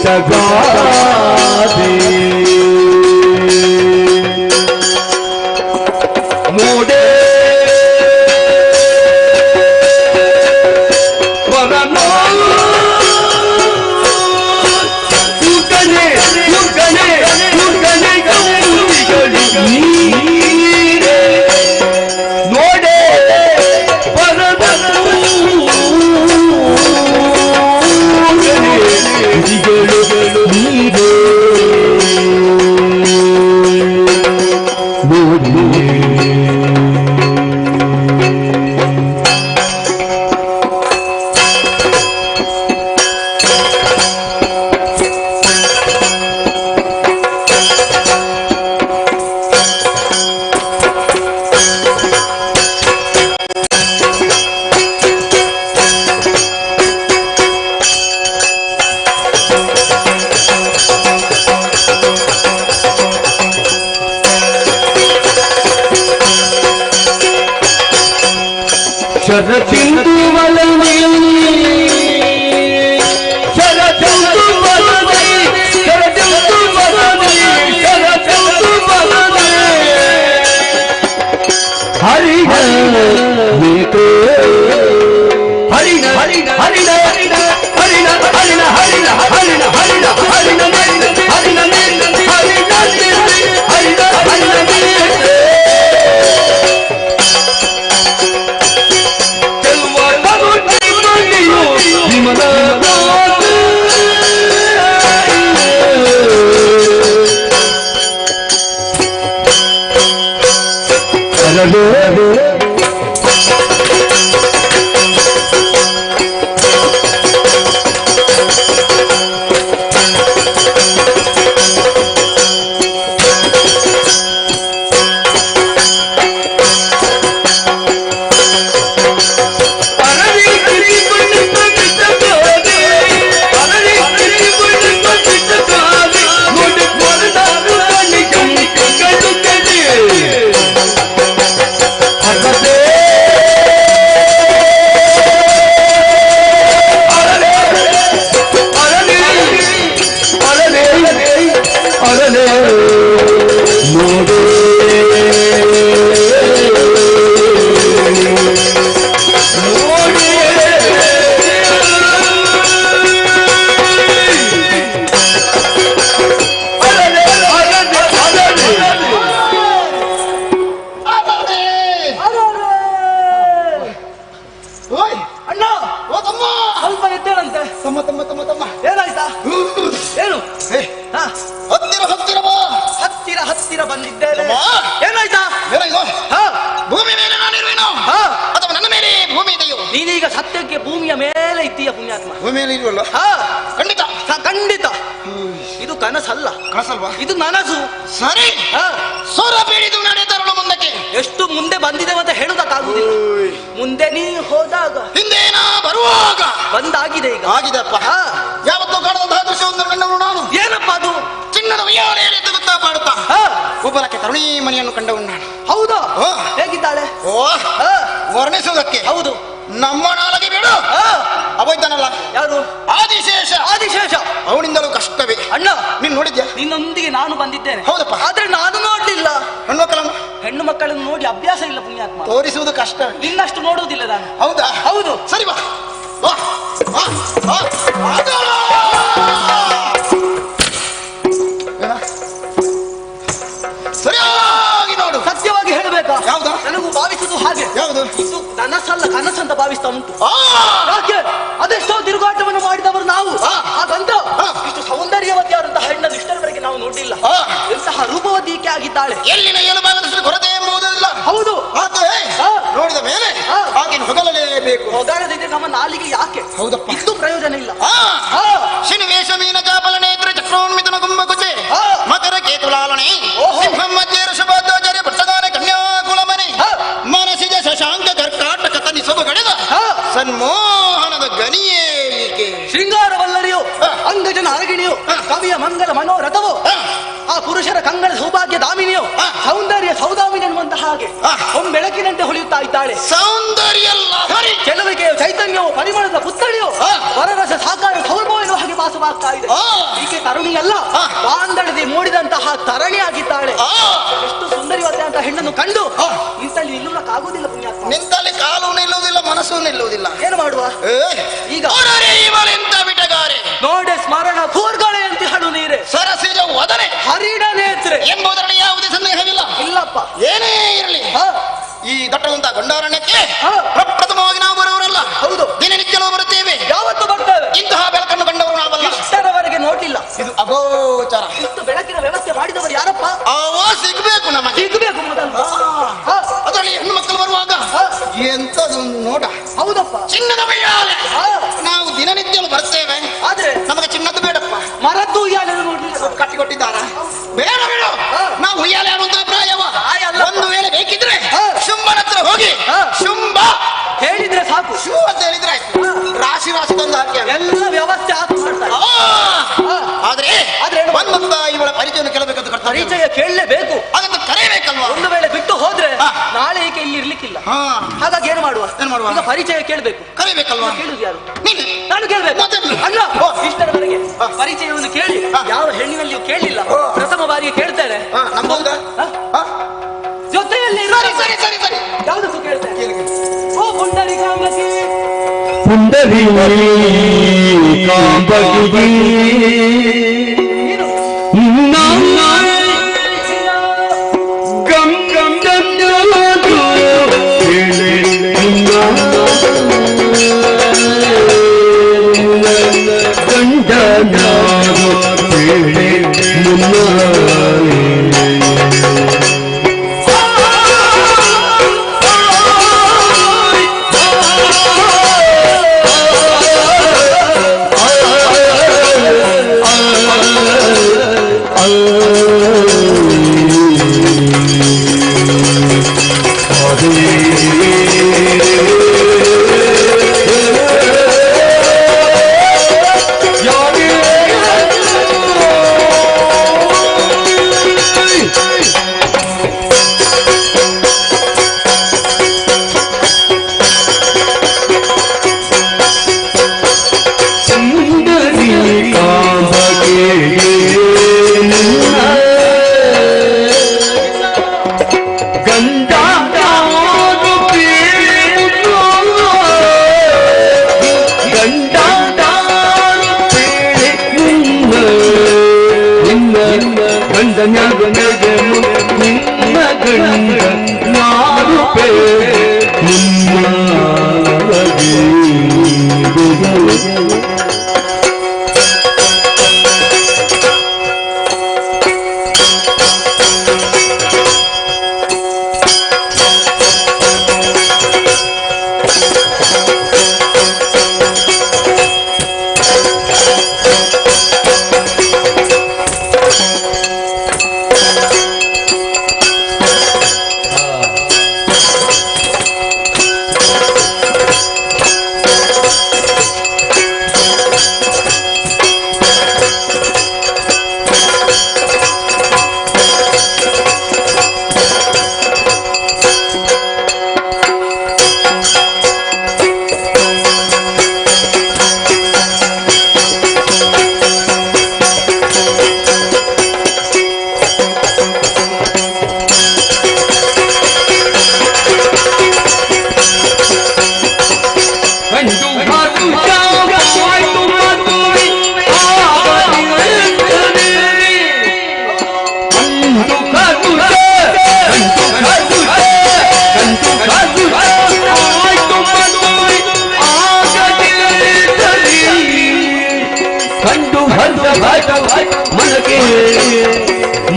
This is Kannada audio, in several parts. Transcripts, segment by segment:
ಗಾದೆ ಮೂಡೆ ಶರತಿಂದು ವಲನೆ ಶರತಿಂದು ವಲನೆ ಶರತಿಂದು ವಲನೆ ಶರತಿಂದು ವಲನೆ ಹರಿಣ ಮೇಕೆ ಹರಿಣ ಹರಿಣ ಹರಿಣ ಹರಿಣ ಹರಿಣ ಹರಿಣ ಹರಿಣ ಹರಿಣ ಹರಿಣ ಹರಿಣ ಹರಿಣ ಭೂಮಿಯ ಮೇಲೆ ಇತ್ತೀಯ ಪುಣ್ಯಾತ್ಮ. ಭೂಮಿ ಮೇಲೆ ಇರುವಲ್ಲ? ಖಂಡಿತ ಖಂಡಿತ. ಇದು ಕನಸಲ್ಲ. ಕನಸಲ್ವಾ? ಇದು ನನಸು. ಸರಿ. ಸೊರ ಬೀಳಿದು ನಡೆದರಳು ಮುಂದಕ್ಕೆ. ಎಷ್ಟು ಮುಂದೆ ಬಂದಿದೆ ಅಂತ ಹೇಳುವುದಕ್ಕಾಗುವುದಿಲ್ಲ. ಮುಂದೆ ನೀ ಹೋದಾಗ ಹಿಂದೇನ ಬರುವಾಗ ಬಂದಾಗಿದೆ. ಈಗ ಆಗಿದಪ್ಪ. ಯಾವತ್ತೂ ಕಾಣದಂತಹ ದೃಶ್ಯವನ್ನು ಕಂಡವನು ನಾನು. ಏನಪ್ಪ ಅದು? ಚಿನ್ನದ ಉಯ್ಯಾಲೆಯಲ್ಲಿ ತಗುತ್ತಾ ಪಾಡುತ್ತಾ ಒಬ್ಬನಕ್ಕೆ ತರುಣಿ ಮನೆಯನ್ನು ಕಂಡವನು ನಾನು. ಹೌದಾ? ಹೇಗಿದ್ದಾಳೆ? ವರ್ಣಿಸುವುದಕ್ಕೆ. ಹೌದು. ನಮ್ಮ ನಾಲಗೆ ಬಿಡು. ಅವೈತನಲ್ಲ ಯಾರು? ಆದಿಶೇಷ. ಆದಿಶೇಷ ಅವನಿಂದಲೂ ಕಷ್ಟವೇ. ಅಣ್ಣ ನೀನು ನೋಡಿದ್ಯಾ? ನಿನ್ನೊಂದಿಗೆ ನಾನು ಬಂದಿದ್ದೇನೆ. ಹೌದಪ್ಪ. ಆದ್ರೆ ನಾನು ನೋಡ್ಲಿಲ್ಲ. ಹೆಣ್ಣು ಮಕ್ಕಳನ್ನು ನೋಡಿ ಅಭ್ಯಾಸ ಇಲ್ಲ ಪುಣ್ಯಾತ್ಮ. ತೋರಿಸುವುದು ಕಷ್ಟ. ನಿನ್ನಷ್ಟು ನೋಡುವುದಿಲ್ಲ ನಾನು. ಹೌದಾ? ಹೌದು. ಸರಿ ಬಾ. ಸರಿಯಾಗಿ ನೋಡು. ಸತ್ಯವಾಗಿ ಹೇಳಬೇಕಾ? ಯಾವ್ದು? ನನಗೂ ಭಾವಿಸುವುದು ಹಾಗೆ. ಯಾವುದು? ಇದು ನನಸಲ್ಲ ಕನಸಂತ ಭಾವಿಸ್ತಾ ಉಂಟು. ಯಾಕೆ? ಅದೆಷ್ಟೋ ತಿರುಗಾಟವನ್ನು ಮಾಡಿದವರು ನಾವು. ಹಾಗಂತ ಇಷ್ಟು ಸೌಂದರ್ಯವತಿಯಾದಂತಹ ಹೆಣ್ಣನ್ನು ಇಷ್ಟರವರೆಗೆ ನಾವು ನೋಡಿಲ್ಲ. ಎಂತಹ ರೂಪವತಿಕೆ ಆಗಿದ್ದಾಳೆ. ಎಲ್ಲಿನ ಏನು ಭಾಗದಷ್ಟು ಕೊರತೆ ಎಂಬುದಿಲ್ಲ. ಹೌದು. ನೋಡಿದ ಮೇಲೆ ಹಾಗೆ ಹೊಗಳಲೇಬೇಕು. ಹೊಗಳದಿದ್ರೆ ನಮ್ಮ ನಾಲಿಗೆ ಯಾಕೆ? ಹೌದಪ್ಪ. ಇಷ್ಟು ಪ್ರಯೋಜನ ಇಲ್ಲ. ಶಿನಿವೇಶ ಮೀನ ಚಾಪಲ ನೇತ್ರ ಚಕ್ರೋನ್ಮಿತನ ಕುಂಭಕುಚೆ ಮಕರ ಕೇತುಲಾಲನೆ ಮಧ್ಯೆ ಋಷಭಾಚಾರ್ಯ ಪುಟ್ಟದಾನ ಕನ್ಯಾಕುಲಮನೆ ಮನಸಿಜ ಶಶಾಂಕ ಕರ್ಕಾಟಕ ತನಿ ಸೊಬಗಡೆದ ಸನ್ಮೋಹನದ ಗನಿಯೇಕೆ ಶೃಂಗಾರವಲ್ಲರಿಯೋ ಅಂಗಜನ ಅರಗಿಣಿಯೋ ಕವಿಯ ಮಂಗಲ ಮನೋರಥವೋ ಆ ಪುರುಷರ ಕಂಗಳ ಸೌಭಾಗ್ಯ ದಾಮಿನಿಯು ಸೌಂದರ್ಯ ಸೌದಾಮಿನಿ ಎನ್ನುವಂತ ಹಾಗೆ ಬೆಳಕಿನಂತೆ ಹೊಳೆಯುತ್ತಾ ಇದ್ದಾಳೆ. ಸೌಂದರ್ಯ ಕೆಲವರಿಗೆ ಚೈತನ್ಯವು ಪರಿಮಳದ ಪುತ್ಥಳಿಯು ವರರಸ ಸಾಕಾರ ಸೌರಭ ಎನ್ನುವ ಹಾಗೆ ಭಾಸವಾಗ್ತಾ ಇದೆ. ಈಕೆ ತರುಣಿಯಲ್ಲ, ಬಾಂಧಳದಿ ಮೂಡಿದಂತಹ ತರಣಿ ಆಗಿದ್ದಾಳೆ. ಎಷ್ಟು ಸುಂದರಿವಾದ ಅಂತ ಹೆಣ್ಣನ್ನು ಕಂಡು ನಿಂತಲ್ಲಿ ನಿಲ್ಲುವುದಕ್ಕಾಗುವುದಿಲ್ಲ. ಪುಣ್ಯಾತ್ಮ, ನಿಂತಲ್ಲಿ ಕಾಲು ನಿಲ್ಲುವುದಿಲ್ಲ, ಮನಸ್ಸು ನಿಲ್ಲುವುದಿಲ್ಲ. ಏನು ಮಾಡುವ ಈಗ? ಬಿಟಗಾರೆ ನೋಡೆ ಸ್ಮರಣ ಕೂರ್ಗಳೆ ಅಂತ ಹೇಳು ನೀರೆ ಸರಸಿಜ ವದನೆ ಹರಿಣ ನೇತ್ರೆ ಎಂಬುದರಲ್ಲಿ ಯಾವುದೇ ಸಂದೇಹವಿಲ್ಲ. ಇಲ್ಲಪ್ಪ, ಏನೇ ಇರಲಿ ಈ ದಟ್ಟದಂತ ಗಂಡಾರಣ್ಯಕ್ಕೆ ಪ್ರಪ್ರಥಮವಾಗಿ ನಾವು ಬರುವವರಲ್ಲ. ಹೌದು, ದಿನನಿತ್ಯ ನಾವು ಬರುತ್ತೇವೆ, ಯಾವತ್ತು ಬರ್ತೇವೆ. ಇಂತಹ ಬೆಳಕನ್ನು ಕಂಡವರು ನಾವಲ್ಲ. ಇಷ್ಟರವರೆಗೆ ನೋಡಿಲ್ಲ. ಇದು ಅಗೋಚರ. ಇಷ್ಟು ಬೆಳಕಿನ ವ್ಯವಸ್ಥೆ ಮಾಡಿದವರು ಯಾರಪ್ಪ? ಸಿಗ್ಬೇಕು, ನಮಗೆ ಸಿಗ್ಬೇಕು ಮೊದಲು. ಅದರಲ್ಲಿ ಹೆಣ್ಣು ಮಕ್ಕಳು ಬರುವಾಗ ಎಂತದೊಂದು ನೋಟ. ಹೌದಪ್ಪ, ಚಿನ್ನದ ಉಯ್ಯಾಲೆ. ನಾವು ದಿನನಿತ್ಯಲು ಬರ್ತೇವೆ, ಆದ್ರೆ ನಮಗೆ ಚಿನ್ನದ್ದು ಬೇಡಪ್ಪ. ಮರದ್ದು ಉಯ್ಯಾಲೆ ನೋಡ್ಲಿಲ್ಲ, ಕಟ್ಟಿಕೊಟ್ಟಿದ್ದಾರ. ಬೇಡ ಬೇಡ, ನಾವು ಉಯ್ಯಾಲೆ ಅನ್ನುವಂತಹ ಪ್ರಾಯವ. ಒಂದು ವೇಳೆ ಬೇಕಿದ್ರೆ ಶುಂಭನ ಹತ್ರ ಹೋಗಿ ಶುಂಭ ಹೇಳಿದ್ರೆ ಸಾಕು. ಶೂ ಅಂತ ಹೇಳಿದ್ರೆ ಆಯ್ತು, ರಾಶಿ ರಾಶಿ ತಂದು ಹಾಕಿ ಎಲ್ಲ ವ್ಯವಸ್ಥೆ ಹಾಕಿ ಮಾಡ್ತಾರೆ. ಆದ್ರೆ ಒಂದೊಂದ ಇವಳ ಪರಿಚಯವನ್ನು ಕೇಳಬೇಕಂತ ಕರ್ತವ್ಯ. ಪರಿಚಯ ಕೇಳಲೇಬೇಕು, ಅದನ್ನು ಕರೆಯಬೇಕಲ್ವಾ? ಒಂದು ವೇಳೆ ಬಿಟ್ಟು ಹೋದ್ರೆ ನಾಳೆ ಈಕೆ ಇಲ್ಲಿ ಇರ್ಲಿಕ್ಕಿಲ್ಲ. ಹಾಗಾಗಿ ಏನು ಮಾಡುವ? ಈಗ ಪರಿಚಯ ಕೇಳಬೇಕು, ಕರೆಯಬೇಕಲ್ವಾ? ಕೇಳುದು ಯಾರು? ನಾನು ಕೇಳ್ಬೇಕು ಅಲ್ಲ. ಇಷ್ಟರವರೆಗೆ ಪರಿಚಯವನ್ನು ಕೇಳಿ ಯಾವ ಹೆಣ್ಣಿನಲ್ಲಿಯೂ ಕೇಳಲಿಲ್ಲ, ಪ್ರಥಮ ಬಾರಿಗೆ ಕೇಳ್ತಾರೆ. ಜೊತೆಯಲ್ಲಿ ಯಾವುದಕ್ಕೂ ಕೇಳ್ತಾರೆ. ಓ ಪುಂಡರಿ ಕಾಂಬಕಿ, ಪುಂಡರಿ ಕಾಂಬಕಿ ಗಂ ಗಂ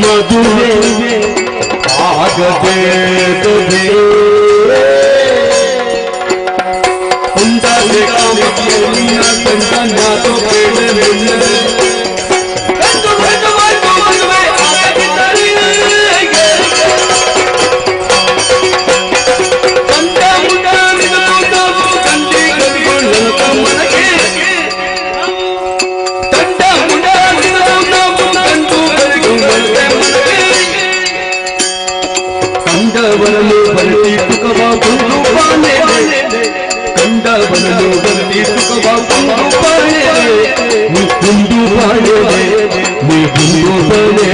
ಮಧುವೆ ಆಗದೆ ಉಂಟಾದೆ ಕಾಮಕಿಯ ಕಂಠನಾಥೋ ಬಾಳೆದೆ ನೀ ಗುಂಡು ಬಳೆದೆ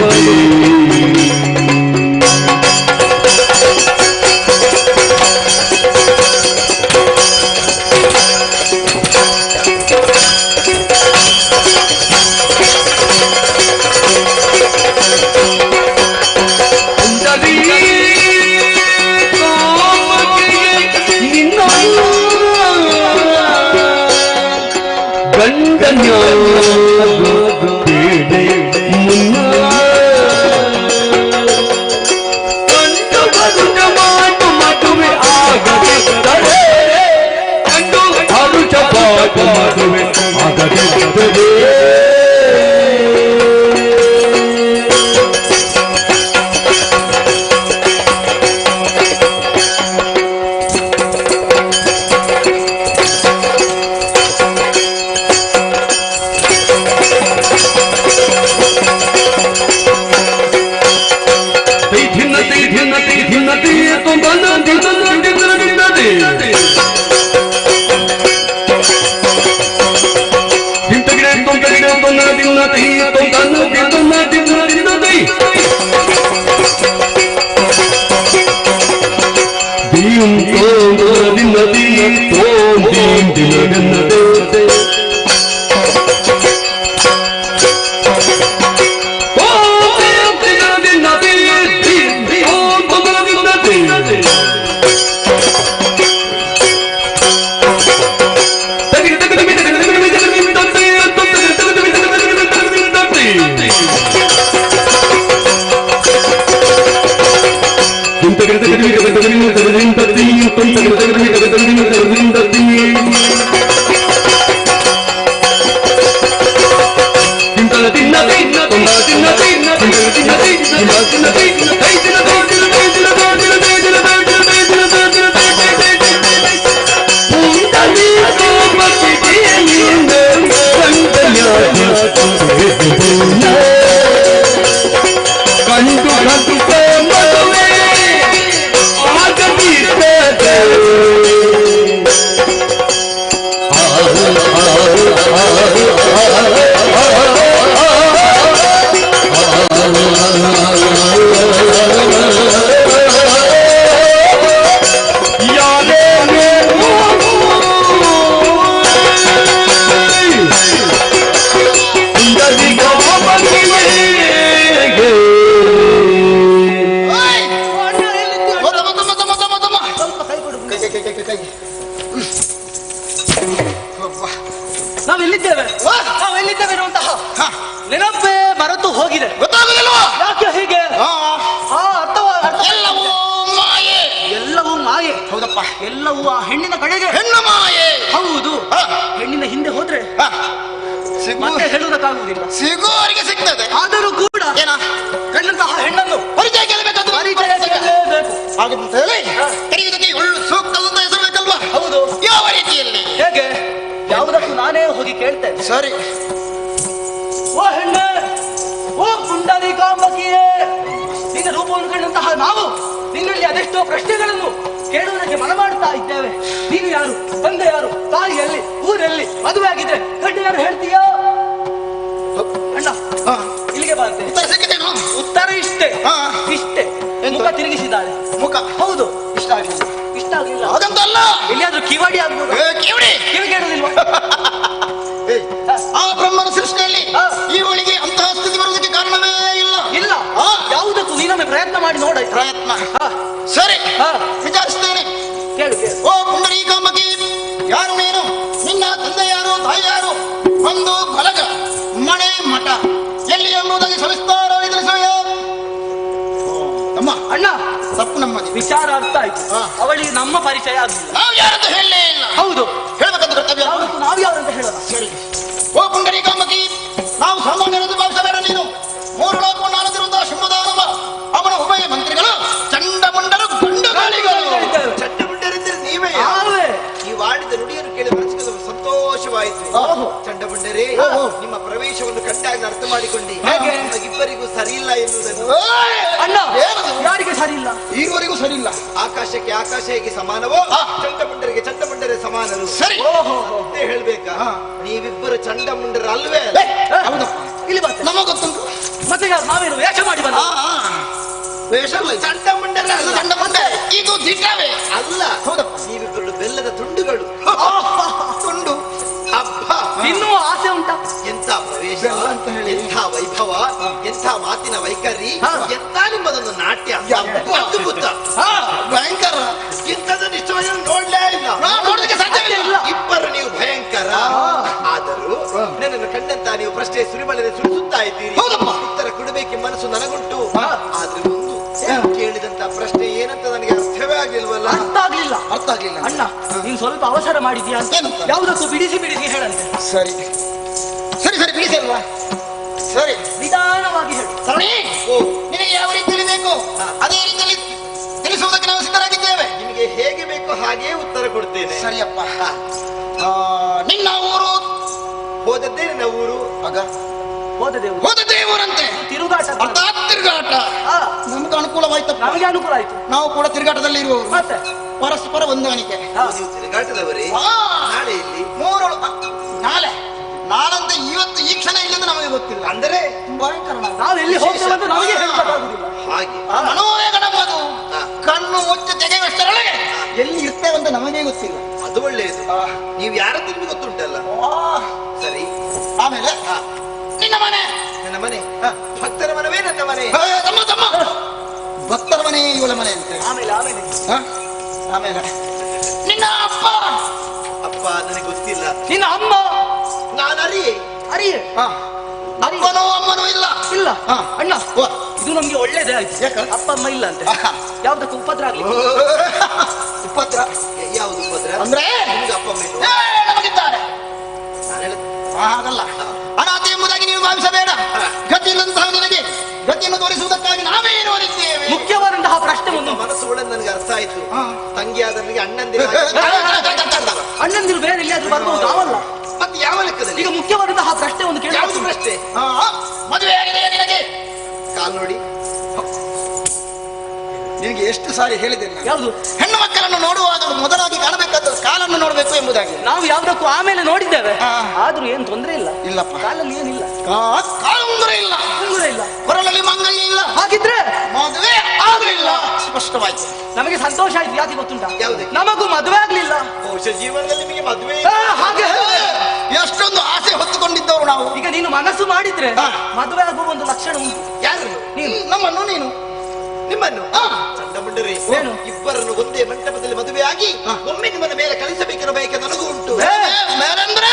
ನಾವೆಲ್ಲಿದ್ದೇವೆ ಇರುವಂತಹ ನೆನಪೇ ಮರೆತು ಹೋಗಿದೆ. ಗೊತ್ತಾಗುದಿಲ್ವಾ ಯಾಕೆ ಹೀಗೆ? ಎಲ್ಲವೂ ಮಾಯೆ. ಎಲ್ಲವೂ ಮಾಯೆ. ಹೌದಪ್ಪ. ಎಲ್ಲವೂ ಆ ಹೆಣ್ಣಿನ ಕಡೆಗೆ. ಹೆಣ್ಣು ಮಾಯೆ. ಹೌದು. ಹೆಣ್ಣಿನ ಹಿಂದೆ ಹೋದ್ರೆ ಮತ್ತೆ ಹೇಳುವುದಕ್ಕಾಗುವುದಿಲ್ಲ. ಸಿಗುವವರಿಗೆ ಸಿಗ್ತದೆ. ಆದರೂ ಕೂಡ ಏನ ಕಂಡಂತಹ ಹೆಣ್ಣನ್ನು ಪರಿಚಯ ಗೆಲ್ಲಬೇಕಾದ ಪರಿಚಯ ಸಿಗಲೇಬೇಕು. ಹಾಗಂತ ಹೇಳಿ ಕರೆಯುವುದಕ್ಕೆ ಒಳ್ಳೆ ಸೂಕ್ತವಾದ ಹೆಸರು ಬೇಕಲ್ವಾ? ಹೌದು. ಯಾವ ರೀತಿಯಲ್ಲಿ? ಹೇಗೆ? ಯಾವುದಕ್ಕೂ ನಾನೇ ಹೋಗಿ ಕೇಳ್ತೇನೆ. ಸರಿ. ಓ ಹೆಣ್ಣೆ, ಓ ಪುಂಡರೀಕಾಂಬಕಿಯೇ, ನಿನ್ನ ರೂಪವನ್ನು ಕಂಡಂತಹ ನಾವು ನಿನ್ನಲ್ಲಿ ಅದೆಷ್ಟೋ ಪ್ರಶ್ನೆಗಳನ್ನು ಕೇಳುವುದಕ್ಕೆ ಮನ ಮಾಡುತ್ತಾ ಇದ್ದೇವೆ. ನೀನು ಯಾರು? ತಂದೆ ಯಾರು? ತಾಯಿ ಎಲ್ಲಿ? ಊರಲ್ಲಿ? ಮದುವೆ ಆಗಿದ್ರೆ ಗಂಡ ಯಾರು ಹೇಳ್ತೀಯಾ? ಅಣ್ಣ ಇಲ್ಲಿಗೆ ಬರ್ತೇನೆ. ಉತ್ತರ ಸಿಕ್ಕಿದ್ದೇನು? ಉತ್ತರ ಇಷ್ಟೇ. ಇಷ್ಟೇ. ಮುಖ ತಿರುಗಿಸಿದ್ದಾಳೆ. ಮುಖ ಹೌದು. ಇಷ್ಟ ಆಗಿಲ್ಲ. ಇಷ್ಟ ಆಗಿಲ್ಲ. ಅದಂತಲ್ಲ. ಎಲ್ಲಿಯಾದ್ರೂ ಕಿವಾಡಿ ಆಗ್ಬೋದು. ಕಿವಿಡಿ ಕಿವಿ ಕೇಳುದಿಲ್ವಾ? ಆ ಬ್ರಹ್ಮನ ಸೃಷ್ಟಿಯಲ್ಲಿ ಇವಳಿಗೆ ಅಂತಹ ಸ್ಥಿತಿ ಬರುವುದಕ್ಕೆ ಕಾರಣವೇ ಇಲ್ಲ. ಇಲ್ಲ. ಯಾವುದಕ್ಕೂ ನೀನೊಮ್ಮೆ ಪ್ರಯತ್ನ ಮಾಡಿ ನೋಡ. ಪ್ರಯತ್ನ ಸರಿ, ವಿಚಾರಿಸ್ತೇನೆ. ಕೇಳು. ಓ ಪುಂಡರೀಕಾಂಬಕಿ, ಯಾರು ನೀನು? ನಿನ್ನ ತಂದೆ ಯಾರು? ತಾಯಿ ಯಾರು? ಒಂದು ಬಳಗ, ಮನೆ, ಮಠ ಎಲ್ಲಿ ಎಂಬುದಾಗಿ ಸವಿಸ್ತಾರವಾಗಿ ತಿಳಿಸುವೆಯಾ? ತಮ್ಮ ಅಣ್ಣ, ತಪ್ಪು ನಮ್ಮದು. ವಿಚಾರ ಅರ್ಥ ಆಯ್ತು. ಅವಳಿಗೆ ನಮ್ಮ ಪರಿಚಯ ಆಗಲಿಲ್ಲ. ನಾವು ಯಾರಂತ ಹೇಳಲೇ ಇಲ್ಲ. ಹೌದು. ಹೇಳ್ಬೇಕಂತ ಕರ್ತವ್ಯ. ನಾವು ಯಾರಂತ ಹೇಳೋಣ. ಸರಿ. ಓ ಪುಂಡರೀಕಾಂಬಕಿ, ನಾವು ಸಾಮಾನ್ಯರೆಂದು ಭಾವಿಸಬೇಡ. ನೀನು ಮೂರು ಲೋಕವನ್ನು ಆನಂದಿರುವಂತಹ ಶಂಭುದಾನವ, ಅವನ ಉಭಯ ಮಂತ್ರಿಗಳು, ಚಂಡಮುಂಡರು, ಗಂಡುಗಾಲಿಗಳು. ಚಂಡಮುಂಡರಿದ್ದರೆ ನೀವೇ. ನೀವು ಆಡಿದ ನುಡಿಯನ್ನು ಕೇಳಿ ಮನಸ್ಸಿಗೆ ಸಂತೋಷವಾಯಿತು. ಚಂಡಮುಂಡರೇ, ನಿಮ್ಮ ಪ್ರವೇಶವನ್ನು ಕಟ್ಟಾಗಿ ಅರ್ಥ ಮಾಡಿಕೊಂಡಿ. ನಿಮಗಿಬ್ಬರಿಗೂ ಸರಿ ಇಲ್ಲ ಎನ್ನುವುದನ್ನು. ಅಣ್ಣ, ಯಾರಿಗೆ ಸರಿ ಇಲ್ಲ? ಈವರೆಗೂ ಸರಿ ಇಲ್ಲ. ಆಕಾಶಕ್ಕೆ ಆಕಾಶ ಹೇಗೆ ಸಮಾನವೋ, ಚಂಡಮುಂಡರಿಗೆ ಚಂಡಮುಂಡರೇ ಸಮಾನರು. ಸರಿ. ಮತ್ತೆ ಹೇಳ್ಬೇಕಾ, ನೀವಿಬ್ಬರು ಚಂಡಮುಂಡರು ಅಲ್ವೇ? ಹೌದಪ್ಪ, ಇಲ್ಲಿ ಬರ್ತೇನೆ. ನಮಗ್ ಗೊತ್ತುಂಟು. ಮತ್ತೆ ನಾವೇನು ವೇಷ ಮಾಡಿ ಬಂದ? ವೇಷ ಅಲ್ಲ ಇದು. ಚಂಡಮುಂಡರ ಅಲ್ಲ. ಚಂಡಮುಂಡ ಇದು ದಿಟ್ಟವೇ ಅಲ್ಲ. ಹೌದಪ್ಪ. ನೀವಿಬ್ಬರು ಬೆಲ್ಲದ ತುಂಡುಗಳು. ತುಂಡು ಅಬ್ಬ, ಇನ್ನೂ ಆಸೆ ಉಂಟಾ? ಎಂಥ ಪ್ರವೇಶ, ಬೆಲ್ಲ ಅಂತ ಹೇಳಿ. ಎಂಥ ವೈಭವ, ಎಂಥ ಮಾತಿನ ವೈಖರಿ, ಹಾ. ಎಂಥ ನಿಮ್ಮದೊಂದು ನಾಟ್ಯ, ಯಬ್ಬ. ಅದ್ಭುತ. ಭಯಂಕರ. ಇಂಥದ್ದು ನಿಶ್ಚಯ ನೋಡ್ಲೇ ಇಲ್ಲ. ನೋಡೋದಕ್ಕೆ ಸಾಧ್ಯವಿಲ್ಲ. ಇಬ್ಬರು ನೀವು ಭಯಂಕರ. ಆದರೂ ನನ್ನನ್ನು ಕಂಡಂತ ನೀವು ಪ್ರಶ್ನೆ ಸುರಿಮಳೆಗೆ ಸುರಿಸುತ್ತಾ ಇದ್ದೀರಿ. ಹೌದಪ್ಪ. ಉತ್ತರ ಕೊಡಬೇಕೆಂಬ ಮನಸ್ಸು ನನಗುಂಟು. ಹಾ. ಆದ್ರೆ ಒಂದು ಕೇಳಿದಂತ ಪ್ರಶ್ನೆ ಏನಂತ ನನಗೆ ಅರ್ಥವೇ ಆಗ್ಲಿಲ್ವಲ್ಲ. ಅರ್ಥ ಆಗ್ಲಿಲ್ಲ. ಅರ್ಥ ಆಗ್ಲಿಲ್ಲ. ಅಣ್ಣ, ನೀನ್ ಸ್ವಲ್ಪ ಅವಸರ ಮಾಡಿದ್ಯಾ ಅಂತ ಏನಂತ? ಯಾವುದಕ್ಕೂ ಬಿಡಿಸಿ ಬಿಡಿಸಿ ಹೇಳಂತೆ. ಸರಿ ಸರಿ ಸರಿ ಬಿಡಿಸಿ ಅಲ್ವಾ? ಸರಿ ನಿಧಾನವಾಗಿ ಹೇಳು. ಸರಣಿ, ಓ, ನಿನಗೆ ಯಾವ ರೀತಿಯಲ್ಲಿ ಬೇಕು ಅದೇ ರೀತಿಯಲ್ಲಿ ತಿಳಿಸುವುದಕ್ಕೆ ನಾವು ಸಿದ್ಧರಾಗಿದ್ದೇವೆ. ನಿಮಗೆ ಹೇಗೆ ಬೇಕೋ ಹಾಗೇ ಉತ್ತರ ಕೊಡ್ತೇನೆ. ಸರಿಯಪ್ಪ. ನಿನ್ನ ಊರು? ಹೋದದ್ದೇ ನನ್ನ ಊರು. ಆಗ ಹೋದದೇವು ಹೋದದ್ದೇ ಊರಂತೆ. ತಿರುಗಾಟ. ಅರ್ಥಾತ್ ತಿರುಗಾಟ. ಹಾ, ನಮ್ಗೆ ಅನುಕೂಲವಾಯ್ತಪ್ಪ. ನಮಗೆ ಅನುಕೂಲ ಆಯ್ತು. ನಾವು ಕೂಡ ತಿರುಗಾಟದಲ್ಲಿ ಇರುವವರು. ಮತ್ತೆ ಪರಸ್ಪರ ಹೊಂದಾಣಿಕೆ. ಹಾ. ನೀವು ತಿರುಗಾಟದವರೇ? ನಾಳೆ ಇಲ್ಲಿ ಮೂರು ನಾಳೆ ನಾಳಂತ ಇವತ್ತು ಈ ಕ್ಷಣ ಇಲ್ಲದ ನಮಗೆ ಗೊತ್ತಿಲ್ಲ. ಅಂದರೆ ಭಯಂಕರ ನಾವು. ನಾವು ಎಲ್ಲಿ ಹೋಗ್ತೇವೆ ಅಂತ ನಮಗೆ ಹೇಳಬೇಕಾಗುದಿಲ್ಲ. ಹಾಗೆ ಮನೋವೇಗ ನಮ್ಮದು. ಹಾ. ಕಣ್ಣು ಮುಚ್ಚಿ ತೆಗೆಯುವಷ್ಟರೊಳಗೆ ಎಲ್ಲಿ ಇರ್ತೇವೆ ಅಂತ ನಮಗೆ ಗೊತ್ತಿಲ್ಲ. ಅದು ಒಳ್ಳೆಯದು. ನೀವು ಯಾರಂತ ನಿಮ್ಗೆ ಗೊತ್ತುಂಟಲ್ಲ. ಸರಿ, ಆಮೇಲೆ ನಿನ್ನ ಮನೆ. ನನ್ನ ಮನೆ ಭಕ್ತರ ಮನವೇ ನನ್ನ ಮನೆ. ತಮ್ಮ ತಮ್ಮ ಭಕ್ತರ ಮನೆ ಇವಳ ಮನೆ ಅಂತೆ. ಆಮೇಲೆ ಆಮೇಲೆ ಹ? ಆಮೇಲೆ ನಿನ್ನ ಅಪ್ಪ. ಅಪ್ಪ ನನಗೆ ಗೊತ್ತಿಲ್ಲ. ನಿನ್ನ ಅಮ್ಮ ನಾನು ಅರಿಯೇ. ಅರಿಯೇ ಹ. ಅಪ್ಪನೋ ಅಮ್ಮನೋ ಇಲ್ಲ. ಇಲ್ಲ. ಹಾ. ಅಣ್ಣ, ಓ. ಇದು ನಮ್ಗೆ ಒಳ್ಳೇದೇ ಆಯ್ತು. ಯಾಕೆ? ಅಪ್ಪ ಅಮ್ಮ ಇಲ್ಲ ಅಂತೆ. ಆಹಾ. ಯಾವ್ದಕ್ಕೂ ಉಪದ್ರ ಆಗ್ಲಿ. ಉಪದ್ರ ಯಾವುದು ಉಪದ್ರ? ಅಂದ್ರೆ ನಿಮ್ಗೆ ಅಪ್ಪ ಅಮ್ಮ ಇಲ್ವಾ? ನಮಗಿದ್ದಾರೆ. ನಾನು ಹೇಳ ಹಾಗಲ್ಲ. ಅನಾಥ ಎಂಬುದಾಗಿ ನೀವು ಭಾವಿಸಬೇಡ. ಗತಿ ಇಲ್ಲಂತಹ ನಿನಗೆ ಗತಿಯನ್ನು ತೋರಿಸುವುದಕ್ಕಾಗಿ ನಾವೇ ಇರುವರಿದ್ದೇವೆ. ಮುಖ್ಯವಾದಂತಹ ಪ್ರಶ್ನೆ ಒಂದು. ಮನಸ್ಸು ಒಳ್ಳೆದು ನನಗೆ ಅರ್ಥ ಆಯ್ತು. ಹಾ. ತಂಗಿಯಾದವನಿಗೆ ಅಣ್ಣಂದಿರ ಅಣ್ಣಂದಿರು ಬೇರೆ ಎಲ್ಲಿಯಾದ್ರೂ ಬರ್ಬೋದು, ನಾವಲ್ಲ. ಮತ್ತೆ ಯಾವ ಲೆಕ್ಕದಲ್ಲಿ? ಈಗ ಮುಖ್ಯವಾದಂತಹ ಪ್ರಶ್ನೆ ಒಂದು ಕೇಳಿ. ಯಾವುದು ಪ್ರಶ್ನೆ? ಮದುವೆ ಆಗಿದೆಯಾ ನಿನಗೆ? ಕಾಲ್ ನೋಡಿ. ನಿನಗೆ ಎಷ್ಟು ಸಾರಿ ಹೇಳಿದೆ ನಾನು. ಯಾವುದು? ಹೆಣ್ಣು ಮಕ್ಕಳನ್ನು ನೋಡುವಾಗ ಮೊದಲಾಗಿ ಕಾಣಬೇಕಾದ ಕಾಲನ್ನು ನೋಡಬೇಕು ಎಂಬುದಾಗಿ. ನಾವು ಯಾವ್ದಕ್ಕೂ ಆಮೇಲೆ ನೋಡಿದ್ದೇವೆ. ಹಾ. ಆದ್ರೂ ಏನ್ ತೊಂದ್ರೆ ಇಲ್ಲ. ಇಲ್ಲಪ್ಪ. ಕಾಲಲ್ಲಿ ಏನಿಲ್ಲ. ಕಾಲು ಮುಂಗುರ ಇಲ್ಲ, ತೊಂದ್ರೆ ಇಲ್ಲ. ಕೊರಳಲ್ಲಿ ಮಂಗಲ್ಯ ಇಲ್ಲ, ಹಾಗಿದ್ರೆ ಮದುವೆ ಆಗಲಿಲ್ಲ. ಸ್ಪಷ್ಟವಾಯ್ತು. ನಮಗೆ ಸಂತೋಷ ಆಯ್ತು. ಯಾಕೆ ಗೊತ್ತುಂಟಾ? ಯಾವುದಕ್ಕೆ? ನಮಗೂ ಮದುವೆ ಆಗ್ಲಿಲ್ಲ. ಬಹುಶಃ ಜೀವನದಲ್ಲಿ ನಿಮಗೆ ಮದುವೆ ಹಾಗೆ ಎಷ್ಟೊಂದು ಆಸೆ ಹೊತ್ತುಕೊಂಡಿದ್ದವರು ನಾವು. ಈಗ ನೀನು ಮನಸ್ಸು ಮಾಡಿದ್ರೆ ಹಾ. ಮದುವೆ ಆಗುವ ಒಂದು ಲಕ್ಷಣ ಉಂಟು. ಯಾರು? ನಮ್ಮನ್ನು ನೀನು ನಿಮ್ಮನ್ನು ಹಾ. ಚಂಡಮುಂಡರೇ, ಏನು? ಇಬ್ಬರನ್ನು ಒಂದೇ ಮಂಟಪದಲ್ಲಿ ಮದುವೆ ಆಗಿ ಒಮ್ಮೆ ನಿಮ್ಮನ್ನ ಮೇಲೆ ಕಳಿಸಬೇಕೆನ್ನುವ ಬಯಕೆ ನನಗೂ ಉಂಟು. ಮೇಲೆಂದ್ರೆ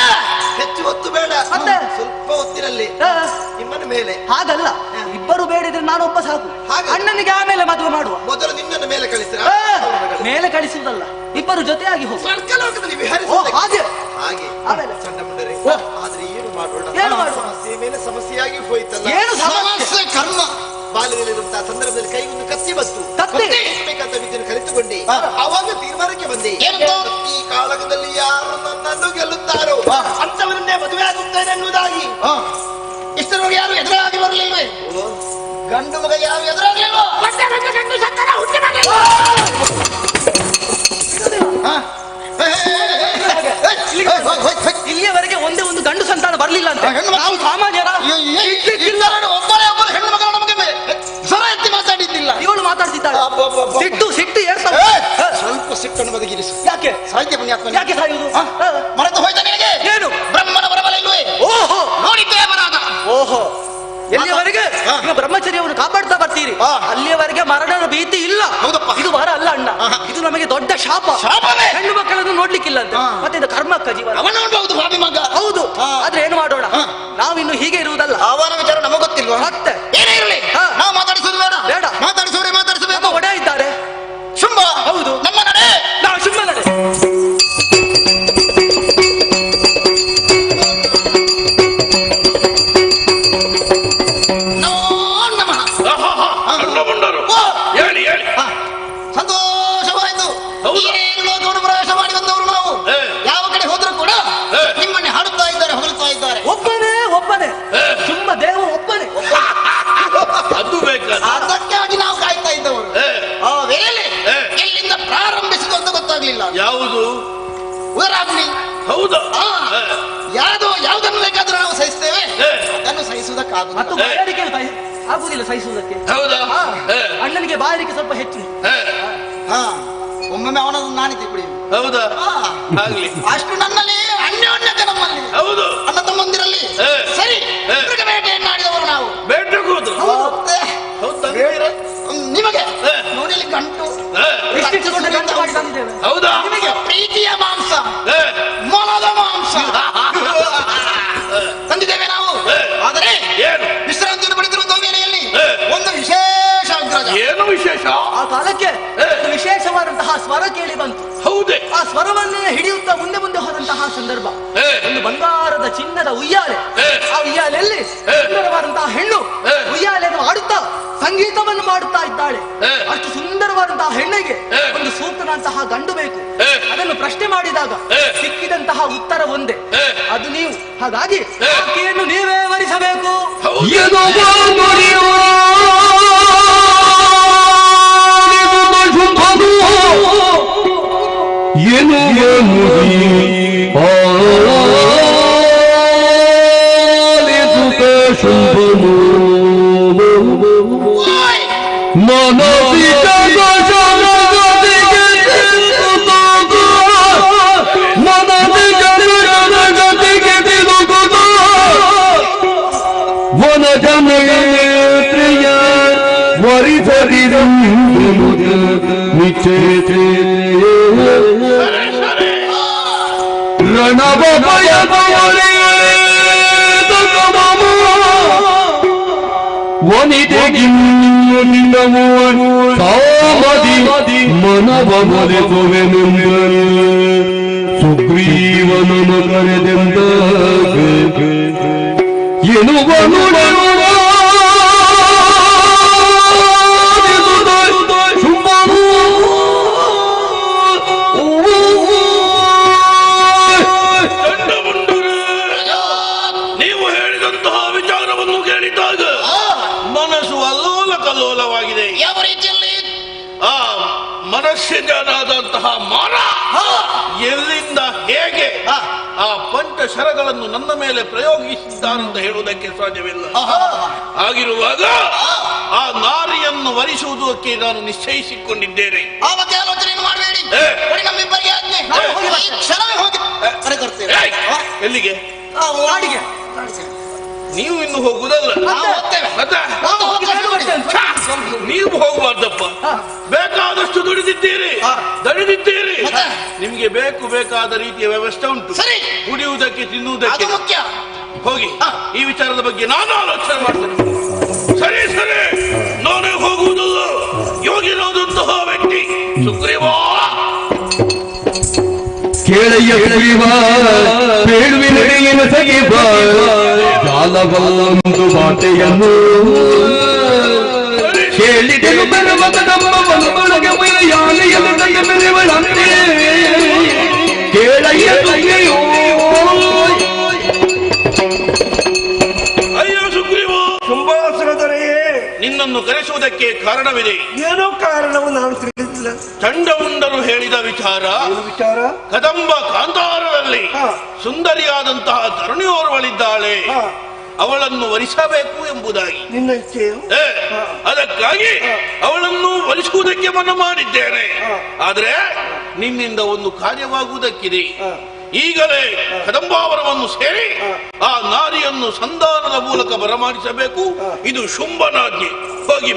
ಹೆಚ್ಚು ಹೊತ್ತು ಬೇಡ, ಮತ್ತೆ? ಸ್ವಲ್ಪ ಹೊತ್ತಿನಲ್ಲಿ ಆ, ನಿಮ್ಮನ್ನು ಮೇಲೆ. ಹಾಗಲ್ಲ. ಇಬ್ಬರು ಬೇಡಿದ್ರೆ ನಾನೊಬ್ಬ ಸಾಕು. ಹಾಗೆ? ಅಣ್ಣನಿಗೆ ಆಮೇಲೆ ಮದುವೆ ಮಾಡುವ. ಮೊದಲು ನಿನ್ನನ್ನು ಮೇಲೆ ಕಳಿಸಿರ ಆ, ಮೇಲೆ ಕಳಿಸುವುದಲ್ಲ, ಇಬ್ಬರು ಜೊತೆಯಾಗಿ ಹೋಗುವ. ಸ್ವರ್ಗಲೋಕದಲ್ಲಿ ಓ, ವಿಹರಿಸುವುದಕ್ಕೆ. ಹಾಗೆ. ಹಾಗೆ ಆಮೇಲೆ? ಚಂಡಮುಂಡರೇ, ಓ. ಆದ್ರೆ ಏನು ಮಾಡೋಣ? ಏನು ಮಾಡುವ? ಸಮಸ್ಯೆ ಮೇಲೆ ಸಮಸ್ಯೆಯಾಗಿ ಹೋಯ್ತಲ್ಲ. ಏನು ಸಮಸ್ಯೆ? ಸಮಸ್ಯೆ ಕರ್ಮ. ಬಾಲ್ಯದಲ್ಲಿರುವಂತಹ ಸಂದರ್ಭದಲ್ಲಿ ಕೈ ಒಂದು ಕತ್ತಿ ಬಂತು. ಕತ್ತಿ? ಬೇಕಂತ ವಿದ್ಯೆಯನ್ನು ಕಲಿತುಕೊಂಡೆ. ಹಾ. ಆವಾಗ ತೀರ್ಮಾನಕ್ಕೆ ಬಂದೆ. ಏನಂತ? ಈ ಕಾಳಗದಲ್ಲಿ ಯಾರು ನನ್ನನ್ನು ಗೆಲ್ಲುತ್ತಾರೋ ಹಾ. ಅಂತವರನ್ನೇ ಮದುವೆ ಆಗುತ್ತೇನೆ ಎನ್ನುವುದಾಗಿ. ಇಷ್ಟರೊಳಗೆ ಯಾರು ಎದುರಾಗಿ ಬರಲಿಲ್ವೇ? ಓ, ಗಂಡು ಮಗ ಯಾರು ಎದುರಾಗ್ಲಿಲ್ವೋ? ಹಾ? ಇಲ್ಲಿಯವರೆಗೆ ಒಂದೇ ಒಂದು ಗಂಡು ಸಂತಾನ ಬರ್ಲಿಲ್ಲ ಅಂತ. ಹೆಣ್ಣು ಮಕ್ಕಳು- ನಾವು ಸಾಮಾನ್ಯರ ಒಬ್ಬರೇ ಒಬ್ಬರು ಹೆಣ್ಣು ಮಕ್ಕಳು ನಮಗೆ ಸ್ವರ ಎತ್ತಿ ಮಾತಾಡಿದ್ದಿಲ್ಲ. ಇವಳು ಮಾತಾಡ್ತಿದ್ದಾಳೆ. ಅಬ್ಬಬ್ಬಬ್ಬ. ಸಿಟ್ಟು ಸಿಟ್ಟು ಏರ್ತವೆ. ಸ್ವಲ್ಪ ಸಿಟ್ಟನ್ನು ಬದಿಗಿರಿಸು. ಯಾಕೆ? ಸಾಹಿತ್ಯ ಪುಣ್ಯಾತ್ಮ. ಯಾಕೆ ಸಾಯುವುದು? ಹಾ? ಮರೆತು ಹೋಯ್ತಾ ನಿನಗೆ? ಏನು? ಬ್ರಹ್ಮನ ಬರಬಲ ಇಲ್ವೇ? ಓಹೋ ನೋಡಿದ್ದೇ ಅಪರಾಧ. ಓಹೋ, ಎಲ್ಲಿಯವರೆಗೆ ಹಾ. ನೀವು ಬ್ರಹ್ಮಚರ್ಯವನ್ನು ಕಾಪಾಡ್ತಾ ಬರ್ತೀರಿ. ಹಾ. ಅಲ್ಲಿಯವರೆಗೆ ಮರಣದ ಭೀತಿ ಇಲ್ಲ. ಹೌದಪ್ಪ. ಇದು ವರ ಅಲ್ಲ ಅಣ್ಣ. ಆಹಾ. ಇದು ನಮಗೆ ದೊಡ್ಡ ಶಾಪ. ಶಾಪವೇ? ಹೆಣ್ಣು ಮಕ್ಕಳನ್ನು ನೋಡ್ಲಿಕ್ಕಿಲ್ಲ ಅಂತ. ಹಾ. ಮತ್ತೆ ಇದು ಕರ್ಮಕ್ಕ ಜೀವನ. ಅವನ ನೋಡ್ಬಹುದು ಭಾವಿ ಮಗ. ಹೌದು. ಹಾ. ಆದ್ರೆ ಏನು ಮಾಡೋಣ? ಹಾ. ನಾವಿನ್ನು ಹೀಗೆ ಇರುವುದಲ್ಲ. ಅವನ ವಿಚಾರ ನಮಗೆ ಗೊತ್ತಿಲ್ವಾ? ಮತ್ತೆ ಏನೇ ಇರಲಿ, ಹಾ. ನಾವು ಮಾತಾಡಿಸೋದು ಬೇಡ. ಬೇಡ. ಮಾತಾಡಿಸೋರೆ ನಮ್ಮ ಮಾತಾಡಿಸಬೇಕು. ಒಡೆ ಇದ್ದಾರೆ. ಶುಂಭ. ಹೌದು. ನಮ್ಮ ನಡೆ. ನಾವು ಸುಮ್ಮನೆ ನಡೆ. ನಮೋ ನಮಃ. ಚಂಡಮುಂಡರು ಓ, ಹೇಳಿ ಹೇಳಿ. ಹಾ. ಸಂತೋಷವಾಯ್ತು. ಹೌದಾ? ಏನೇನು ಲೋಕವನ್ನು ಪ್ರವೇಶ ಮಾಡಿ ಬಂದವರು ನಾವು. ಹೇ. ಯಾವ ಕಡೆ ಹೋದ್ರು ಕೂಡ ಹೇ. ನಿಮ್ಮನ್ನೇ ಹಾಡುತ್ತಾ ಇದ್ದಾರೆ, ಹೊಗಳುತ್ತಾ ಇದ್ದಾರೆ. ಒಬ್ಬನೇ ಒಬ್ಬನೇ. ಹೇ. ತುಂಬ ದೇವ ಒಬ್ಬನೇ. ಮತ್ತು ಬಾಯಾರಿಕೆ ಆಗುದಿಲ್ಲ ಸಹಿಸುವುದಕ್ಕೆ. ಹೌದಾ? ಅಣ್ಣನಿಗೆ ಬಾಯಾರಿಕೆ ಸ್ವಲ್ಪ ಹೆಚ್ಚು. ಒಮ್ಮೊಮ್ಮೆ ಅವನದು ನಾನಿದ್ದೆ ಕುಡಿ. ಹೌದಾ? ಆಗ್ಲಿ. ಅಷ್ಟು ನನ್ನಲ್ಲಿ ಅನ್ಯೋನ್ಯತೆ ನಮ್ಮಲ್ಲಿ. ಹೌದು. ಅಣ್ಣ ತಮ್ಮಂದಿರಲ್ಲಿ ಸರಿ. ಬೇಟೆಯನ್ನು ಆಡಿದವರು ನಾವು. ಬೇಟೆ ಹೋದ್ರು. ನಿಮಗೆ ನೋಡಿಲಿ ಗಂಟು ಹೌದಾ? ನಿಮಗೆ ಪ್ರೀತಿಯ ಮಾಂಸ, ಮೊಲದ ಮಾಂಸ ತಂದಿದ್ದೇವೆ ನಾವು. ಆದರೆ ಏನು ವಿಶ್ರಾಂತಿಯನ್ನು ಪಡೆದಿರುವ ವೇಳೆಯಲ್ಲಿ ಒಂದು ವಿಶೇಷ ಅಗ್ರಜ. ಏನು ವಿಶೇಷ? ಆ ಕಾಲಕ್ಕೆ ವಿಶೇಷವಾದಂತಹ ಸ್ವರ ಕೇಳಿ ಬಂತು. ಹೌದೇ? ಆ ಸ್ವರವನ್ನೇ ಹಿಡಿಯುತ್ತಾ ಮುಂದೆ ಮುಂದೆ ಹೋದಂತಹ ಸಂದರ್ಭ ಒಂದು ಬಂಗಾರದ ಚಿನ್ನದ ಉಯ್ಯಾಲೆ. ಆ ಉಯ್ಯಾಲೆಯಲ್ಲಿ ಸುಂದರವಾದಂತಹ ಹೆಣ್ಣು ಉಯ್ಯಾಲೆಯನ್ನು ಆಡುತ್ತಾ ಸಂಗೀತವನ್ನು ಮಾಡುತ್ತಾ ಇದ್ದಾಳೆ. ಅಷ್ಟು ಸುಂದರವಾದಂತಹ ಹೆಣ್ಣಿಗೆ ಒಂದು ಸೂಕ್ತನಂತಹ ಗಂಡು ಬೇಕು. ಅದನ್ನು ಪ್ರಶ್ನೆ ಮಾಡಿದಾಗ ಸಿಕ್ಕಿದಂತಹ ಉತ್ತರ ಒಂದೇ, ಅದು ನೀವು. ಹಾಗಾಗಿ ಆಕೆಯನ್ನು ನೀವೇ ವರಿಸಬೇಕು. ಸುಗ್ರೀವನನ್ನು ಕರೆದೆಂದ ನೀವು ಹೇಳಿದಂತಹ ವಿಚಾರವನ್ನು ಕೇಳಿದಾಗ ಮನಸ್ಸು ಅಲ್ಲೋಲ ಕಲ್ಲೋಲವಾಗಿದೆ. ಯಾವ ರೀತಿಯಲ್ಲಿ? ಆ ಮನಸ್ಸಿನಾದಂತಹ ಮಾನ ಎಲ್ಲಿಂದ ಹೇಗೆ ಆ ಪಂಚಶರಗಳನ್ನು ನನ್ನ ಮೇಲೆ ಪ್ರಯೋಗಿಸಿದ್ದಾರಂತ ಹೇಳುವುದಕ್ಕೆ ಸಾಧ್ಯವಿಲ್ಲ. ಆಗಿರುವಾಗ ಆ ನಾರಿಯನ್ನು ವರಿಸುವುದಕ್ಕೆ ನಾನು ನಿಶ್ಚಯಿಸಿಕೊಂಡಿದ್ದೇನೆ. ಎಲ್ಲಿಗೆ? ನೀವು ಇನ್ನು ಹೋಗುದಲ್ಲ, ನೀವು ಹೋಗಬಾರ್ದಪ್ಪ. ಬೇಕಾದಷ್ಟು ದುಡಿದಿದ್ದೀರಿ, ನಿಮ್ಗೆ ಬೇಕಾದ ರೀತಿಯ ವ್ಯವಸ್ಥೆ ಉಂಟು, ಕುಡಿಯುವುದಕ್ಕೆ ತಿನ್ನುವುದಕ್ಕೆ. ಹೋಗಿ ಈ ವಿಚಾರದ ಬಗ್ಗೆ ನಾನು ಆಲೋಚನೆ ಮಾಡ್ತೇನೆ. ಸರಿ ನಾನೇ ಹೋಗುವುದಲ್ಲ, ಯೋಗಿನಾದಂತಹ ವ್ಯಕ್ತಿ ಸುಗ್ರೀವ. ಕೇಳಯ್ಯ ಬೇಡುವಿನ ಸಗಿಬ ಜಾಲವಲ್ಲೊಂದು ಮಾತೆಯನ್ನು ಕೇಳಿದೆನು ಬರಮಗದಮ್ಮೊಳಗೆ ಯಾನೆಯಲ್ಲಿ ಮೆರೆವಳಂತೆ ಕೇಳಯ್ಯ ಅಯ್ಯೋ ಸುಗ್ರೀವ, ಶುಂಭಾಸುರದೊರೆಯೇ, ನಿನ್ನನ್ನು ಕರೆಸುವುದಕ್ಕೆ ಕಾರಣವಿದೆ. ಏನೋ ಕಾರಣವು ನಾನು ತಿಳಿದಿಲ್ಲ. ಚಂಡಮುಂಡರು ಹೇಳಿದ ವಿಚಾರ ಕದಂಬ ಕಾಂತಾರದಲ್ಲಿ ಸುಂದರಿಯಾದಂತಹ ಧರಣಿಯೋರ್ವಳಿದ್ದಾಳೆ, ಅವಳನ್ನು ವರಿಸಬೇಕು ಎಂಬುದಾಗಿ ನಿನ್ನ ಇಚ್ಛೆಯು. ಅದಕ್ಕಾಗಿ ಅವಳನ್ನು ವರಿಸುವುದಕ್ಕೆ ಮನ ಮಾಡಿದ್ದೇನೆ. ಆದರೆ ನಿನ್ನಿಂದ ಒಂದು ಕಾರ್ಯವಾಗುವುದಕ್ಕಿದೆ. ಈಗಲೇ ಕದಂಬಾವರವನ್ನು ಸೇರಿ ಆ ನಾರಿಯನ್ನು ಸಂಧಾನದ ಮೂಲಕ ಬರಮಾಡಿಸಬೇಕು. ಇದು ಶುಂಭನಾಜ್ಞೆ. ಹೋಗಿ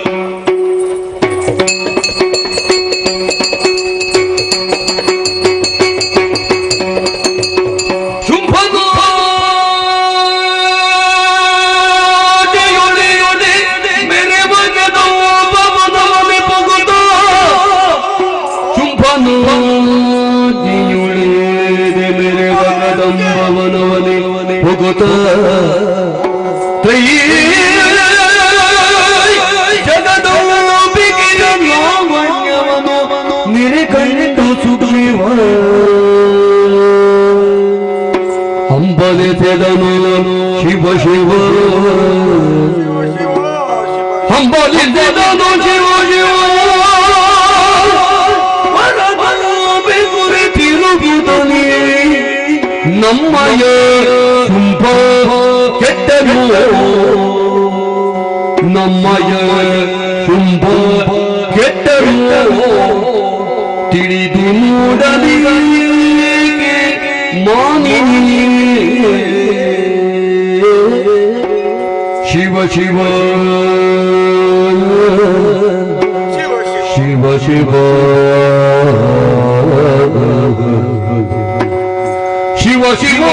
ಹಂಬಲಿಸಿದನು ಶಿವ ಶಿವ, ಹಂಬಲಿಸಿದನು ಶಿವ ಶಿವ, ಬೆಗುರಿ ತಿರುಗುದನಿ ನಮ್ಮಯ ಶುಂಭ ಕೆಟ್ಟನು ನಮ್ಮಯ ಶುಂಭ ಕೆಟ್ಟರು ತಿಳಿದು ನೋಡಲಿ ಮಾನಿನಿ ಶಿವ ಶಿವ ಶಿವ ಶಿವ ಶಿವ ಶಿವ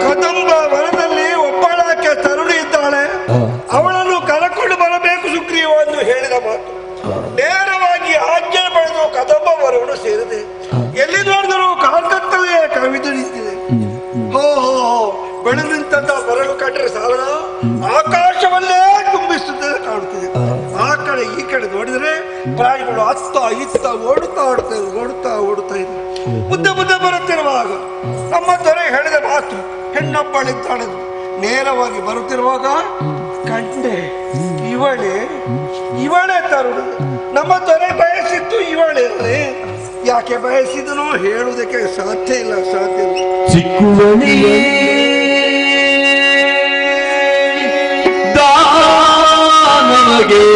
ಕದಂಬ ವನದಲ್ಲಿ ಒಬ್ಬಳಾಕೆ ತರುಣಿ ಇದ್ದಾಳೆ, ಅವಳನ್ನು ಕರಕೊಂಡು ಬರಬೇಕು ಸುಗ್ರೀವ ಎಂದು ಹೇಳಿದ ಮಾತು ನೇರವಾಗಿ ಆಜ್ಞೆ ಪಡೆದು ಕದಂಬ ವರವನ್ನು ಸೇರಿದೆ. ಎಲ್ಲಿ ನೋಡಿದರೂ ಕಾಲ್ಕತ್ತಲೆಯ ಕವಿದು ನಿಂತಿದೆ. ಹೋ ಹೋ ಬೆಳೆದು ನಿಂತ ಬರಲು ಕಂಡ್ರೆ ಸಾಲದ ಆಕಾಶವಲ್ಲೇ ತುಂಬಿಸುತ್ತದೆ ಕಾಣುತ್ತಿದೆ. ಆ ಕಡೆ ಈ ಕಡೆ ನೋಡಿದರೆ ಪ್ರಾಣಿಗಳು ಅತ್ತ ಇತ್ತ ಓಡುತ್ತಾ ಓಡುತ್ತಾ ಇದೆ. ಮುಂದೆ ಬರುತ್ತಿರುವಾಗ ನಮ್ಮ ದೊರೆ ಹೇಳಿದ ಮಾತು ಹೆಣ್ಣೊಬ್ಬಳಿದ್ದಾಳೆ. ನೇರವಾಗಿ ಬರುತ್ತಿರುವಾಗ ಕಂಡೆ ಇವಳೇ ತರುಣ. ನಮ್ಮ ದೊರೆ ಬಯಸಿದ್ದು ಇವಳೇ. ಯಾಕೆ ಬಯಸಿದನೋ ಹೇಳುವುದಕ್ಕೆ ಸಾಧ್ಯ ಇಲ್ಲ. ಸಿಕ್ಕುವನೇ ದಾನಮಗೆ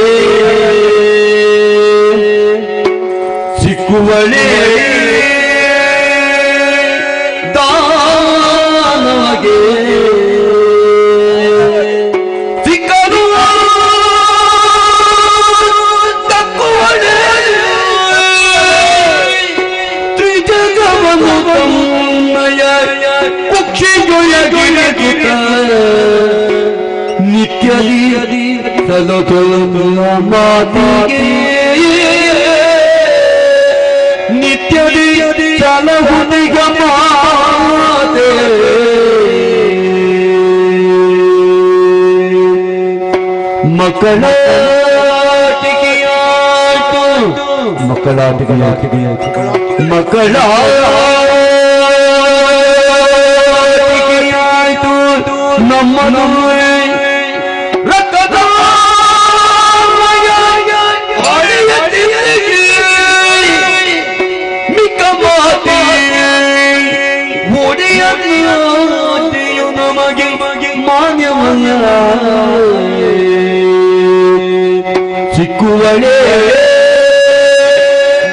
ಸಿಕ್ಕುವನೇ ದಾನಮಗೆ ಸಿಕ್ಕನು ತಕ್ಕುವನೇ ತ್ರಿಜಗವನು ತಮ್ಮಯ ಪಕ್ಷಿಯೊಳಗಿರಗಿತ ನಿತ್ಯದಿ ಸಲತೋಲ ಮಾತಿಗೆ ನಿತ್ಯದಿ ಸಲಹುನಿಗ ಮಾತೆ ಮಕ್ಕಳಾಟಿಕೆಯಾಯಿತು ನಮ್ಮನು ರಕ್ತದ ಮಿಕ್ಕ ಮಾತೆ ಒಡೆಯು ನಮಗೆ ಮಾನ್ಯವಲ್ಲ ಸಿಕ್ಕುವಳೆ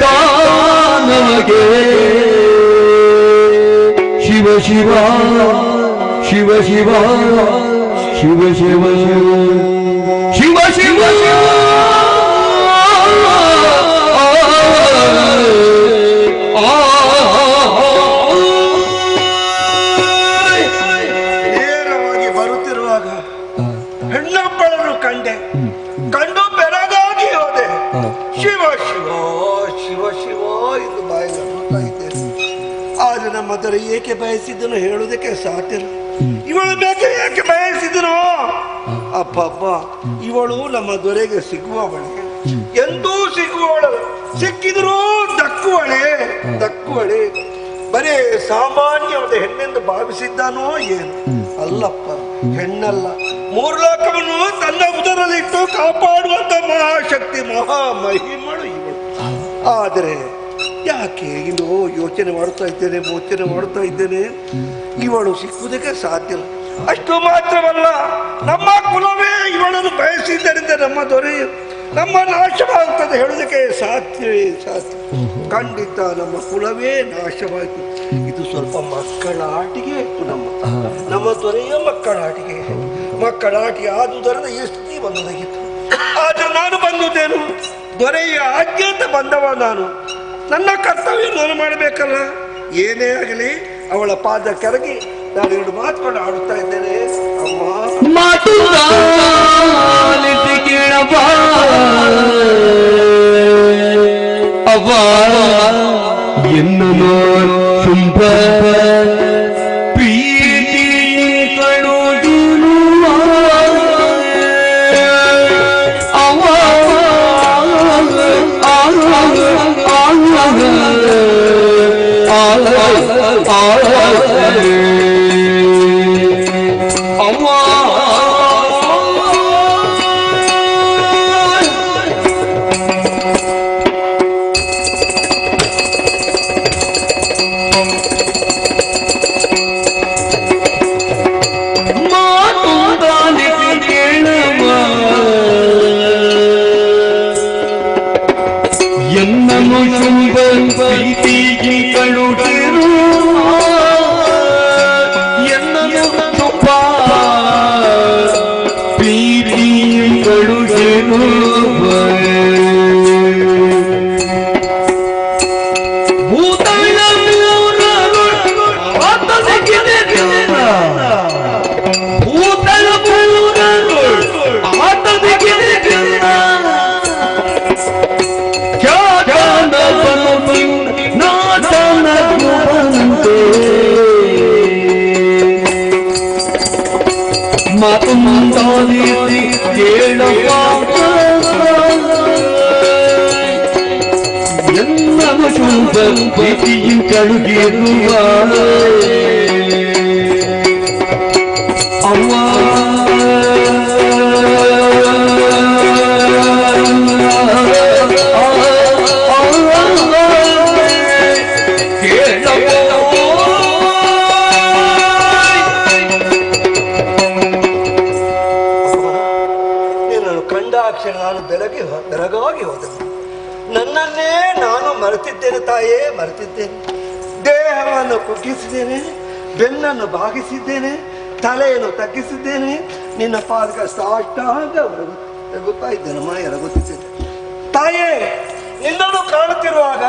ದಾನವಗೆ ಶಿವ ಶಿವ ಶಿವ ಶಿವ ಶಿವ ಶಿವ ಶಿವ ಶಿವ ನೇರವಾಗಿ ಬರುತ್ತಿರುವಾಗ ಹೆಣ್ಣೊಬ್ಬಳನ್ನು ಕಂಡು ಬೆರಗಾಗಿ ಹೋದೆ. ಶಿವ ಶಿವ ಶಿವ ಶಿವ ಎಂದು ಬಾಯಿಗೆ ಅನ್ನುತ್ತಾ ಇದ್ದೇನೆ. ಆದ್ರೆ ನಮ್ಮ ದೊರೆ ಏಕೆ ಬಯಸಿದ್ದನು ಹೇಳುವುದಕ್ಕೆ ಸಾಧ್ಯ ಇಲ್ಲ. ಇವಳು ಬೇಕೆ ಏಕೆ ಬಯಸಿದನು? ಅಪ್ಪಬ್ಬ, ಇವಳು ನಮ್ಮ ದೊರೆಗೆ ಸಿಗುವವಳೆ, ಎಂದೂ ಸಿಗುವವಳು, ಸಿಕ್ಕಿದರೂ ದಕ್ಕುವಳೆ. ಬರೇ ಸಾಮಾನ್ಯವಾದ ಹೆಣ್ಣೆಂದು ಭಾವಿಸಿದ್ದಾನೋ ಏನು? ಅಲ್ಲಪ್ಪ, ಹೆಣ್ಣಲ್ಲ, ಮೂರು ಲೋಕವನ್ನು ತನ್ನ ಉದರಲ್ಲಿಟ್ಟು ಕಾಪಾಡುವಂತ ಮಹಾಶಕ್ತಿ, ಮಹಾಮಹಿಮಳು ಇವಳು. ಆದರೆ ಯಾಕೆ ಇನ್ನು ಯೋಚನೆ ಮಾಡ್ತಾ ಇದ್ದೇನೆ. ಇವಳು ಸಿಕ್ಕುವುದಕ್ಕೆ ಸಾಧ್ಯ ಇಲ್ಲ. ಅಷ್ಟು ಮಾತ್ರವಲ್ಲ, ನಮ್ಮ ಕುಲವೇ ಇವಳನ್ನು ಬಯಸಿದ್ದರಿಂದ ನಮ್ಮ ದೊರೆ ನಮ್ಮ ನಾಶವಾಗುತ್ತದೆ ಹೇಳುವುದಕ್ಕೆ ಸಾಧ್ಯವೇ ಸಾಧ್ಯ. ಖಂಡಿತ ನಮ್ಮ ಕುಲವೇ ನಾಶವಾಯಿತು. ಇದು ಸ್ವಲ್ಪ ಮಕ್ಕಳ ಆಟಿಗೆ ಇತ್ತು. ನಮ್ಮ ದೊರೆಯ ಮಕ್ಕಳ ಆಟಿಗೆ ಆದುದರಿಂದ ಎಷ್ಟು ಬಂದದಾಗಿತ್ತು. ಆದ್ರೆ ನಾನು ಬಂದುದೇನು? ದೊರೆಯ ಆಜ್ಞೆ ಅಂತ ಬಂದವ ನಾನು. ನನ್ನ ಕರ್ತವ್ಯ ನಾನು ಮಾಡಬೇಕಲ್ಲ. ಏನೇ ಆಗಲಿ ಅವಳ ಪಾದ ಕರಗಿ ನಾನು ಎರಡು ಮಾತುಗಳು ಆಡುತ್ತಾ ಇದ್ದೇನೆ. ಅಮ್ಮ ಮಾತು ಕೇಳಬ ಅವ ಎನ್ನು ಶುಂಭ ಪ್ರೀತಿ ಕಣೋದಿನು ಅವ ಎನ್ನನು ಶುಂಭ ಪ್ರೀತಿಗೆ ಕಳುಹಿರು ಎನ್ನನು ಶುಂಭ ಪ್ರೀತಿಗೆ ಕಳುಹಿರು ಭೂತಳ ಮೂರರು ಆತನಿಗೆ ಭೂತಳ ಮೂರರು ಆತನಿಗೆ ಮಾತುಂದಾದಿ ಕೇಳಪ್ಪ ಎನ್ನನು ಶುಂಭ ಪ್ರೀತಿಯು ಕಳುಹಿರುವ ಅವ್ವ ನಾನು ಬೆರಗಾಗಿ ಹೋದನು. ನನ್ನನ್ನೇ ನಾನು ಮರೆತಿದ್ದೇನೆ ತಾಯೇ, ಮರೆತಿದ್ದೇನೆ. ದೇಹವನ್ನು ಕುಗ್ಗಿಸಿದ್ದೇನೆ, ಬೆನ್ನನ್ನು ಭಾಗಿಸಿದ್ದೇನೆ, ತಲೆಯನ್ನು ತಗ್ಗಿಸಿದ್ದೇನೆ. ನಿನ್ನ ಪಾದಕ ಸಾಷ್ಟಾಂಗ ಎರಗುತ್ತಾ ಇದ್ದೇನಮ್ಮ, ಎರಗುತ್ತಿದ್ದೇನೆ ತಾಯೇ. ನಿನ್ನನ್ನು ಕಾಣುತ್ತಿರುವಾಗ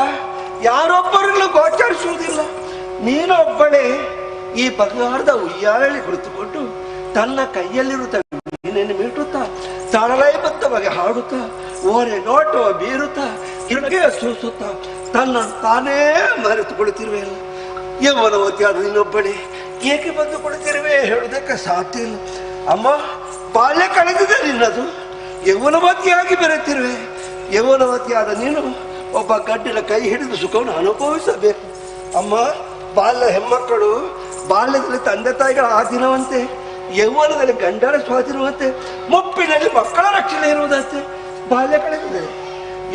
ಯಾರೊಬ್ಬರಿಗೂ ಗೋಚರಿಸುವುದಿಲ್ಲ. ನೀನೊಬ್ಬಳೇ ಈ ಬಂಗಾರದ ಉಯ್ಯಾಲೆ ಕುಳಿತುಕೊಂಡು ತನ್ನ ಕೈಯಲ್ಲಿರುತ್ತ ನೀನೇನು ಮೀಟುತ್ತಾ ತಾಳಲಯಬದ್ಧವಾಗಿ ಹಾಡುತ್ತಾ ಓರೆ ನೋಟವ ಬೀರುತ್ತಾ ಕಿಟಕಿಯ ಸೂಸುತ್ತಾ ತನ್ನನ್ನು ತಾನೇ ಮರೆತುಕೊಳ್ಳುತ್ತಿರುವೆಯಲ್ಲ. ಯೌವನವತಿಯಾದ ನೀನೊಬ್ಬಳೇ ಏಕೆ ಬಂದು ಕೊಡುತ್ತಿರುವೆ ಹೇಳುವುದಕ್ಕೆ ಸಾಧ್ಯ ಇಲ್ಲ ಅಮ್ಮ. ಬಾಲ್ಯ ಕಳೆದಿದೆ ನಿನ್ನದು, ಯೌವನವತಿಯಾಗಿ ಬೆರೆತಿರುವೆ. ಯೌವನವತಿಯಾದ ನೀನು ಒಬ್ಬ ಗಂಡಿನ ಕೈ ಹಿಡಿದು ಸುಖವನ್ನು ಅನುಭವಿಸಬೇಕು ಅಮ್ಮ. ಬಾಲ್ಯ ಹೆಣ್ಮಕ್ಕಳು ಬಾಲ್ಯದಲ್ಲಿ ತಂದೆ ತಾಯಿಗಳ ಆಧೀನವಂತೆ, ಯೌವನದಲ್ಲಿ ಗಂಡರ ಸ್ವಾಧೀನವಂತೆ, ಮುಪ್ಪಿನಲ್ಲಿ ಮಕ್ಕಳ ರಕ್ಷಣೆ ಇರುವುದಂತೆ. ಬಾಲ್ಯ ಕಳೆದಿದೆ,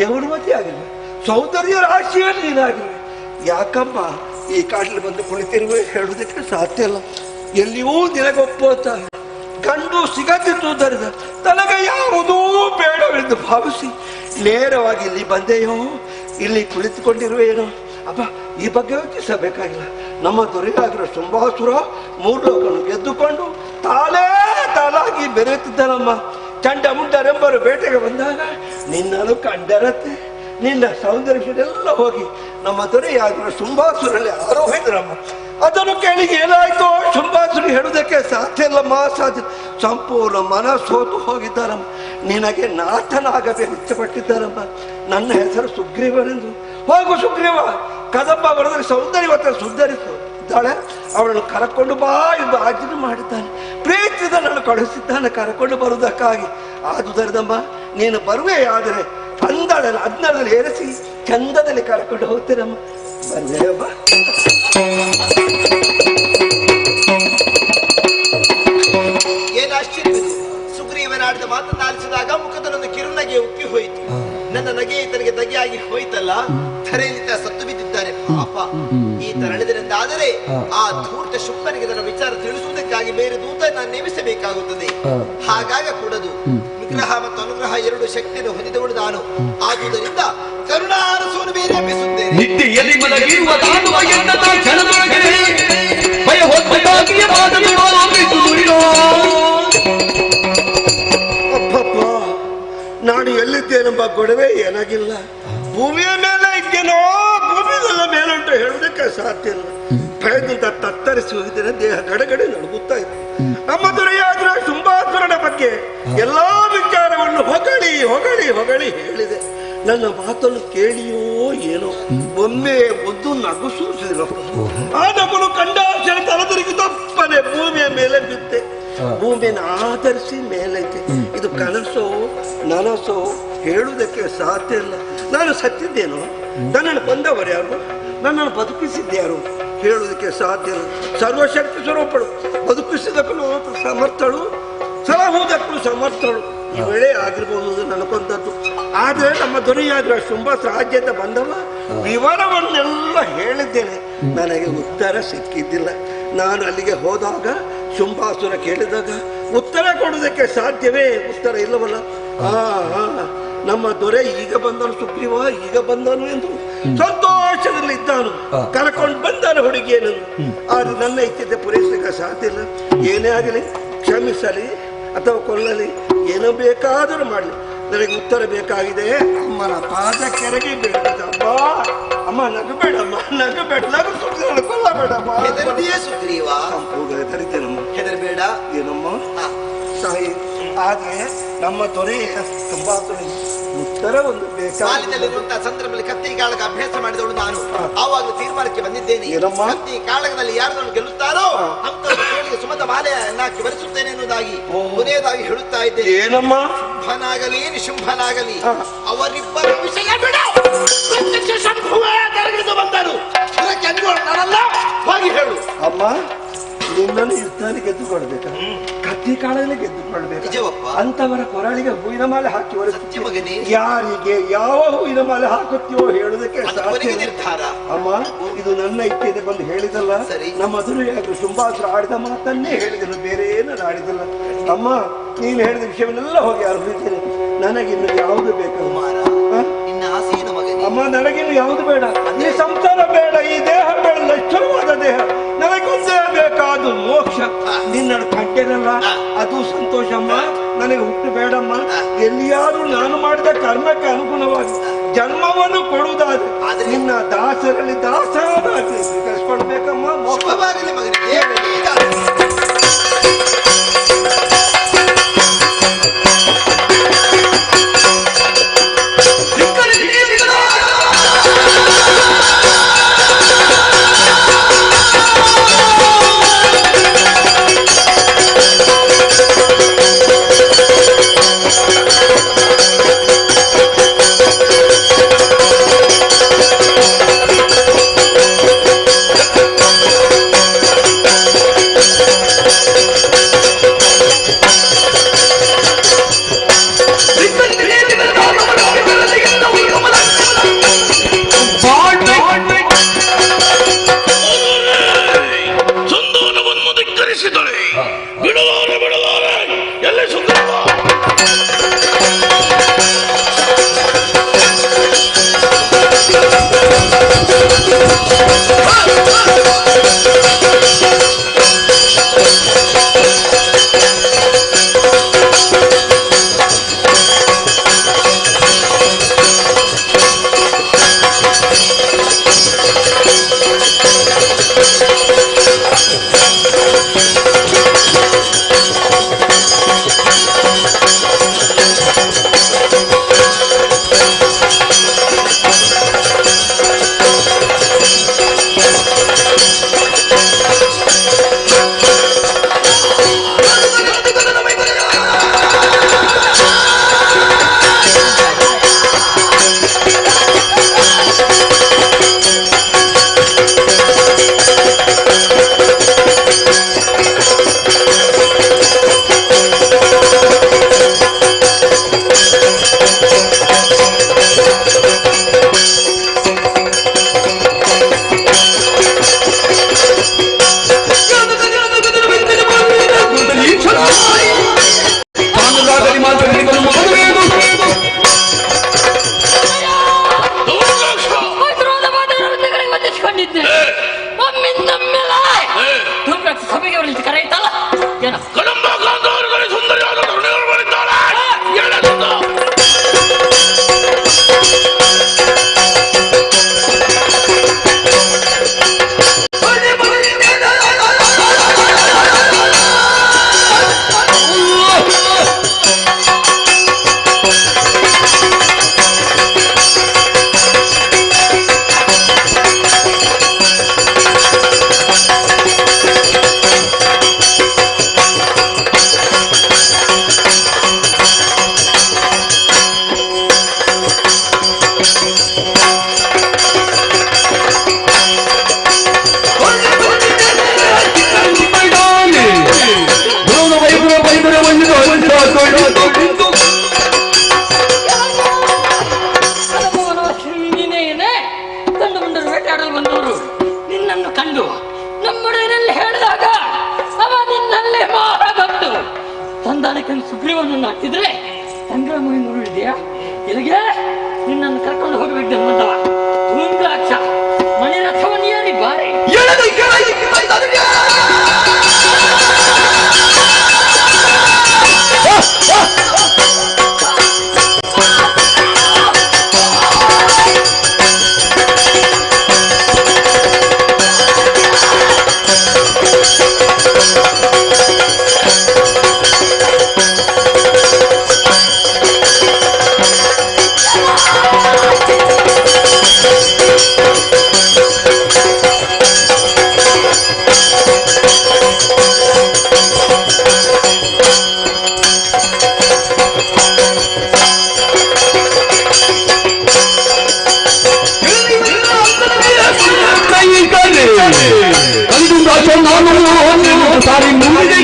ಯೌವನವತಿ ಆಗಿರುವೆ, ಸೌಂದರ್ಯ ರಾಶಿಯಲ್ಲಿ ನೀನಾಗಿರುವೆ. ಯಾಕಮ್ಮ ಈ ಕಾಡಲ್ಲಿ ಬಂದು ಕುಳಿತಿರುವೆ ಹೇಳುವುದಕ್ಕೆ ಸಾಧ್ಯ ಇಲ್ಲ. ಎಲ್ಲಿಯೂ ನಿನಗೊಪ್ಪೋತ ಗಂಡು ಸಿಗದಿದ್ದುದರಿಂದ ತನಗೆ ಯಾವುದೂ ಬೇಡವೆಂದು ಭಾವಿಸಿ ನೇರವಾಗಿ ಇಲ್ಲಿ ಬಂದೆಯೋ, ಇಲ್ಲಿ ಕುಳಿತುಕೊಂಡಿರುವೆಯೇನೋ ಅಪ್ಪ. ಈ ಬಗ್ಗೆ ಯೋಚಿಸಬೇಕಾಗಿಲ್ಲ. ನಮ್ಮ ದೊರೆಯಾಗಿರೋ ಶುಂಭಾಸುರ ಮೂರ್ಲೋಕನ್ನು ಗೆದ್ದುಕೊಂಡು ತಾಲಾಗಿ ಬೆರೆಯುತ್ತಿದ್ದನಮ್ಮ. ಚಂಡಮುಂಡರೆಂಬರು ಬೇಟೆಗೆ ಬಂದಾಗ ನಿನ್ನನ್ನು ಕಂಡರತ್ತೆ. ನಿನ್ನ ಸೌಂದರ್ಯದೆಲ್ಲ ಹೋಗಿ ನಮ್ಮ ದೊರೆಯಾಗಿರೋ ಶುಂಭಾಸುರಲ್ಲಿ ಆರೋಹಿದ್ರಮ್ಮ. ಅದನ್ನು ಕೇಳಿ ಏನಾಯ್ತೋ ಶುಂಭಾಸುರ ಹೇಳುವುದಕ್ಕೆ ಸಾಧ್ಯ ಇಲ್ಲಮ್ಮ, ಸಾಧ್ಯ. ಸಂಪೂರ್ಣ ಮನಸ್ಸೋತು ಹೋಗಿದ್ದಾರಮ್ಮ. ನಿನಗೆ ನಾಥನಾಗಬೇಕು ಇಷ್ಟಪಟ್ಟಿದ್ದಾರಮ್ಮ. ನನ್ನ ಹೆಸರು ಸುಗ್ರೀವನೆಂದು. ಹೋಗು ಸುಗ್ರೀವ, ಕದಂಬ ವರದಲ್ಲಿ ಸೌಂದರ್ಯವತ್ತ ಸುಧಾರಿಸು ಇದ್ದಾಳೆ, ಅವಳನ್ನು ಕರಕೊಂಡು ಬಾ ಎಂದು ಆಜ್ಞೆ ಮಾಡಿದ್ದಾನೆ. ಪ್ರೀತಿಯಿಂದ ನಾನು ಕಳುಹಿಸಿದ್ದಾನೆ ಕರಕೊಂಡು ಬರುವುದಕ್ಕಾಗಿ. ಆದುದರಿಂದಮ್ಮ ನೀನು ಬರುವೆಯಾದರೆ ಹನ್ನೆರಡರಲ್ಲಿ ಏರಿಸಿ ಚಂದದಲ್ಲಿ ಕರ್ಕೊಂಡು ಹೋಗ್ತೀರಮ್ಮ. ಬಂದೇಯಮ್ಮ. ಏನು ಆಶ್ಚರ್ಯವಿದು, ಸುಗ್ರೀವನಾಡಿದ ಮಾತನ್ನು ಆಲಿಸಿದಾಗ ಮುಖದಲ್ಲೊಂದು ಕಿರುನಗೆ ಉಕ್ಕಿ ಹೋಯಿತು. ನನ್ನ ನಗೆ ಈತನಿಗೆ ದಗೆಯಾಗಿ ಹೋಯ್ತಲ್ಲ, ಧರೆಯಲ್ಲಿ ಸತ್ತು ಬಿದ್ದಿದ್ದಾರೆ ಪಾಪ. ಈ ತರಳಿದರೆಂದಾದರೆ ಆ ಧೂರ್ತ ಶುಂಭನಿಗೆ ನನ್ನ ವಿಚಾರ ತಿಳಿಸುವುದಕ್ಕಾಗಿ ಬೇರೆ ದೂತ ನಾನು ನೇಮಿಸಬೇಕಾಗುತ್ತದೆ. ಹಾಗಾಗ ಕೂಡದು. ನಿಗ್ರಹ ಮತ್ತು ಅನುಗ್ರಹ ಎರಡು ಶಕ್ತಿಯನ್ನು ಹೊಂದಿದವಳು ನಾನು. ಆದುದರಿಂದ ಕರುಣಾರಸವನ್ನು ಬೇರೆ ಎಬ್ಬಿಸುತ್ತೇನೆ. ನಾನು ಎಲ್ಲಿದ್ದೇನೆಂಬ ಗೊಡವೆ ಏನಾಗಿಲ್ಲ. ಭೂಮಿಯ ಮೇಲೆ ಇದ್ದೇನೋ, ಭೂಮಿಯಲ್ಲ ಮೇಲುಂಟು ಹೇಳುವುದಕ್ಕೆ ಸಾಧ್ಯ ಇಲ್ಲ. ಭಯದಿಂದ ತತ್ತರಿಸಿ ಹೋಗಿದ್ದೇನೆ, ದೇಹ ಗಡಗಡೆ ನಡುಗುತ್ತಾ ಇದೆ. ನಮ್ಮ ದೊರೆಯಾದ ಶುಂಭಾಸುರನ ಬಗ್ಗೆ ಎಲ್ಲಾ ವಿಚಾರವನ್ನು ಹೊಗಳಿ ಹೊಗಳಿ ಹೊಗಳಿ ಹೇಳಿದೆ. ನನ್ನ ಮಾತನ್ನು ಕೇಳಿಯೋ ಏನೋ ಒಮ್ಮೆ ಒಂದು ನಗು ಸೂಚಿಸಿದ್ರು. ಆ ನಗುನು ಕಂಡಾಕ್ಷಣ ತಲೆದರಿಗೆ ತಪ್ಪನೆ ಭೂಮಿಯ ಮೇಲೆ ಬಿದ್ದೆ. ಭೂಮಿಯನ್ನು ಆಧರಿಸಿ ಮೇಲೈತೆ. ಇದು ಕನಸೋ ನನಸೋ ಹೇಳುವುದಕ್ಕೆ ಸಾಧ್ಯ ಇಲ್ಲ. ನಾನು ಸತ್ತಿದ್ದೇನೋ, ನನ್ನನ್ನು ಕೊಂದವರು ಯಾರು, ನನ್ನನ್ನು ಬದುಕಿಸಿದ್ಯಾರು ಹೇಳುವುದಕ್ಕೆ ಸಾಧ್ಯ ಇಲ್ಲ. ಸರ್ವಶಕ್ತಿ ಸ್ವರೂಪಳು, ಬದುಕಿಸಿದಕ್ಕೂ ಸಮರ್ಥಳು, ಸಲಹುವುದಕ್ಕೂ ಸಮರ್ಥಳು. ಈ ವೇಳೆ ಆಗಿರ್ಬೋದು ನನಗೊಂದದ್ದು. ಆದರೆ ನಮ್ಮ ದೊರೆಯಾದ ಶುಂಭ ರಾಜ್ಯದ ಬಂದವ ವಿವರವನ್ನೆಲ್ಲ ಹೇಳಿದ್ದೇನೆ. ನನಗೆ ಉತ್ತರ ಸಿಕ್ಕಿದ್ದಿಲ್ಲ. ನಾನು ಅಲ್ಲಿಗೆ ಹೋದಾಗ ಶುಂಭಾಸುರ ಕೇಳಿದಾಗ ಉತ್ತರ ಕೊಡುವುದಕ್ಕೆ ಸಾಧ್ಯವೇ? ಉತ್ತರ ಇಲ್ಲವಲ್ಲ. ನಮ್ಮ ದೊರೆ ಈಗ ಬಂದನು, ಸುಗ್ರೀವ ಈಗ ಬಂದನು ಎಂದು ಸಂತೋಷದಲ್ಲಿ ಇದ್ದಾನು. ಕರ್ಕೊಂಡು ಬಂದನು ಹುಡುಗಿಯನ್ನು. ಆದ್ರೆ ನನ್ನ ಇಚ್ಛೆ ಪೂರೈಸಲಿಕ್ಕೆ ಸಾಧ್ಯ ಇಲ್ಲ. ಏನೇ ಆಗಲಿ, ಕ್ಷಮಿಸಲಿ ಅಥವಾ ಕೊಲ್ಲಲಿ, ಏನೋ ಬೇಕಾದರೂ ಮಾಡಲಿ, ನನಗೆ ಉತ್ತರ ಬೇಕಾಗಿದೆ. ಅಮ್ಮನ ಪಾದ ಕೆರಗಿ ಬೇಡಮ್ಮ. ಅಮ್ಮ ನಗಬೇಡಮ್ಮ, ನಗಬೇಡ, ನಗು ಸುಗ್ರೀವ ಕೊಲ್ಲಬೇಡಮ್ಮ. ಸುಗ್ರೀವ ಹೆದರಿದ್ದೇನಮ್ಮ. ಹೆದರಬೇಡ. ಏನಮ್ಮ ತಾಯಿ, ಆದ್ರೆ ನಮ್ಮ ದೊರೆ ತುಂಬಾ ಉತ್ತರ ಒಂದು ಸಾಲಿನಲ್ಲಿರುವಂತಹ ಸಂದರ್ಭದಲ್ಲಿ ಕತ್ತಿ ಕಾಳಗ ಅಭ್ಯಾಸ ಮಾಡಿದವಳು ನಾನು. ಆವಾಗ ತೀರ್ಮಾನಕ್ಕೆ ಬಂದಿದ್ದೇನೆ, ಕತ್ತಿ ಕಾಳಗದಲ್ಲಿ ಯಾರನ್ನು ಗೆಲ್ಲುತ್ತಾರೋ ಅಂತವರಿಗೆ ಸುಮದ ಮಾಲೆಯನ್ನಾಕಿ ಬರೆಸುತ್ತೇನೆ ಎನ್ನುವುದಾಗಿ ಕೊನೆಯದಾಗಿ ಹೇಳುತ್ತಾ ಇದ್ದೇನೆ. ಏನಮ್ಮ? ಶುಂಭನಾಗಲಿ ನಿಶುಂಭನಾಗಲಿ ಅವರಿಬ್ಬರ ವಿಷಯ ಬಿಡು. ಬಂದರು ಹೋಗಿ ಹೇಳು. ಅಮ್ಮ, ನಿನ್ನನ್ನು ಯುದ್ಧದಲ್ಲಿ ಗೆದ್ದುಕೊಳ್ಬೇಕ, ಕತ್ತಿ ಕಾಳಲ್ಲಿ ಗೆದ್ದುಕೊಳ್ಬೇಕು. ಅಂತವರ ಕೊರಳಿಗೆ ಹೂವಿನ ಮಾಲೆ ಹಾಕಿ ಯಾರಿಗೆ ಯಾವ ಹೂವಿನ ಮಾಲೆ ಹಾಕುತ್ತೀವೋ ಹೇಳುದಕ್ಕೆ ನಿರ್ಧಾರ. ಅಮ್ಮ, ಇದು ನನ್ನ ಇಚ್ಛೆ ಬಂದು ಹೇಳಿದಲ್ಲ. ನಮ್ಮ ಮಧುರೆಯಾದ್ರು ಶುಂಭಾಸುರ ಆಡಿದ ಮಾತನ್ನೇ ಹೇಳಿದನು, ಬೇರೆ ಏನು ಆಡಿದಲ್ಲ. ಅಮ್ಮ, ನೀನು ಹೇಳಿದ ವಿಷಯವನ್ನೆಲ್ಲ ಹೋಗಿ ಅರ್ಪಿದ್ದೇನೆ. ನನಗಿನ್ನು ಯಾವುದು ಬೇಕು ಅಮ್ಮ? ನನಗಿನ್ನು ಯಾವುದು ಬೇಡ. ಈ ಸಂಸಾರ ಬೇಡ, ಈ ದೇಹ ಬೇಡ, ಲಕ್ಷಣವಾದ ದೇಹ ನನಗೊಂದೇ ಬೇಕಾದು ಮೋಕ್ಷ. ನಿನ್ನ ಕಂಟೆನಲ್ಲ, ಅದು ಸಂತೋಷಮ್ಮ. ನನಗೆ ಹುಟ್ಟು ಬೇಡಮ್ಮ. ಎಲ್ಲಿಯಾದ್ರೂ ನಾನು ಮಾಡಿದ ಕರ್ಮಕ್ಕೆ ಅನುಗುಣವಾಗಿ ಜನ್ಮವನ್ನು ಕೊಡುವುದಾದ್ರೆ ನಿನ್ನ ದಾಸರಲ್ಲಿ ದಾಸರಾಗಿ ಸ್ವೀಕರಿಸ್ಕೊಳ್ಬೇಕಮ್ಮ. ಮೋಕ್ಷವಾಗಲಿ ಮಗನಿಗೆ. ಇಲ್ಲಿಗೆ ನಿನ್ನನ್ನು ಕರ್ಕೊಂಡು ಹೋಗಬೇಕು ಧರ್ಮದವ ಧೂಮ್ರಾಕ್ಷ ಮನೆ ರಥವನ್ನು ಏರಿ ಬಾರಿ ನಾನು ಸಾರಿ ಮುಗಿದೆ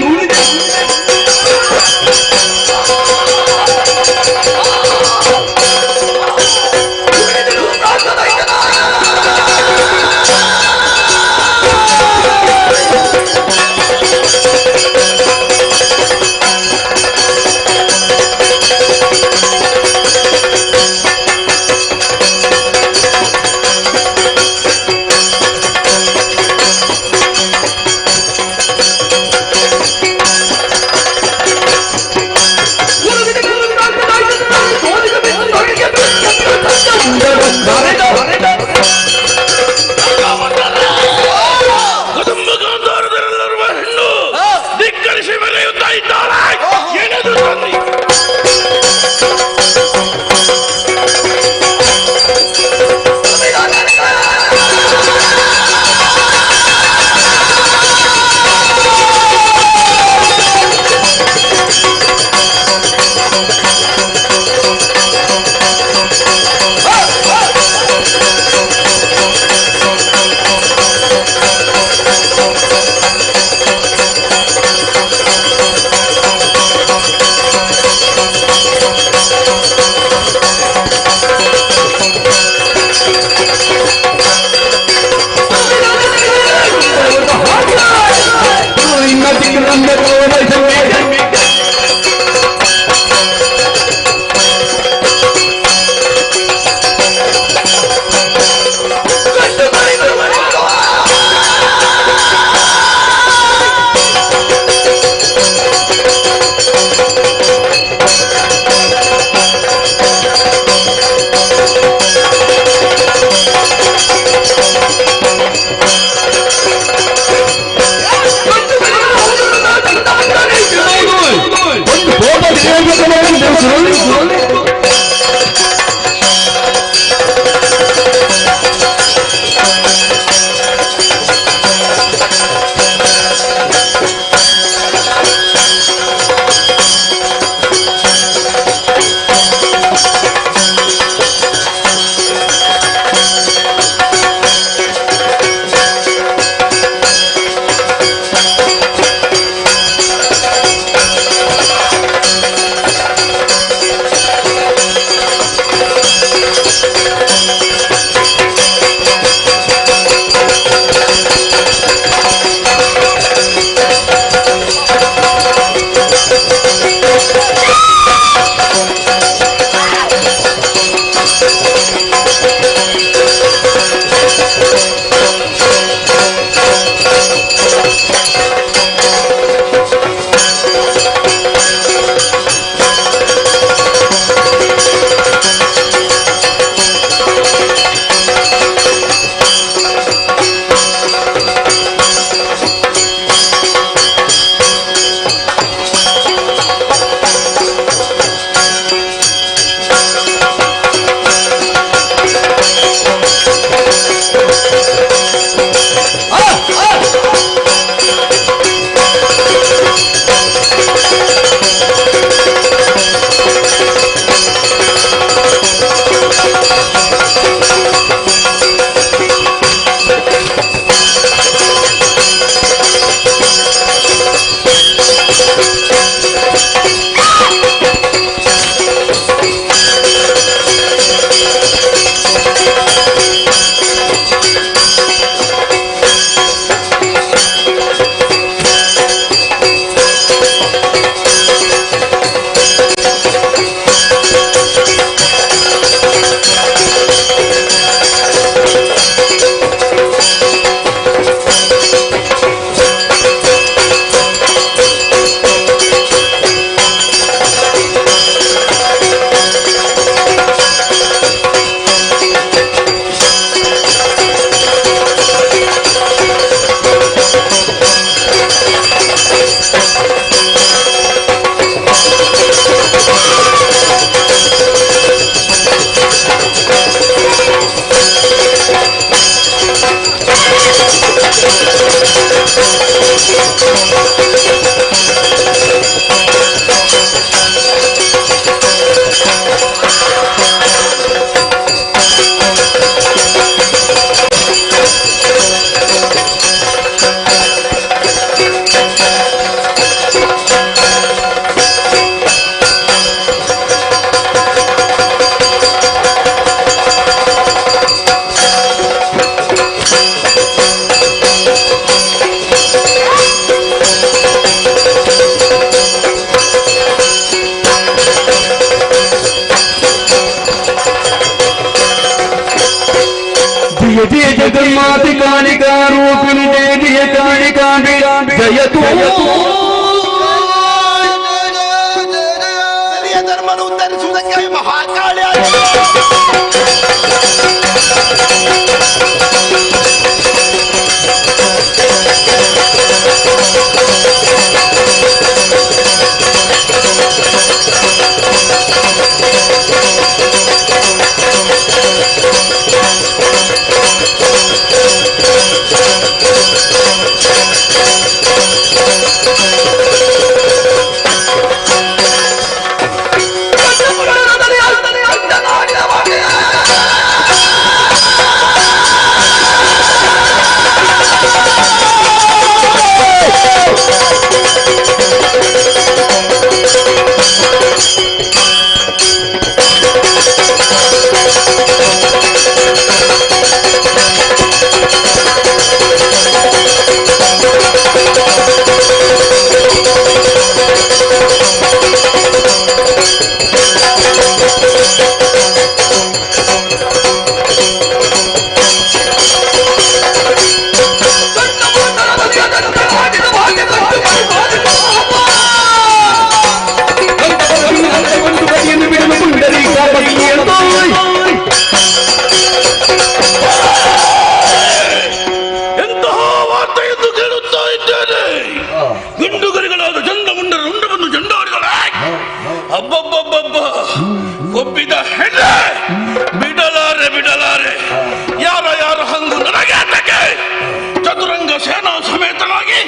जय जगन्नाथ कालिका रूपिणी जय जय कालिका जयतु ಸ್ತ್ರೀಯ ಧರ್ಮವನ್ನು ಉದ್ಧರಿಸುವುದಕ್ಕಾಗಿ ಮಹಾಕಾಳಿ ಒಬ್ಬಿದ ಹೆಣ್ಣೆ ಬಿಡಲಾರೆ ಬಿಡಲಾರೆ ಯಾರ ಯಾರ ಹಂಗು ನನಗೆ ಅದಕ್ಕೆ ಚತುರಂಗ ಸೇನಾ ಸಮೇತನಾಗಿ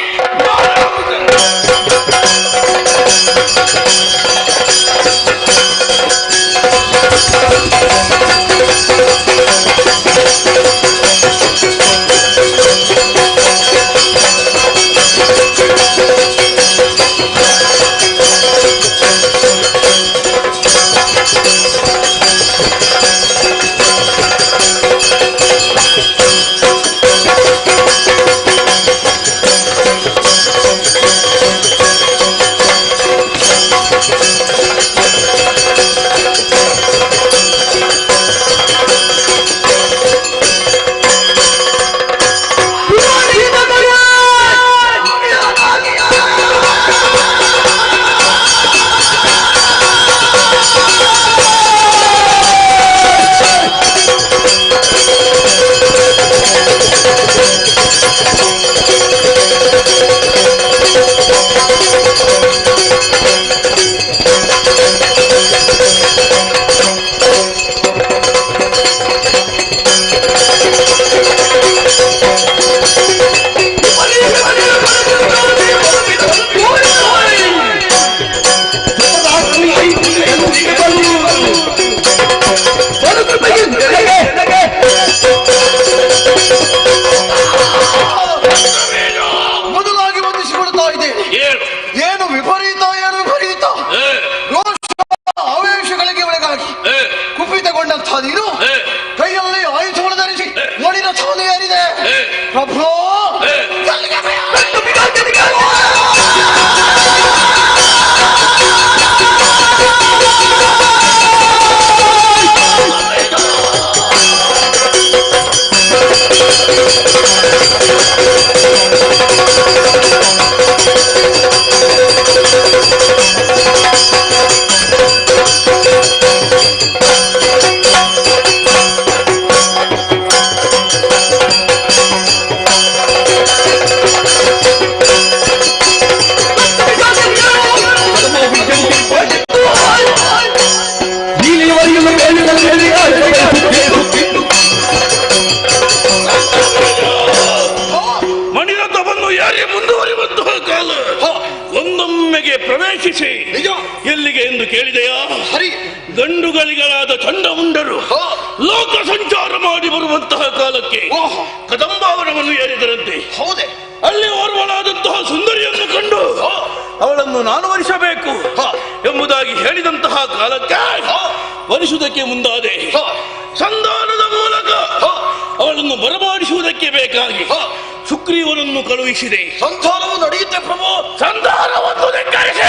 ಕೈಯಲ್ಲಿ ಆಯುಧವನ್ನು ಧರಿಸಿ ನೋಡಿನ ಸೌಂದರ್ಯ ಏರಿದೆ ಪ್ರಭು ಪ್ರವೇಶಿಸಿ ಎಲ್ಲಿಗೆ ಎಂದು ಕೇಳಿದೆಯಾ? ಗಂಡುಗಳಿಗಳಾದ ಚಂಡಮುಂಡರು ಲೋಕ ಸಂಚಾರ ಮಾಡಿ ಬರುವಂತಹ ಕಾಲಕ್ಕೆ ಕದಂಬಾವನವನ್ನು ಏರಿದರಂತೆ. ಹೌದೇ? ಅಲ್ಲಿ ಓರ್ವಳಾದಂತಹ ಸುಂದರಿಯನ್ನು ಕಂಡು ಅವಳನ್ನು ನಾನು ವರಿಸಬೇಕು ಎಂಬುದಾಗಿ ಹೇಳಿದಂತಹ ಕಾಲಕ್ಕೆ ವರಿಸುವುದಕ್ಕೆ ಮುಂದಾದೆ. ಸಂಧಾನದ ಮೂಲಕ ಅವಳನ್ನು ಬರಮಾಡಿಸುವುದಕ್ಕೆ ಬೇಕಾಗಿ ಸುಗ್ರೀವನನ್ನು ಕಳುಹಿಸಿದೆ. ಸಂಧಾನವು ನಡೆಯುತ್ತೆ ಪ್ರಭು. ಸಂಧಾನವನ್ನು ಧಿಕ್ಕರಿಸಿ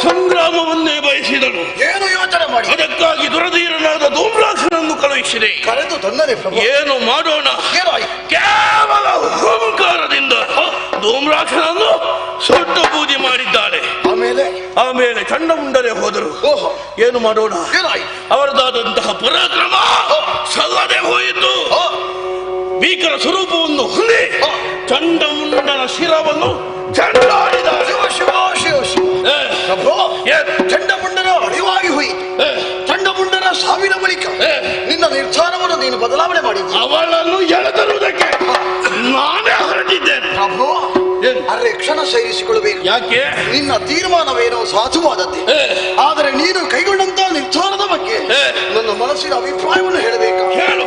ಸಂಗ್ರಾಮವನ್ನೇ ಬಯಸಿದಳು. ಏನು ಯೋಚನೆ ಮಾಡಿ ಅದಕ್ಕಾಗಿ ದುರಧೀರನಾದ ಧೂಮ್ರಾಕ್ಷನನ್ನು ಕಳುಹಿಸಿ ಭಾಗವಹಿಸಿದೆ. ಕರೆದು ತಂದರೆ ಪ್ರಭು. ಏನು ಮಾಡೋಣ? ಏನಾಯ್ತು? ಕೇವಲ ಹುಂಕಾರದಿಂದ ಧೂಮ್ರಾಕ್ಷನನ್ನು ಸುಟ್ಟು ಬೂದಿ ಮಾಡಿದ್ದಾರೆ. ಆಮೇಲೆ ಚಂಡಮುಂಡರೇ ಹೋದರು. ಏನು ಮಾಡೋಣ? ಅವರದಾದಂತಹ ಪರಾಕ್ರಮ ಸಲ್ಲದೆ ಹೋಯಿತು. ಭೀಕರ ಸ್ವರೂಪವನ್ನು ಹೊಂದಿ ಚಂಡಮುಂಡನ ಶಿರವನ್ನು ಚಂಡಾಡಿದ್ದಾರೆ. ಚಂಡಮುಂಡನ ಅಳಿವಾಗಿ ಹೋಯಿತು. ಚಂಡಮುಂಡನ ಸಾವಿನ ಬಳಿಕ ನಿನ್ನ ನಿರ್ಧಾರವನ್ನು ನೀನು ಬದಲಾವಣೆ ಮಾಡಿದ್ದಿ. ಅವಳನ್ನು ಎಳೆದರುವುದಕ್ಕೆ ನಾನೇ ಹೊರಟಿದ್ದೇನೆ. ಪ್ರಭು, ಅರೆ ಕ್ಷಣ ಸೇರಿಸಿಕೊಳ್ಳಬೇಕು. ಯಾಕೆ? ನಿನ್ನ ತೀರ್ಮಾನವೇನೋ ಸಾಧುವಾದದ್ದೇ, ಆದರೆ ನೀನು ಕೈಗೊಂಡಂತಹ ನಿರ್ಧಾರದ ಬಗ್ಗೆ ನನ್ನ ಮನಸ್ಸಿನ ಅಭಿಪ್ರಾಯವನ್ನು ಹೇಳಬೇಕು. ಹೇಳು.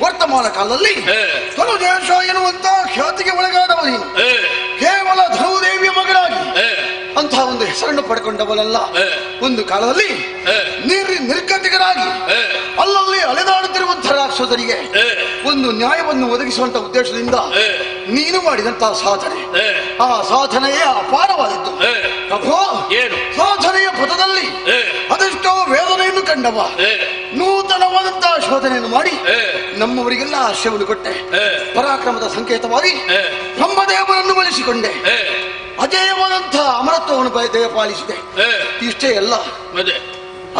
ವರ್ತಮಾನ ಕಾಲದಲ್ಲಿ ಧನುಜೇಶ ಎನ್ನುವಂತ ಖ್ಯಾತಿಗೆ ಒಳಗಾದವ ನೀನು. ಕೇವಲ ಧನುದೇವಿಯ ಮಗನಾಗಿ ಅಂತಹ ಒಂದು ಹೆಸರನ್ನು ಪಡ್ಕೊಂಡವನಲ್ಲ. ಒಂದು ಕಾಲದಲ್ಲಿ ನಿರ್ಗತಿಕರಾಗಿ ಅಲ್ಲಲ್ಲಿ ಅಲೆದಾಡುತ್ತಿರುವಂತಹ ರಾಕ್ಷಸರಿಗೆ ಒಂದು ನ್ಯಾಯವನ್ನು ಒದಗಿಸುವಂತ ಉದ್ದೇಶದಿಂದ ನೀನು ಮಾಡಿದಂತಹ ಸಾಧನೆ, ಆ ಸಾಧನೆಯೇ ಅಪಾರವಾದದ್ದು. ಪ್ರಭು, ಸಾಧನೆಯ ಪಥದಲ್ಲಿ ಅದೆಷ್ಟೋ ವೇದನೆಯನ್ನು ಕಂಡವ, ನೂತನವಾದಂತಹ ಶೋಧನೆಯನ್ನು ಮಾಡಿ ನಮ್ಮವರಿಗೆಲ್ಲ ಆಶ್ರಯವನ್ನು ಕೊಟ್ಟೆ. ಪರಾಕ್ರಮದ ಸಂಕೇತವಾಗಿ ಬ್ರಹ್ಮದೇವರನ್ನು ಬಳಸಿಕೊಂಡೆ. ಅಜೇಯವಾದಂತಹ ಅಮರತ್ವವನ್ನು ದಯಪಾಲಿಸಿದೆ. ಇಷ್ಟೇ ಅಲ್ಲ,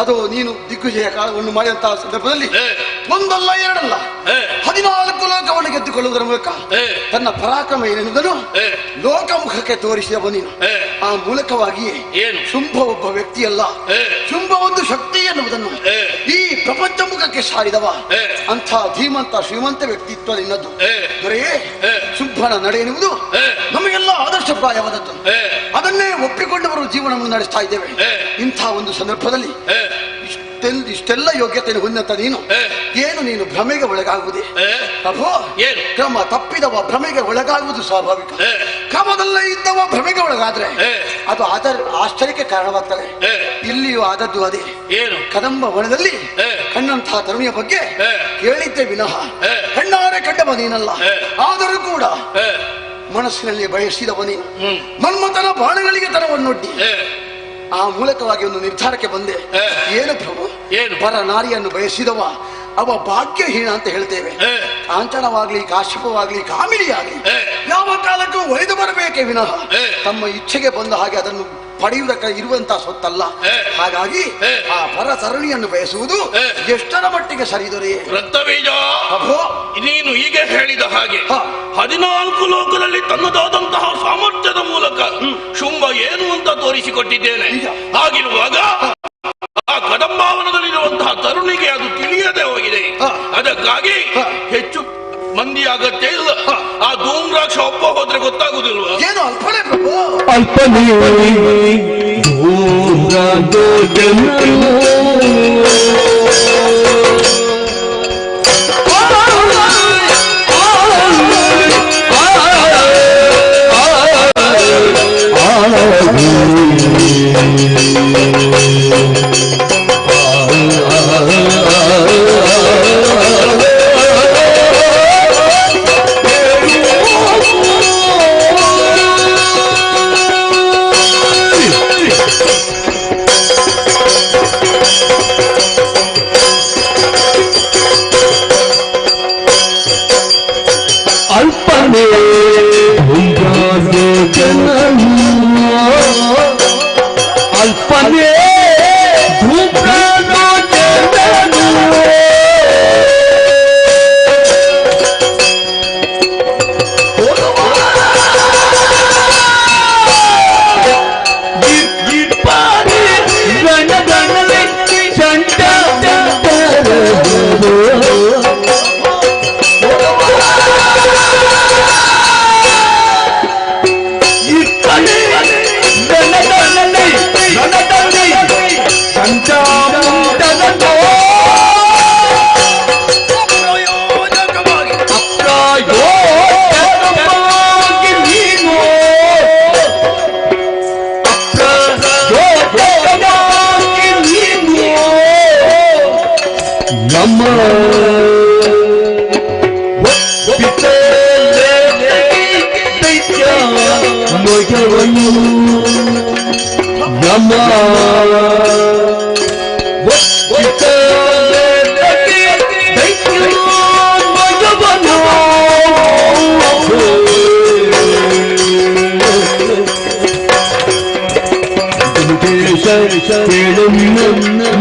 ಅದು ನೀನು ದಿಗ್ವಿಜಯ ಕಾಲವನ್ನು ಮಾಡಿದಂತಹ ಸಂದರ್ಭದಲ್ಲಿ ಒಂದಲ್ಲ ಎರಡಲ್ಲ 14 ಲೋಕವನ್ನು ಗೆದ್ದುಕೊಳ್ಳುವುದರ ಮೂಲಕ ತನ್ನ ಪರಾಕ್ರಮ ಏನೆನ್ನುವುದನ್ನು ಲೋಕಮುಖಕ್ಕೆ ತೋರಿಸಿದವ ನೀನು. ಆ ಮೂಲಕವಾಗಿಯೇ ಶುಂಭ ಒಬ್ಬ ವ್ಯಕ್ತಿಯಲ್ಲ, ಶುಂಭ ಒಂದು ಶಕ್ತಿ ಎನ್ನುವುದನ್ನು ಈ ಪ್ರಪಂಚ ಮುಖಕ್ಕೆ ಸಾರಿದವ. ಅಂಥ ಧೀಮಂತ ಶ್ರೀಮಂತ ವ್ಯಕ್ತಿತ್ವ ನಿನ್ನದ್ದು. ದೊರೆಯೇ, ಶುಂಭನ ನಡೆ ಎನ್ನುವುದು ನಮಗೆಲ್ಲ ಆದರ್ಶಪ್ರಾಯವಾದದ್ದು. ಅದನ್ನೇ ಒಪ್ಪಿಕೊಂಡವರು ಜೀವನವನ್ನು ನಡೆಸ್ತಾ ಇದ್ದೇವೆ. ಇಂಥ ಒಂದು ಸಂದರ್ಭದಲ್ಲಿ ಇಷ್ಟೆಲ್ಲ ಯೋಗ್ಯತೆಯನ್ನು ಹೊಂದಂತ ನೀನು ನೀನು ಭ್ರಮೆಗೆ ಒಳಗಾಗುವುದೇ? ಪ್ರಭು, ಕ್ರಮ ತಪ್ಪಿದವ ಭ್ರಮೆಗೆ ಒಳಗಾಗುವುದು ಸ್ವಾಭಾವಿಕ. ಕ್ರಮದಲ್ಲೇ ಇದ್ದವ ಭ್ರಮೆಗೆ ಒಳಗಾದ್ರೆ ಅದು ಆಶ್ಚರ್ಯಕ್ಕೆ ಕಾರಣವಾಗ್ತದೆ. ಇಲ್ಲಿಯೂ ಆದದ್ದು ಅದೇ. ಕದಂಬ ವನದಲ್ಲಿ ಕಣ್ಣಂತಹ ತರುಣಿಯ ಬಗ್ಗೆ ಕೇಳಿದ್ದೆ ವಿನಃ ಕಣ್ಣಾರೆ ಕಂಡವ ನೀನಲ್ಲ. ಆದರೂ ಕೂಡ ಮನಸ್ಸಿನಲ್ಲಿ ಬಯಸಿದವ ನೀನು. ಮನ್ಮಥನ ಬಾಣಗಳಿಗೆ ತನವನ್ನೊಡ್ಡಿ ಆ ಮೂಲಕವಾಗಿ ಒಂದು ನಿರ್ಧಾರಕ್ಕೆ ಬಂದೆ. ಏನು ಪ್ರಭು, ಪರ ನಾರಿಯನ್ನು ಬಯಸಿದವ ಅವ ಭಾಗ್ಯಹೀನ ಅಂತ ಹೇಳ್ತೇವೆ. ಕಾಂಚನವಾಗ್ಲಿ, ಕಾಶ್ಯಪವಾಗ್ಲಿ, ಕಾಮಿನಿಯಾಗ್ಲಿ ಯಾವ ಕಾಲಕ್ಕೂ ಒಯ್ದು ಬರಬೇಕೇ ವಿನಃ ತಮ್ಮ ಇಚ್ಛೆಗೆ ಬಂದ ಹಾಗೆ ಅದನ್ನು ಪಡೆಯುವುದಕ್ಕೆ ಇರುವಂತಹ ಸೊತ್ತಲ್ಲ. ಹಾಗಾಗಿ ಆ ಪರ ತರುಣಿಯನ್ನು ಬಯಸುವುದು ಎಷ್ಟರ ಮಟ್ಟಿಗೆ ಸರಿದೊರೆ? ರಕ್ತಬೀಜ, ನೀನು ಈಗ ಹೇಳಿದ ಹಾಗೆ 14 ಲೋಕದಲ್ಲಿ ತನ್ನದಾದಂತಹ ಸಾಮರ್ಥ್ಯದ ಮೂಲಕ ಶುಂಭ ಏನು ಅಂತ ತೋರಿಸಿಕೊಟ್ಟಿದ್ದೇನೆ. ಹಾಗಿರುವಾಗ ಆ ಕದಂಬಾವನದಲ್ಲಿರುವಂತಹ ತರುಣಿಗೆ ಅದು ತಿಳಿಯದೆ ಹೋಗಿದೆ. ಅದಕ್ಕಾಗಿ ಹೆಚ್ಚು ಮಂದಿ ಅಗತ್ಯ ಇಲ್ಲ. ಆ ಧೂಮ್ರಾಕ್ಷ ಒಪ್ಪ ಹೋದ್ರೆ ಗೊತ್ತಾಗುದಿಲ್ವ? ಏನು ಅಲ್ಪನೇ ಪ್ರಭು? ಅಲ್ಪನೇ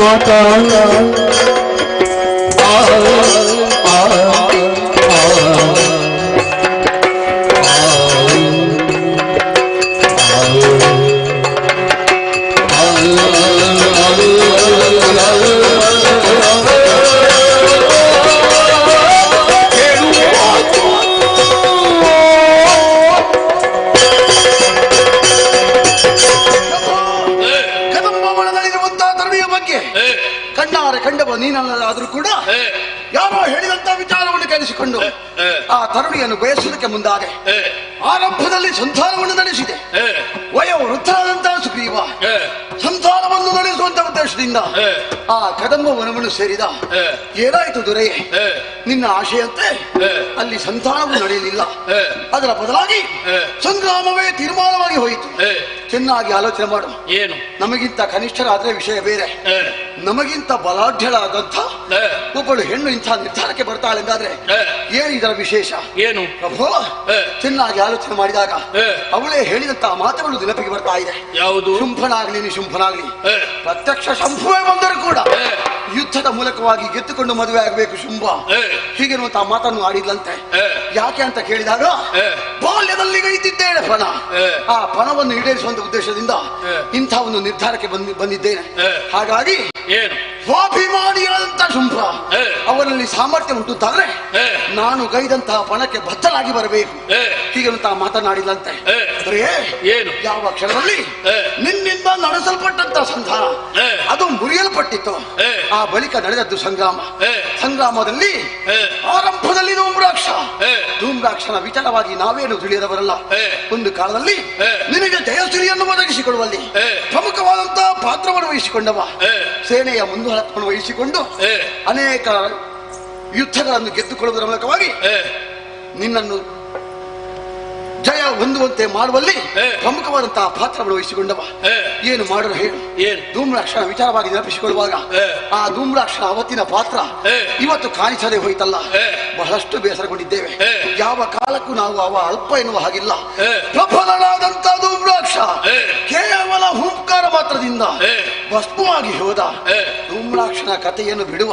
ಮಾತಾ ನೀನಲ್ಲಾದ್ರೂ ಕೂಡ ಯಾರೋ ಹೇಳಿದಂತ ವಿಚಾರವನ್ನು ಕೇಳಿಸಿಕೊಂಡು ಆ ತರುಣಿಯನ್ನು ಬಯಸುವುದಕ್ಕೆ ಮುಂದಾದೆ. ಆರಂಭದಲ್ಲಿ ಸಂತಾನವನ್ನು ನಡೆಸಿದೆ. ವಯೋವೃದ್ಧರಾದಂತಹ ಸುಗ್ರೀವ ಸಂತಾನವನ್ನು ನಡೆಸುವಂತ ಉದ್ದೇಶದಿಂದ ಆ ಕದಂಬ ವನವನ್ನು ಸೇರಿದ. ಏನಾಯಿತು ದೊರೆಯೇ, ನಿನ್ನ ಆಶೆಯಂತೆ ಅಲ್ಲಿ ಸಂತಾನವು ನಡೆಯಲಿಲ್ಲ. ಅದರ ಬದಲಾಗಿ ಸಂಗ್ರಾಮವೇ ತೀರ್ಮಾನವಾಗಿ ಹೋಯಿತು. ಚೆನ್ನಾಗಿ ಆಲೋಚನೆ ಮಾಡು. ಏನು? ನಮಗಿಂತ ಕನಿಷ್ಠರಾದ್ರೆ ವಿಷಯ ಬೇರೆ, ನಮಗಿಂತ ಬಲಾಢ್ಯಳಾದಂಥ ಒಬ್ಬಳು ಹೆಣ್ಣು ಇಂಥ ನಿರ್ಧಾರಕ್ಕೆ ಬರ್ತಾಳೆಂದಾದ್ರೆ ಏನು ಇದರ ವಿಶೇಷ? ಏನು ಪ್ರಭು, ಚೆನ್ನಾಗಿ ಆಲೋಚನೆ ಮಾಡಿದಾಗ ಅವಳೇ ಹೇಳಿದಂತಹ ಮಾತುಗಳು ನೆನಪಿಗೆ ಬರ್ತಾ ಇದೆ. ಯಾವುದು? ಶುಂಭನಾಗ್ಲಿ ನಿಶುಂಭನಾಗ್ಲಿ ಪ್ರತ್ಯಕ್ಷ ಶಂಭುವೇ ಬಂದರೂ ಕೂಡ ಯುದ್ಧದ ಮೂಲಕವಾಗಿ ಗೆದ್ದುಕೊಂಡು ಮದುವೆ ಆಗಬೇಕು ಶುಂಭ, ಹೀಗಿರುವಂತಹ ಮಾತನ್ನು ಆಡಿದ್ಲಂತೆ. ಯಾಕೆ ಅಂತ ಕೇಳಿದಾಗ, ಬಾಲ್ಯದಲ್ಲಿ ಗೈದಿದ್ದೇನೆ ಪಣ, ಆ ಪಣವನ್ನು ಈಡೇರಿಸುವಂತ ಉದ್ದೇಶದಿಂದ ಇಂಥ ಒಂದು ನಿರ್ಧಾರಕ್ಕೆ ಬಂದಿದ್ದೇನೆ. ಹಾಗಾಗಿ ಸ್ವಾಭಿಮಾನಿಯಾದಂತಹ ಶುಂಭ ಅವನಲ್ಲಿ ಸಾಮರ್ಥ್ಯ ಉಂಟುತ್ತಾದ್ರೆ ನಾನು ಗೈದಂತಹ ಪಣಕ್ಕೆ ಬದ್ಧನಾಗಿ ಬರಬೇಕು, ಹೀಗಿರುವಂತಹ ಮಾತನಾಡಿದಂತೆ. ಯಾವ ಕ್ಷಣದಲ್ಲಿ ನಿನ್ನಿಂದ ನಡೆಸಲ್ಪಟ್ಟಂತಹ ಸಂಧಾನ ಅದು ಮುರಿಯಲ್ಪಟ್ಟಿತ್ತು. ಆ ಬಳಿಕ ನಡೆದದ್ದು ಸಂಗ್ರಾಮ. ಸಂಗ್ರಾಮದಲ್ಲಿ ಆರಂಭದಲ್ಲಿ ಧೂಮ್ರಾಕ್ಷನ ವಿಚಾರವಾಗಿ ನಾವೇನು ತಿಳಿಯದವರಲ್ಲ. ಒಂದು ಕಾಲದಲ್ಲಿ ನಿನಗೆ ಜಯಶ್ರೀಯನ್ನು ಒದಗಿಸಿಕೊಳ್ಳುವಲ್ಲಿ ಪ್ರಮುಖವಾದಂತಹ ಪಾತ್ರವನ್ನು ವಹಿಸಿಕೊಂಡವ. ಸೇನೆಯ ಮುಂದಾಳತ್ವವನ್ನು ವಹಿಸಿಕೊಂಡು ಅನೇಕ ಯುದ್ಧಗಳನ್ನು ಗೆದ್ದುಕೊಳ್ಳುವುದರ ಮೂಲಕವಾಗಿ ನಿನ್ನನ್ನು ಜಯ ಹೊಂದುವಂತೆ ಮಾಡುವಲ್ಲಿ ಪ್ರಮುಖವಾದಂತಹ ಪಾತ್ರವನ್ನು ವಹಿಸಿಕೊಂಡವ. ಏನು ಮಾಡಲು ಹೇಳು. ಧೂಮ್ರಾಕ್ಷನ ವಿಚಾರವಾಗಿ ನೆನಪಿಸಿಕೊಳ್ಳುವಾಗ ಆ ಧೂಮ್ರಾಕ್ಷನ ಅವತ್ತಿನ ಪಾತ್ರ ಇವತ್ತು ಕಾಣಿಸದೆ ಹೋಯ್ತಲ್ಲ. ಬಹಳಷ್ಟು ಬೇಸರಗೊಂಡಿದ್ದೇವೆ. ಯಾವ ಕಾಲಕ್ಕೂ ನಾವು ಅವ ಅಲ್ಪ ಎನ್ನುವ ಹಾಗಿಲ್ಲ. ಪ್ರಬಲನಾದಂತ ಧೂಮ್ರಾಕ್ಷ ಕೇವಲ ಹುಂಕಾರ ಮಾತ್ರದಿಂದ ಭಸ್ಮವಾಗಿ ಹೋದ. ಧೂಮ್ರಾಕ್ಷನ ಕಥೆಯನ್ನು ಬಿಡುವ.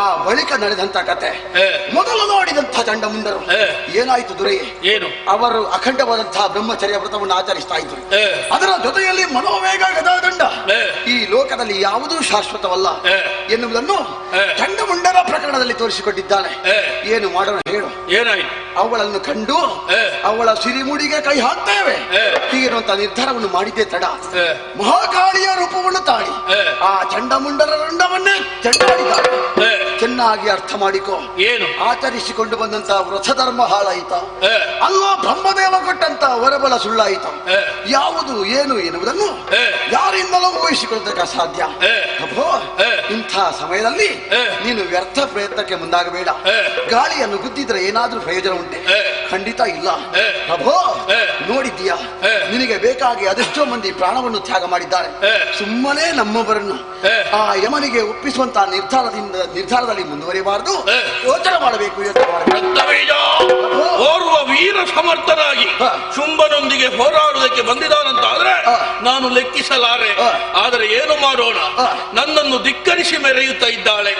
ಆ ಬಳಿಕ ನಡೆದಂತ ಕತೆ ಮೊದಲು ನೋಡಿದಂತಹ ಚಂಡಮುಂಡರು ಏನಾಯ್ತು ದೊರೆಯೇ? ಅವರು ಅಖಂಡವಾದಂತಹ ಬ್ರಹ್ಮಚರ್ಯ ವ್ರತವನ್ನು ಆಚರಿಸ್ತಾ ಇದ್ರು. ಅದರ ಜೊತೆಯಲ್ಲಿ ಮನೋವೇಗ ಗದಾದಂಡ. ಈ ಲೋಕದಲ್ಲಿ ಯಾವುದೂ ಶಾಶ್ವತವಲ್ಲ ಎನ್ನುವುದನ್ನು ಚಂಡಮುಂಡರ ಪ್ರಕರಣದಲ್ಲಿ ತೋರಿಸಿಕೊಟ್ಟಿದ್ದಾನೆ. ಏನು ಮಾಡೋಣ ಹೇಳು. ಅವಳನ್ನು ಕಂಡು ಅವಳ ಸಿರಿಮುಡಿಗೆ ಕೈ ಹಾಕ್ತೇವೆ ಹೀಗಿರುವಂತ ನಿರ್ಧಾರವನ್ನು ಮಾಡಿದ್ದೇ ತಡ. ಮಹಾಕಾಳಿಯ ರೂಪವನ್ನು ತಾಳಿ ಆ ಚಂಡಮುಂಡರ ರಂಡವನ್ನೇ ಚೆಂಡಾಡಿದ್ದಾರೆ. ಚೆನ್ನಾಗಿ ಅರ್ಥ ಮಾಡಿಕೊ. ಏನು ಆಚರಿಸಿಕೊಂಡು ಬಂದಂತ ವ್ರತಧರ್ಮ ಹಾಳಾಯಿತ, ಅಲ್ಲ ಬ್ರಹ್ಮದೇವ ಕೊಟ್ಟಂತ ವರಬಲ ಸುಳ್ಳಾಯಿತ. ಯಾವುದು ಏನು ಎನ್ನುವುದನ್ನು ಯಾರಿಂದಲೂ ಊಹಿಸಿಕೊಳ್ಳುವುದಕ್ಕೆ ಅಸಾಧ್ಯ. ಪ್ರಭೋ, ಇಂಥ ಸಮಯದಲ್ಲಿ ನೀನು ವ್ಯರ್ಥ ಪ್ರಯತ್ನಕ್ಕೆ ಮುಂದಾಗಬೇಡ. ಗಾಳಿಯನ್ನು ಗುದ್ದಿದ್ರೆ ಏನಾದ್ರೂ ಪ್ರಯೋಜನ ಉಂಟೆ? ಖಂಡಿತ ಇಲ್ಲ. ಪ್ರಭೋ, ನೋಡಿದ್ದೀಯಾ, ನಿನಗೆ ಬೇಕಾಗಿ ಅದೆಷ್ಟೋ ಮಂದಿ ಪ್ರಾಣವನ್ನು ತ್ಯಾಗ ಮಾಡಿದ್ದಾರೆ. ಸುಮ್ಮನೆ ನಮ್ಮವರನ್ನು ಆ ಯಮನಿಗೆ ಒಪ್ಪಿಸುವಂತಹ ನಿರ್ಧಾರದಲ್ಲಿ ಮುಂದುವರಿಯಬಾರದು. ಯೋಚನೆ ಮಾಡಬೇಕು. ಓರ್ವ ವೀರ ಸಮರ್ಥನಾಗಿ ಶುಂಭನೊಂದಿಗೆ ಹೋರಾಡುವುದಕ್ಕೆ ಬಂದಿದ್ದಾನಂತಾದ್ರೆ ನಾನು ಲೆಕ್ಕಿಸಲಾರೆ. ಆದರೆ ಏನು ಮಾಡೋಣ, ನನ್ನನ್ನು ಧಿಕ್ಕರಿಸಿ ಮೆರೆಯುತ್ತಾ ಇದ್ದಾಳೆ.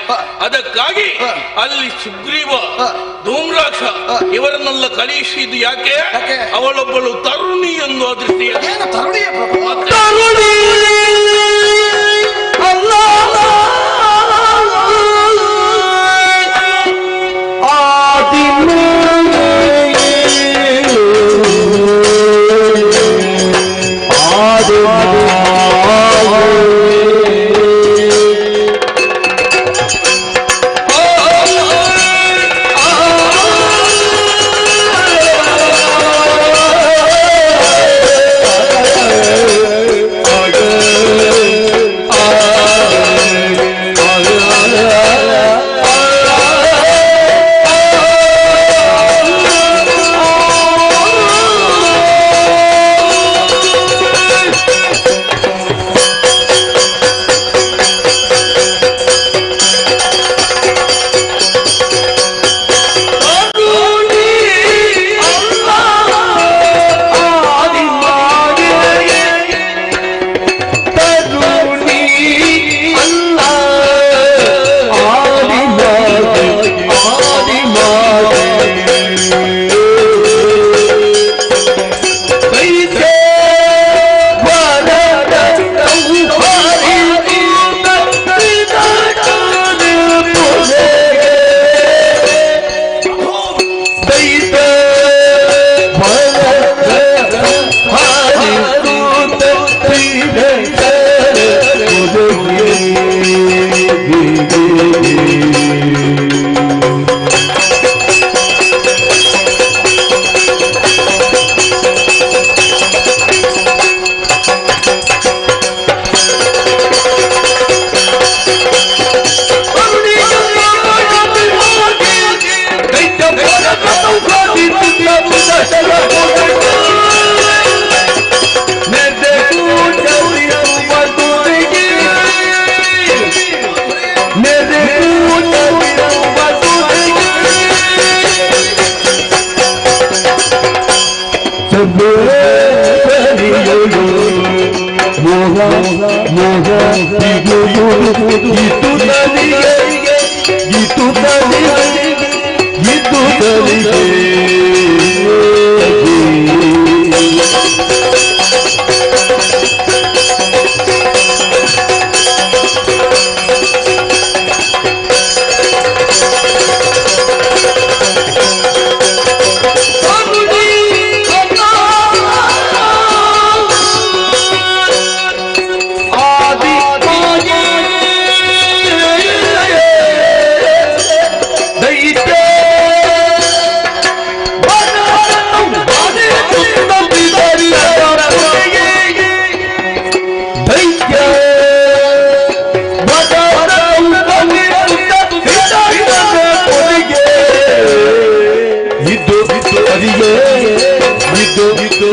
ಅದಕ್ಕಾಗಿ ಅಲ್ಲಿ ಸುಗ್ರೀವ, ಧೂಮ್ರಾಕ್ಷ ಇವರನ್ನೆಲ್ಲ ಕಳಿಸಿದ್ದು ಯಾಕೆ? ಅವಳೊಬ್ಬಳು ತರುಣಿ ಎಂದು ದೃಷ್ಟಿಯ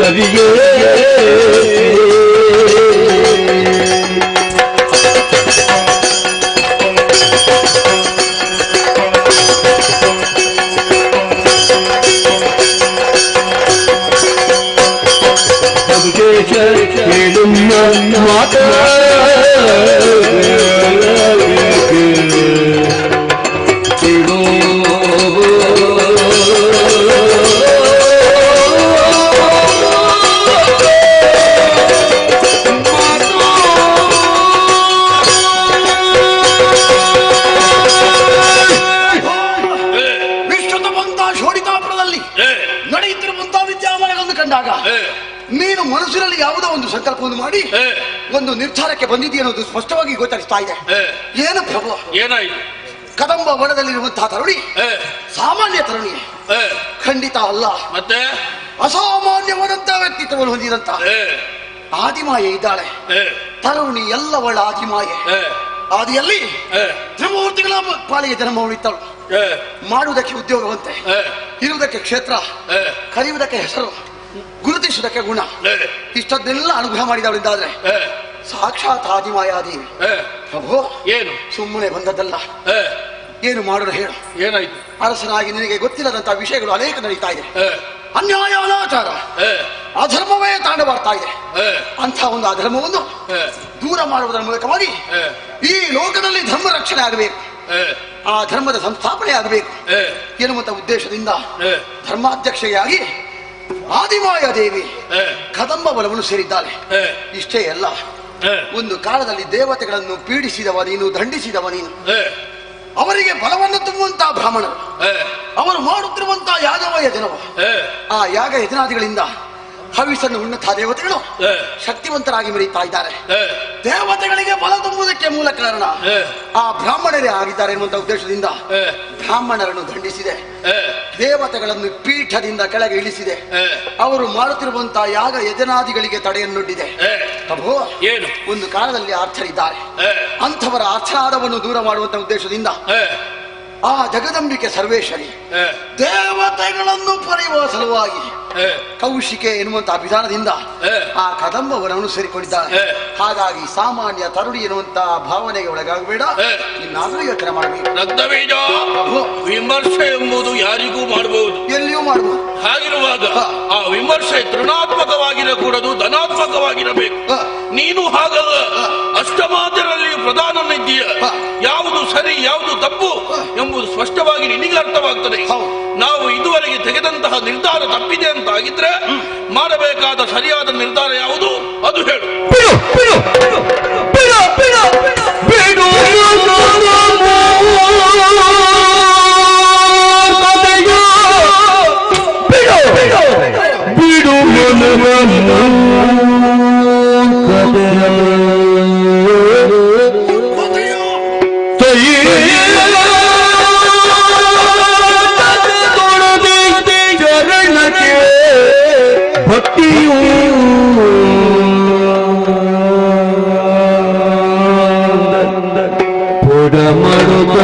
ಸರಿಯೇ ಮಾತ ನೀನು ಮನಸ್ಸಿನಲ್ಲಿ ಯಾವುದೋ ಒಂದು ಸಂಕಲ್ಪವನ್ನು ಮಾಡಿ ಒಂದು ನಿರ್ಧಾರಕ್ಕೆ ಬಂದಿದ್ದೀಯ ಅನ್ನೋದು ಸ್ಪಷ್ಟವಾಗಿ ಗೋಚರಿಸ್ತಾ ಇದೆ. ಏನು ಪ್ರಭು, ಏನಾಯ್ತು? ಕದಂಬ ವನದಲ್ಲಿರುವಂತಹ ತರುಣಿ ಸಾಮಾನ್ಯ ತರುಣಿ ಖಂಡಿತ ಅಲ್ಲ. ಮತ್ತೆ ಅಸಾಮಾನ್ಯವಾದಂತಹ ವ್ಯಕ್ತಿತ್ವವನ್ನು ಹೊಂದಿದಂತ ಆದಿಮಾಯೆ ಇದ್ದಾಳೆ. ತರುಣಿ ಎಲ್ಲವಳ ಆದಿಮಾಯೆ. ಆದಿಯಲ್ಲಿ ತ್ರಿಮೂರ್ತಿಗಳ ಪಾಲಿಗೆ ಜನ್ಮ ಉಳಿತಳು. ಮಾಡುವುದಕ್ಕೆ ಉದ್ಯೋಗವಂತೆ, ಇರುವುದಕ್ಕೆ ಕ್ಷೇತ್ರ, ಕರೆಯುವುದಕ್ಕೆ ಹೆಸರು, ಗುರುತಿಸುವುದಕ್ಕೆ ಗುಣ, ಇಷ್ಟನ್ನೆಲ್ಲ ಅನುಗ್ರಹ ಮಾಡಿದವಳಿಂದಾದ್ರೆ ಸಾಕ್ಷಾತ್ ಆದಿಮಾಯಾದೇವಿ. ಪ್ರಭು, ಏನು ಸುಮ್ಮನೆ ಬಂದದ್ದಲ್ಲ. ಏನು ಮಾಡೋಣ ಹೇಳು. ಏನಾಯ್ತು? ಅರಸನಾಗಿ ನಿನಗೆ ಗೊತ್ತಿಲ್ಲದಂತಹ ವಿಷಯಗಳು ಅನೇಕ ನಡೀತಾ ಇದೆ. ಅನ್ಯಾಯ, ಅನಾಚಾರ, ಅಧರ್ಮವೇ ತಾಂಡವಾಡ್ತಾ ಇದೆ. ಅಂತ ಒಂದು ಅಧರ್ಮವನ್ನು ದೂರ ಮಾಡುವುದರ ಮೂಲಕವಾಗಿ ಈ ಲೋಕದಲ್ಲಿ ಧರ್ಮ ರಕ್ಷಣೆ ಆಗಬೇಕು, ಆ ಧರ್ಮದ ಸಂಸ್ಥಾಪನೆ ಆಗಬೇಕು ಎನ್ನುವಂತ ಉದ್ದೇಶದಿಂದ ಧರ್ಮಾಧ್ಯಕ್ಷೆಯಾಗಿ ಆದಿಮಾಯಾದೇವಿ ಕದಂಬ ಬಲವನ್ನು ಸೇರಿದ್ದಾಳೆ. ಇಷ್ಟೇ ಅಲ್ಲ, ಒಂದು ಕಾಲದಲ್ಲಿ ದೇವತೆಗಳನ್ನು ಪೀಡಿಸಿದವ ನೀನು, ದಂಡಿಸಿದವ ನೀನು. ಅವರಿಗೆ ಬಲವನ್ನು ತುಂಬುವಂತಹ ಬ್ರಾಹ್ಮಣರು, ಅವರು ಮಾಡುತ್ತಿರುವಂತಹ ಯಾಗವ ಯಜನವ, ಆ ಯಾಗ ಯಜನಾದಿಗಳಿಂದ ಹವಿಸನ್ನು ಉಣ್ಣುತ್ತಾ ದೇವತೆಗಳು ಶಕ್ತಿವಂತರಾಗಿ ಮೆರೀತಾ ಇದ್ದಾರೆ. ದೇವತೆಗಳಿಗೆ ಬಲ ತುಂಬುವುದಕ್ಕೆ ಮೂಲ ಕಾರಣ ಆ ಬ್ರಾಹ್ಮಣರೇ ಆಗಿದ್ದಾರೆ ಎನ್ನುವಂತ ಉದ್ದೇಶದಿಂದ ಬ್ರಾಹ್ಮಣರನ್ನು ದಂಡಿಸಿದೆ, ದೇವತೆಗಳನ್ನು ಪೀಠದಿಂದ ಕೆಳಗೆ ಇಳಿಸಿದೆ, ಅವರು ಮಾಡುತ್ತಿರುವಂತಹ ಯಾಗ ಯಜನಾದಿಗಳಿಗೆ ತಡೆಯನ್ನೊಡ್ಡಿದೆ. ಪ್ರಭು, ಏನು ಒಂದು ಕಾಲದಲ್ಲಿ ಅರ್ಥರಿದ್ದಾರೆ, ಅಂಥವರ ಅರ್ಥನಾದವನ್ನು ದೂರ ಮಾಡುವಂತ ಉದ್ದೇಶದಿಂದ ಆ ಜಗದಂಬಿಕೆ ಸರ್ವೇಶ್ವರಿ ದೇವತೆಗಳನ್ನು ಪಡೆಯುವ ಸಲುವಾಗಿ ಕೌಶಿಕೆ ಎನ್ನುವಂತ ವಿಧಾನದಿಂದ ಆ ಕದಂಬವನನ್ನು ಸೇರಿಕೊಂಡಿದ್ದಾರೆ. ಹಾಗಾಗಿ ಸಾಮಾನ್ಯ ತರುಣಿ ಎನ್ನುವಂತಹ ಭಾವನೆಗೆ ಒಳಗಾಗಬೇಡ, ಇನ್ನಾದರೂ ಯೋಚನೆ ಮಾಡಬೇಕು. ವಿಮರ್ಶೆ ಎಂಬುದು ಯಾರಿಗೂ ಮಾಡಬಹುದು, ಎಲ್ಲಿಯೂ ಮಾಡಬಹುದು. ಹಾಗಿರುವಾಗ ಆ ವಿಮರ್ಶೆ ತೃಣಾತ್ಮಕವಾಗಿರಕೂಡದು, ಧನಾತ್ಮಕವಾಗಿರಬೇಕು. ನೀನು ಹಾಗಲ್ಲ, ಅಷ್ಟಮಾತ್ರರಲ್ಲಿ ಪ್ರಧಾನನಿದ್ದೀಯ. ಯಾವುದು ಸರಿ ಯಾವುದು ತಪ್ಪು ಎಂಬುದು ಸ್ಪಷ್ಟವಾಗಿ ನಿನಗೆ ಅರ್ಥವಾಗ್ತದೆ. ನಾವು ಇದುವರೆಗೆ ತೆಗೆದಂತಹ ನಿರ್ಧಾರ ತಪ್ಪಿದೆ ಅಂತ ಆಗಿದ್ರೆ ಮಾಡಬೇಕಾದ ಸರಿಯಾದ ನಿರ್ಧಾರ ಯಾವುದು ಅದು ಹೇಳು. ಭಕ್ತಿಯೂ ಪುಡ ಮರುಗ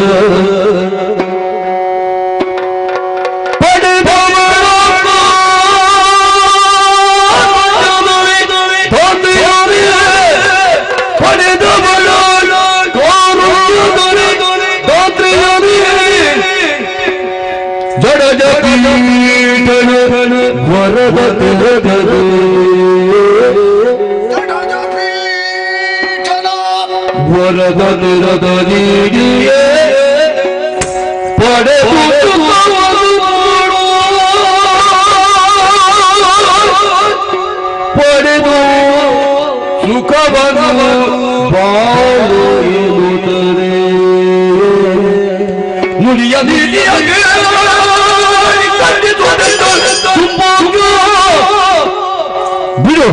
ವರದ ನೀಡಿಯೇ ಪಡೆದು ಸುಖವನ್ನು ಬಾಳುತ್ತದೆ. ನುಡಿಯ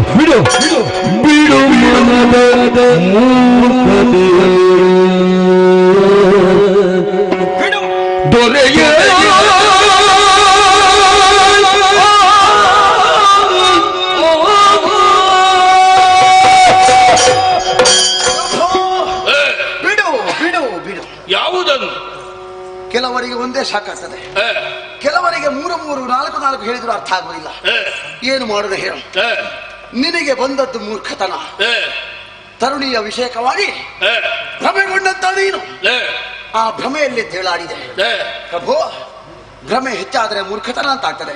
ಬಿಡು ಬಿಡು ಬಿಡು ಮನದ ಮೂರ್ಖತೆಯ ದೊರೆಯ ಬಿಡು ಬಿಡು ಬಿಡು. ಯಾವುದನ್ನು? ಕೆಲವರಿಗೆ ಒಂದೇ ಸಾಕಾಗ್ತದೆ, ಕೆಲವರಿಗೆ ಮೂರು ಅವರು ನಾಲ್ಕು ಹೇಳಿದ್ರು ಅರ್ಥ ಆಗುವುದಿಲ್ಲ. ಏನು ಮಾಡೋದು ಹೇಳು. ನಿನಗೆ ಬಂದದ್ದು ಮೂರ್ಖತನ. ತರುಣಿಯ ವಿಷಯಕವಾಗಿ ಭ್ರಮೆಗೊಂಡಂತ ನೀನು ಆ ಭ್ರಮೆಯಲ್ಲಿ ತೇಳಾಡಿದೆ. ಪ್ರಭು, ಭ್ರಮೆ ಹೆಚ್ಚಾದ್ರೆ ಮೂರ್ಖತನ ಅಂತ ಆಗ್ತದೆ.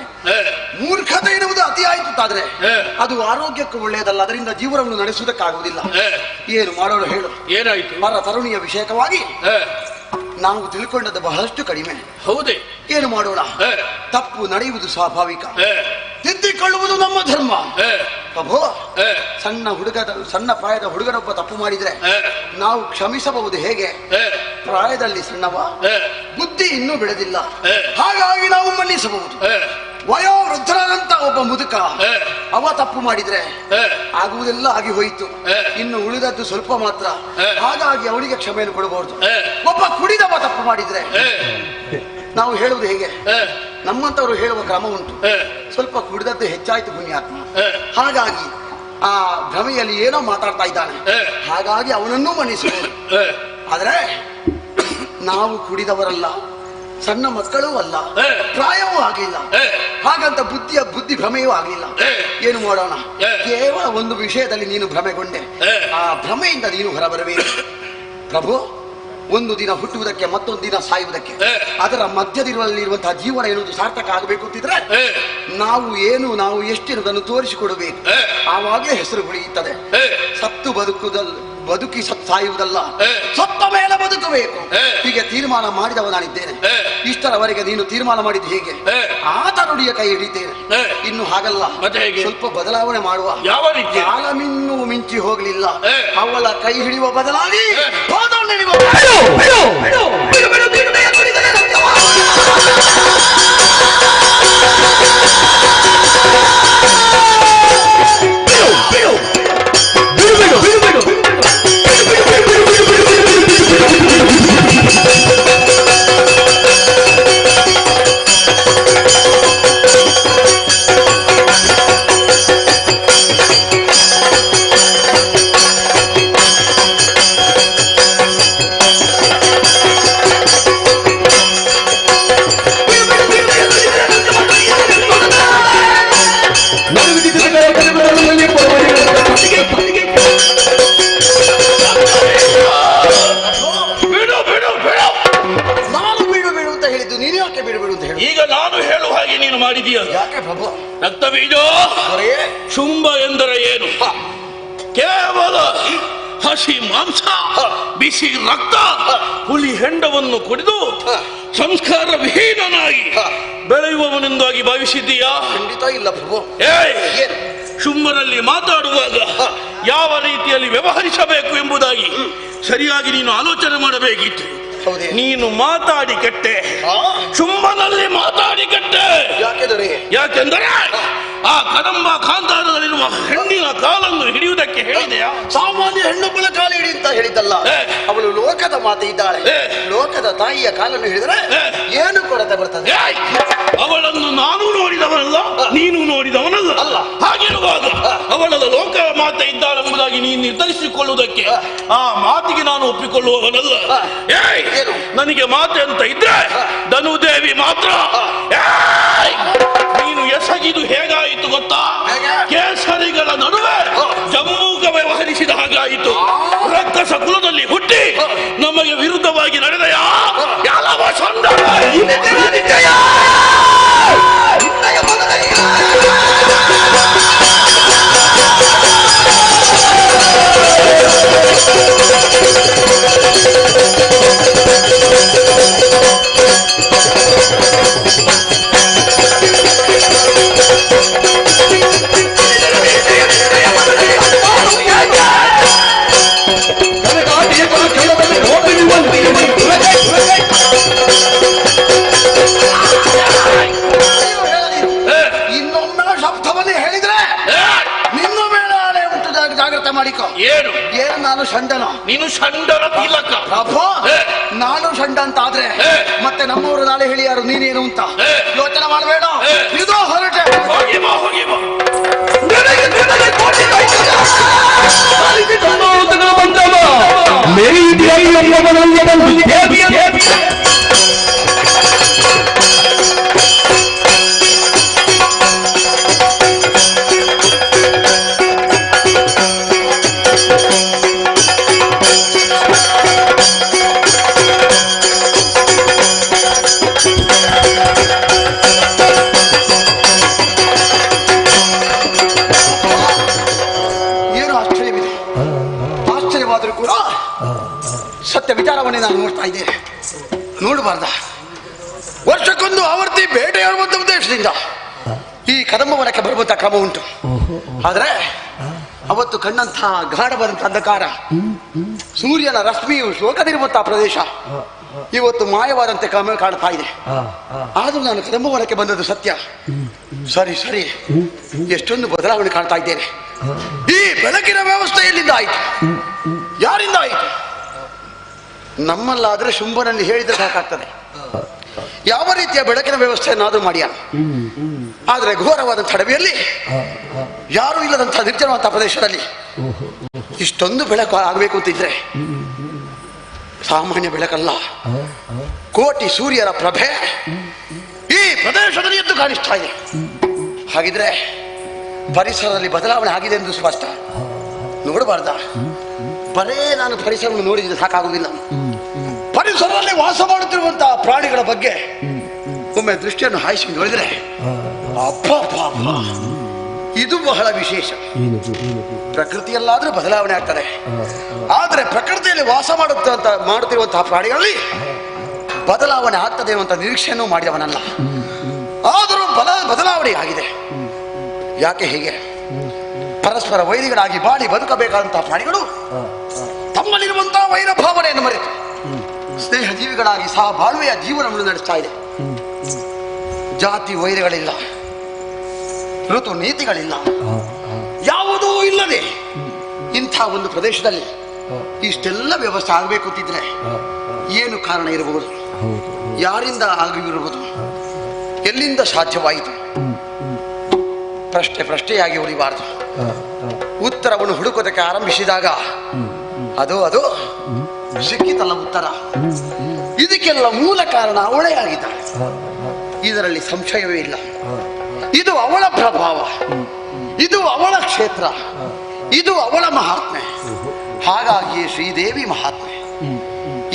ಮೂರ್ಖತೆ ಎನ್ನುವುದು ಅತಿ ಆಯ್ತಾದ್ರೆ ಅದು ಆರೋಗ್ಯಕ್ಕೂ ಒಳ್ಳೆಯದಲ್ಲ, ಅದರಿಂದ ಜೀವನವನ್ನು ನಡೆಸುವುದಕ್ಕಾಗುವುದಿಲ್ಲ. ಏನು ಮಾಡೋಣ ಹೇಳು. ಏನಾಯ್ತು? ಮರ ತರುಣಿಯ ವಿಷಯಕವಾಗಿ ನಾವು ತಿಳ್ಕೊಂಡದ್ದು ಬಹಳಷ್ಟು ಕಡಿಮೆ. ಹೌದೇ? ಏನು ಮಾಡೋಣ. ತಪ್ಪು ನಡೆಯುವುದು ಸ್ವಾಭಾವಿಕ, ತಿದ್ದಿಕೊಳ್ಳುವುದು ನಮ್ಮ ಧರ್ಮ. ಪ್ರಭು, ಸಣ್ಣ ಪ್ರಾಯದ ಹುಡುಗನೊಬ್ಬ ತಪ್ಪು ಮಾಡಿದ್ರೆ ನಾವು ಕ್ಷಮಿಸಬಹುದು ಹೇಗೆ? ಪ್ರಾಯದಲ್ಲಿ ಸಣ್ಣವ, ಬುದ್ಧಿ ಇನ್ನೂ ಬೆಳೆದಿಲ್ಲ, ಹಾಗಾಗಿ ನಾವು ಮನ್ನಿಸಬಹುದು. ವಯೋವೃದ್ಧರಾದಂತ ಒಬ್ಬ ಮುದುಕ ಅವ ತಪ್ಪು ಮಾಡಿದ್ರೆ ಆಗುವುದೆಲ್ಲ ಆಗಿ ಹೋಯಿತು, ಇನ್ನು ಉಳಿದದ್ದು ಸ್ವಲ್ಪ ಮಾತ್ರ, ಹಾಗಾಗಿ ಅವನಿಗೆ ಕ್ಷಮೆಯನ್ನು ಕೊಡಬಹುದು. ಒಬ್ಬ ಕುಡಿದವ ತಪ್ಪು ಮಾಡಿದ್ರೆ ನಾವು ಹೇಳುವುದು ಹೇಗೆ? ನಮ್ಮಂತವರು ಹೇಳುವ ಕ್ರಮ ಉಂಟು, ಸ್ವಲ್ಪ ಕುಡಿದದ್ದು ಹೆಚ್ಚಾಯ್ತು ಪುಣ್ಯಾತ್ಮ, ಹಾಗಾಗಿ ಆ ಭ್ರಮೆಯಲ್ಲಿ ಏನೋ ಮಾತಾಡ್ತಾ ಇದ್ದಾನೆ, ಹಾಗಾಗಿ ಅವನನ್ನೂ ಮನ್ನಿಸಬಹುದು. ಆದ್ರೆ ನಾವು ಕುಡಿದವರಲ್ಲ, ಸಣ್ಣ ಮಕ್ಕಳೂ ಅಲ್ಲ, ಪ್ರಾಯವೂ ಆಗಲಿಲ್ಲ, ಹಾಗಂತ ಬುದ್ಧಿ ಭ್ರಮೆಯೂ ಆಗಲಿಲ್ಲ. ಏನು ಮಾಡೋಣ. ಕೇವಲ ಒಂದು ವಿಷಯದಲ್ಲಿ ನೀನು ಭ್ರಮೆಗೊಂಡೆ, ಆ ಭ್ರಮೆಯಿಂದ ನೀನು ಹೊರಬರಬೇಕು. ಪ್ರಭು, ಒಂದು ದಿನ ಹುಟ್ಟುವುದಕ್ಕೆ ಮತ್ತೊಂದು ದಿನ ಸಾಯುವುದಕ್ಕೆ, ಅದರ ಮಧ್ಯದಲ್ಲಿರುವಂತಹ ಜೀವನ ಎನ್ನುವುದು ಸಾರ್ಥಕ ಆಗಬೇಕು ಅಂತಿದ್ರೆ ನಾವು ಎಷ್ಟಿರುವುದನ್ನು ತೋರಿಸಿಕೊಡಬೇಕು. ಆವಾಗಲೇ ಹೆಸರು ಉಳಿಯುತ್ತದೆ. ಸತ್ತು ಬದುಕಿ ಸಾಯುವುದಲ್ಲ, ಸತ್ತ ಮೇಲೆ ಬದುಕಬೇಕು. ಹೀಗೆ ತೀರ್ಮಾನ ಮಾಡಿದವ ನಾನಿದ್ದೇನೆ. ಇಷ್ಟರವರೆಗೆ ನೀನು ತೀರ್ಮಾನ ಮಾಡಿದ್ದು ಹೇಗೆ? ಆತ ನುಡಿಯ ಕೈ ಹಿಡಿತೇನೆ. ಇನ್ನು ಹಾಗಲ್ಲ, ಸ್ವಲ್ಪ ಬದಲಾವಣೆ ಮಾಡುವ. ಕಾಲಮಿನ್ನೂ ಮಿಂಚಿ ಹೋಗಲಿಲ್ಲ, ಅವಳ ಕೈ ಹಿಡಿಯುವ ಬದಲಾಗಿ ರಕ್ತ ಬೀಜ ಶುಂಭ ಎಂದರೆ ಏನು? ಕೇವಲ ಹಸಿ ಮಾಂಸ, ಬಿಸಿ ರಕ್ತ, ಹುಲಿ ಹೆಂಡವನ್ನು ಕುಡಿದು ಸಂಸ್ಕಾರ ವಿಹೀನನಾಗಿ ಬೆಳೆಯುವವನೆಂದಾಗಿ ಭಾವಿಸಿದ್ದೀಯಾ? ಖಂಡಿತ ಇಲ್ಲ ಪ್ರಭು. ಶುಂಭನಲ್ಲಿ ಮಾತಾಡುವಾಗ ಯಾವ ರೀತಿಯಲ್ಲಿ ವ್ಯವಹರಿಸಬೇಕು ಎಂಬುದಾಗಿ ಸರಿಯಾಗಿ ನೀನು ಆಲೋಚನೆ ಮಾಡಬೇಕಿತ್ತು. ನೀನು ಮಾತಾಡಿ ಕೆಟ್ಟೆ, ಶುಂಭನಲ್ಲಿ ಮಾತಾಡಿ ಕೆಟ್ಟೆ. ಯಾಕೆಂದರೆ ಆ ಕದಂಬ ಕಾಂತಾರದಲ್ಲಿರುವ ಹೆಣ್ಣಿನ ಕಾಲನ್ನು ಹಿಡಿಯುವುದಕ್ಕೆ ಹೇಳಿದೆಯಾ? ಸಾಮಾನ್ಯ ಹೆಣ್ಣೊಬ್ಬಳ ಕಾಲ ಹಿಡಿ ಅಂತ ಹೇಳಿದ್ದಲ್ಲ, ಅವಳು ಲೋಕದ ಮಾತೆ ಇದ್ದಾಳೆ. ಲೋಕದ ತಾಯಿಯ ಕಾಲನ್ನು ಹಿಡಿದರೆ ಏನು ಕೊರತೆ ಬರ್ತದೆ? ಅವಳನ್ನು ನಾನು ನೋಡಿದವನಲ್ಲ, ನೀನು ನೋಡಿದವನಲ್ಲ. ಹಾಗಿರುವಾಗ ಅವಳದ ಲೋಕ ಮಾತೆ ಇದ್ದಾಳೆಂಬುದಾಗಿ ನೀನು ನಿರ್ಧರಿಸಿಕೊಳ್ಳುವುದಕ್ಕೆ ಆ ಮಾತಿಗೆ ನಾನು ಒಪ್ಪಿಕೊಳ್ಳುವವನಲ್ಲ. ನನಗೆ ಮಾತೆ ಅಂತ ಇದ್ರೆ ಧನುದೇವಿ ಮಾತ್ರ. ನೀನು ಎಸಗಿದು ಹೇಗಾಯಿತು ಗೊತ್ತಾ? ಕೇಸರಿಗಳ ನಡುವೆ ಜಮ್ಮುಗ ವ್ಯವಹರಿಸಿದ ಹಾಗಾಯಿತು. ರಕ್ಕಸ ಕುಲದಲ್ಲಿ ಹುಟ್ಟಿ ನಮಗೆ ವಿರುದ್ಧವಾಗಿ ನಡೆದಯಾ? ಯಾವ ಸಂದರ್ಭ ಏನು ನಾನು ಷಂಡನ? ನೀನು ಷಂಡನ ತಿಲಕ. ಪ್ರಭು, ನಾನು ಷಂಡ ಅಂತ ಆದ್ರೆ ಮತ್ತೆ ನಮ್ಮವರು ನಾಳೆ ಹೇಳಿ ಯಾರು ನೀನೇನು ಅಂತ ಯೋಚನೆ ಮಾಡಬೇಡ. ಇದು ಹೊರಟೆ. ವರ್ಷಗಳಿಂದ ಈ ಕದಂಬವನಕ್ಕೆ ಬರುವಂತಹ ಕ್ರಮ ಉಂಟು. ಆದ್ರೆ ಅವತ್ತು ಕಂಡಂತಹ ಗಾಢವಾದಂತಹ ಅಂಧಕಾರ, ಸೂರ್ಯನ ರಶ್ಮಿಯು ಶೋಕದಿರುವಂತಹ ಪ್ರದೇಶ ಇವತ್ತು ಮಾಯವಾದಂತೆ ಕಾಣ್ತಾ ಇದೆ. ಆದ್ರೂ ನಾನು ಕದಂಬವನಕ್ಕೆ ಬಂದದ್ದು ಸತ್ಯ. ಸರಿ ಸರಿ, ಎಷ್ಟೊಂದು ಬದಲಾವಣೆ ಕಾಣ್ತಾ ಇದ್ದೇನೆ. ಈ ಬೆಳಕಿನ ವ್ಯವಸ್ಥೆ ಎಲ್ಲಿಂದ ಆಯಿತು? ಯಾರಿಂದ ಆಯಿತು? ನಮ್ಮಲ್ಲಾದ್ರೆ ಶುಂಭನಲ್ಲಿ ಹೇಳಿದ್ರೆ ಸಾಕಾಗ್ತದೆ. ಯಾವ ರೀತಿಯ ಬೆಳಕಿನ ವ್ಯವಸ್ಥೆಯನ್ನಾದ್ರೂ ಮಾಡಿಯ. ಆದ್ರೆ ಘೋರವಾದ ಅಡವಿಯಲ್ಲಿ, ಯಾರು ಇಲ್ಲದಂತಹ ನಿರ್ಜನವಂತಹ ಪ್ರದೇಶದಲ್ಲಿ ಇಷ್ಟೊಂದು ಬೆಳಕು ಆಗಬೇಕು ಅಂತಿದ್ರೆ ಸಾಮಾನ್ಯ ಬೆಳಕಲ್ಲ, ಕೋಟಿ ಸೂರ್ಯರ ಪ್ರಭೆ ಈ ಪ್ರದೇಶದಲ್ಲಿ ಎದ್ದು ಕಾಣಿಸ್ತಾ ಇದೆ. ಹಾಗಿದ್ರೆ ಪರಿಸರದಲ್ಲಿ ಬದಲಾವಣೆ ಆಗಿದೆ ಎಂದು ಸ್ಪಷ್ಟ. ನೋಡಬಾರ್ದ? ಬರೇ ನಾನು ಪರಿಸರವನ್ನು ನೋಡಿದ್ರೆ ಸಾಕಾಗುವುದಿಲ್ಲ. ಪರಿಸರದಲ್ಲಿ ವಾಸ ಮಾಡುತ್ತಿರುವಂತಹ ಪ್ರಾಣಿಗಳ ಬಗ್ಗೆ ಒಮ್ಮೆ ದೃಷ್ಟಿಯನ್ನು ಹಾಯಿಸಿ ನೋಡಿದ್ರೆ ಅಬ್ಬಬ್ಬ, ಇದು ಬಹಳ ವಿಶೇಷ. ಪ್ರಕೃತಿಯಲ್ಲಾದ್ರೂ ಬದಲಾವಣೆ ಆಗ್ತದೆ, ಆದ್ರೆ ಪ್ರಕೃತಿಯಲ್ಲಿ ವಾಸ ಮಾಡುತ್ತಿರುವಂತಹ ಪ್ರಾಣಿಗಳಲ್ಲಿ ಬದಲಾವಣೆ ಆಗ್ತದೆ ಎನ್ನುವಂತ ನಿರೀಕ್ಷೆಯನ್ನು ಮಾಡಿದವನಲ್ಲ. ಆದರೂ ಬದಲಾವಣೆ ಆಗಿದೆ. ಯಾಕೆ ಹೀಗೆ? ಪರಸ್ಪರ ವೈರಿಗಳಾಗಿ ಬಾಳಿ ಬದುಕಬೇಕಾದಂತಹ ಪ್ರಾಣಿಗಳು ತಮ್ಮಲ್ಲಿರುವಂತಹ ವೈರ ಭಾವನೆಯನ್ನು ಮರೆತು ಸ್ನೇಹ ಜೀವಿಗಳಾಗಿ ಸಹ ಬಾಳ್ವೆಯ ಜೀವನವನ್ನು ನಡೆಸ್ತಾ ಇದೆ. ಜಾತಿ ವೈರಗಳಿಲ್ಲ, ಋತು ನೀತಿಗಳಿಲ್ಲ, ಯಾವುದೂ ಇಲ್ಲದೆ ಇಂಥ ಒಂದು ಪ್ರದೇಶದಲ್ಲಿ ಇಷ್ಟೆಲ್ಲ ವ್ಯವಸ್ಥೆ ಆಗಬೇಕು ಅಂತಿದ್ರೆ ಏನು ಕಾರಣ ಇರಬಹುದು? ಯಾರಿಂದ ಆಗಿರಬಹುದು? ಎಲ್ಲಿಂದ ಸಾಧ್ಯವಾಯಿತು? ಪ್ರಶ್ನೆಯಾಗಿ ಉಳಿಬಾರದು. ಉತ್ತರವನ್ನು ಹುಡುಕೋದಕ್ಕೆ ಆರಂಭಿಸಿದಾಗ ಅದು ಸಿಕ್ಕಿತಲ್ಲ ಉತ್ತರ. ಇದಕ್ಕೆಲ್ಲ ಮೂಲ ಕಾರಣ ಅವಳೇ ಆಗಿದ್ದಾಳೆ, ಇದರಲ್ಲಿ ಸಂಶಯವೇ ಇಲ್ಲ. ಇದು ಅವಳ ಪ್ರಭಾವ, ಇದು ಅವಳ ಕ್ಷೇತ್ರ, ಇದು ಅವಳ ಮಹಾತ್ಮೆ. ಹಾಗಾಗಿ ಶ್ರೀದೇವಿ ಮಹಾತ್ಮೆ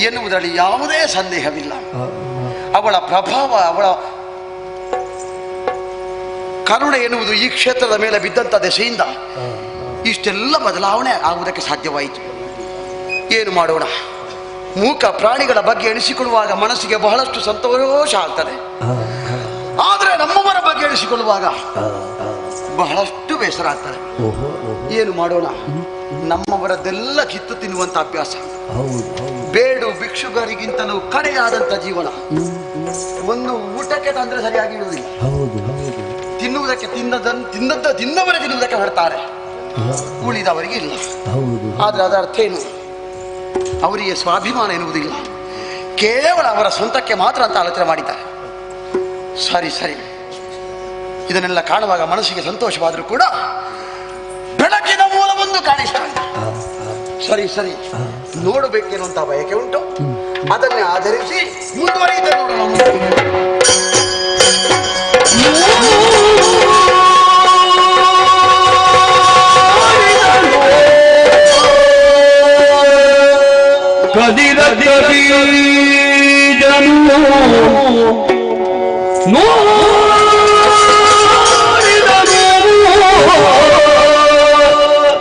ಎನ್ನುವುದರಲ್ಲಿ ಯಾವುದೇ ಸಂದೇಹವಿಲ್ಲ. ಅವಳ ಪ್ರಭಾವ, ಅವಳ ಕರುಣೆ ಎನ್ನುವುದು ಈ ಕ್ಷೇತ್ರದ ಮೇಲೆ ಬಿದ್ದಂತ ದೆಸೆಯಿಂದ ಇಷ್ಟೆಲ್ಲ ಬದಲಾವಣೆ ಆಗುವುದಕ್ಕೆ ಸಾಧ್ಯವಾಯಿತು. ಏನು ಮಾಡೋಣ? ಮೂಕ ಪ್ರಾಣಿಗಳ ಬಗ್ಗೆ ಎಣಿಸಿಕೊಳ್ಳುವಾಗ ಮನಸ್ಸಿಗೆ ಬಹಳಷ್ಟು ಸಂತೋಷ ಆಗ್ತದೆ. ಆದರೆ ನಮ್ಮವರ ಬಗ್ಗೆ ಎಣಿಸಿಕೊಳ್ಳುವಾಗ ಬಹಳಷ್ಟು ಬೇಸರ ಆಗ್ತದೆ. ಏನು ಮಾಡೋಣ? ನಮ್ಮವರದ್ದೆಲ್ಲ ಕಿತ್ತು ತಿನ್ನುವಂತ ಅಭ್ಯಾಸ. ಬೇಡು ಭಿಕ್ಷುಕರಿಗಿಂತಲೂ ಕಡೆಯಾದಂತ ಜೀವನ. ಒಂದು ಊಟಕ್ಕೆ ತಂದ್ರೆ ಸರಿಯಾಗಿ ಇರುವುದಿಲ್ಲ. ತಿನ್ನುವುದಕ್ಕೆ ತಿನ್ನವರೇ ತಿನ್ನುವುದಕ್ಕೆ ಹೊರಡ್ತಾರೆ, ಉಳಿದವರಿಗೆ ಇಲ್ಲ. ಆದ್ರೆ ಅದರ ಅರ್ಥ ಏನು? ಅವರಿಗೆ ಸ್ವಾಭಿಮಾನ ಎನ್ನುವುದಿಲ್ಲ, ಕೇವಲ ಅವರ ಸ್ವಂತಕ್ಕೆ ಮಾತ್ರ ಅಂತ ಆಲೋಚನೆ ಮಾಡಿದ್ದಾರೆ. ಸರಿ ಸರಿ, ಇದನ್ನೆಲ್ಲ ಕಾಣುವಾಗ ಮನಸ್ಸಿಗೆ ಸಂತೋಷವಾದರೂ ಕೂಡ ಬೆಳಕಿನ ಮೂಲವೊಂದು ಕಾಣಿಸ್ತಾ ಇದೆ. ಸರಿ ಸರಿ, ನೋಡಬೇಕೆನ್ನುವಂತಹ ಬಯಕೆ ಉಂಟು. ಅದನ್ನೇ ಆಧರಿಸಿ ಮುಂದುವರಿಯುತ್ತೆ ನೋಡೋಣ. ಕದಿರ ಬೀಜನು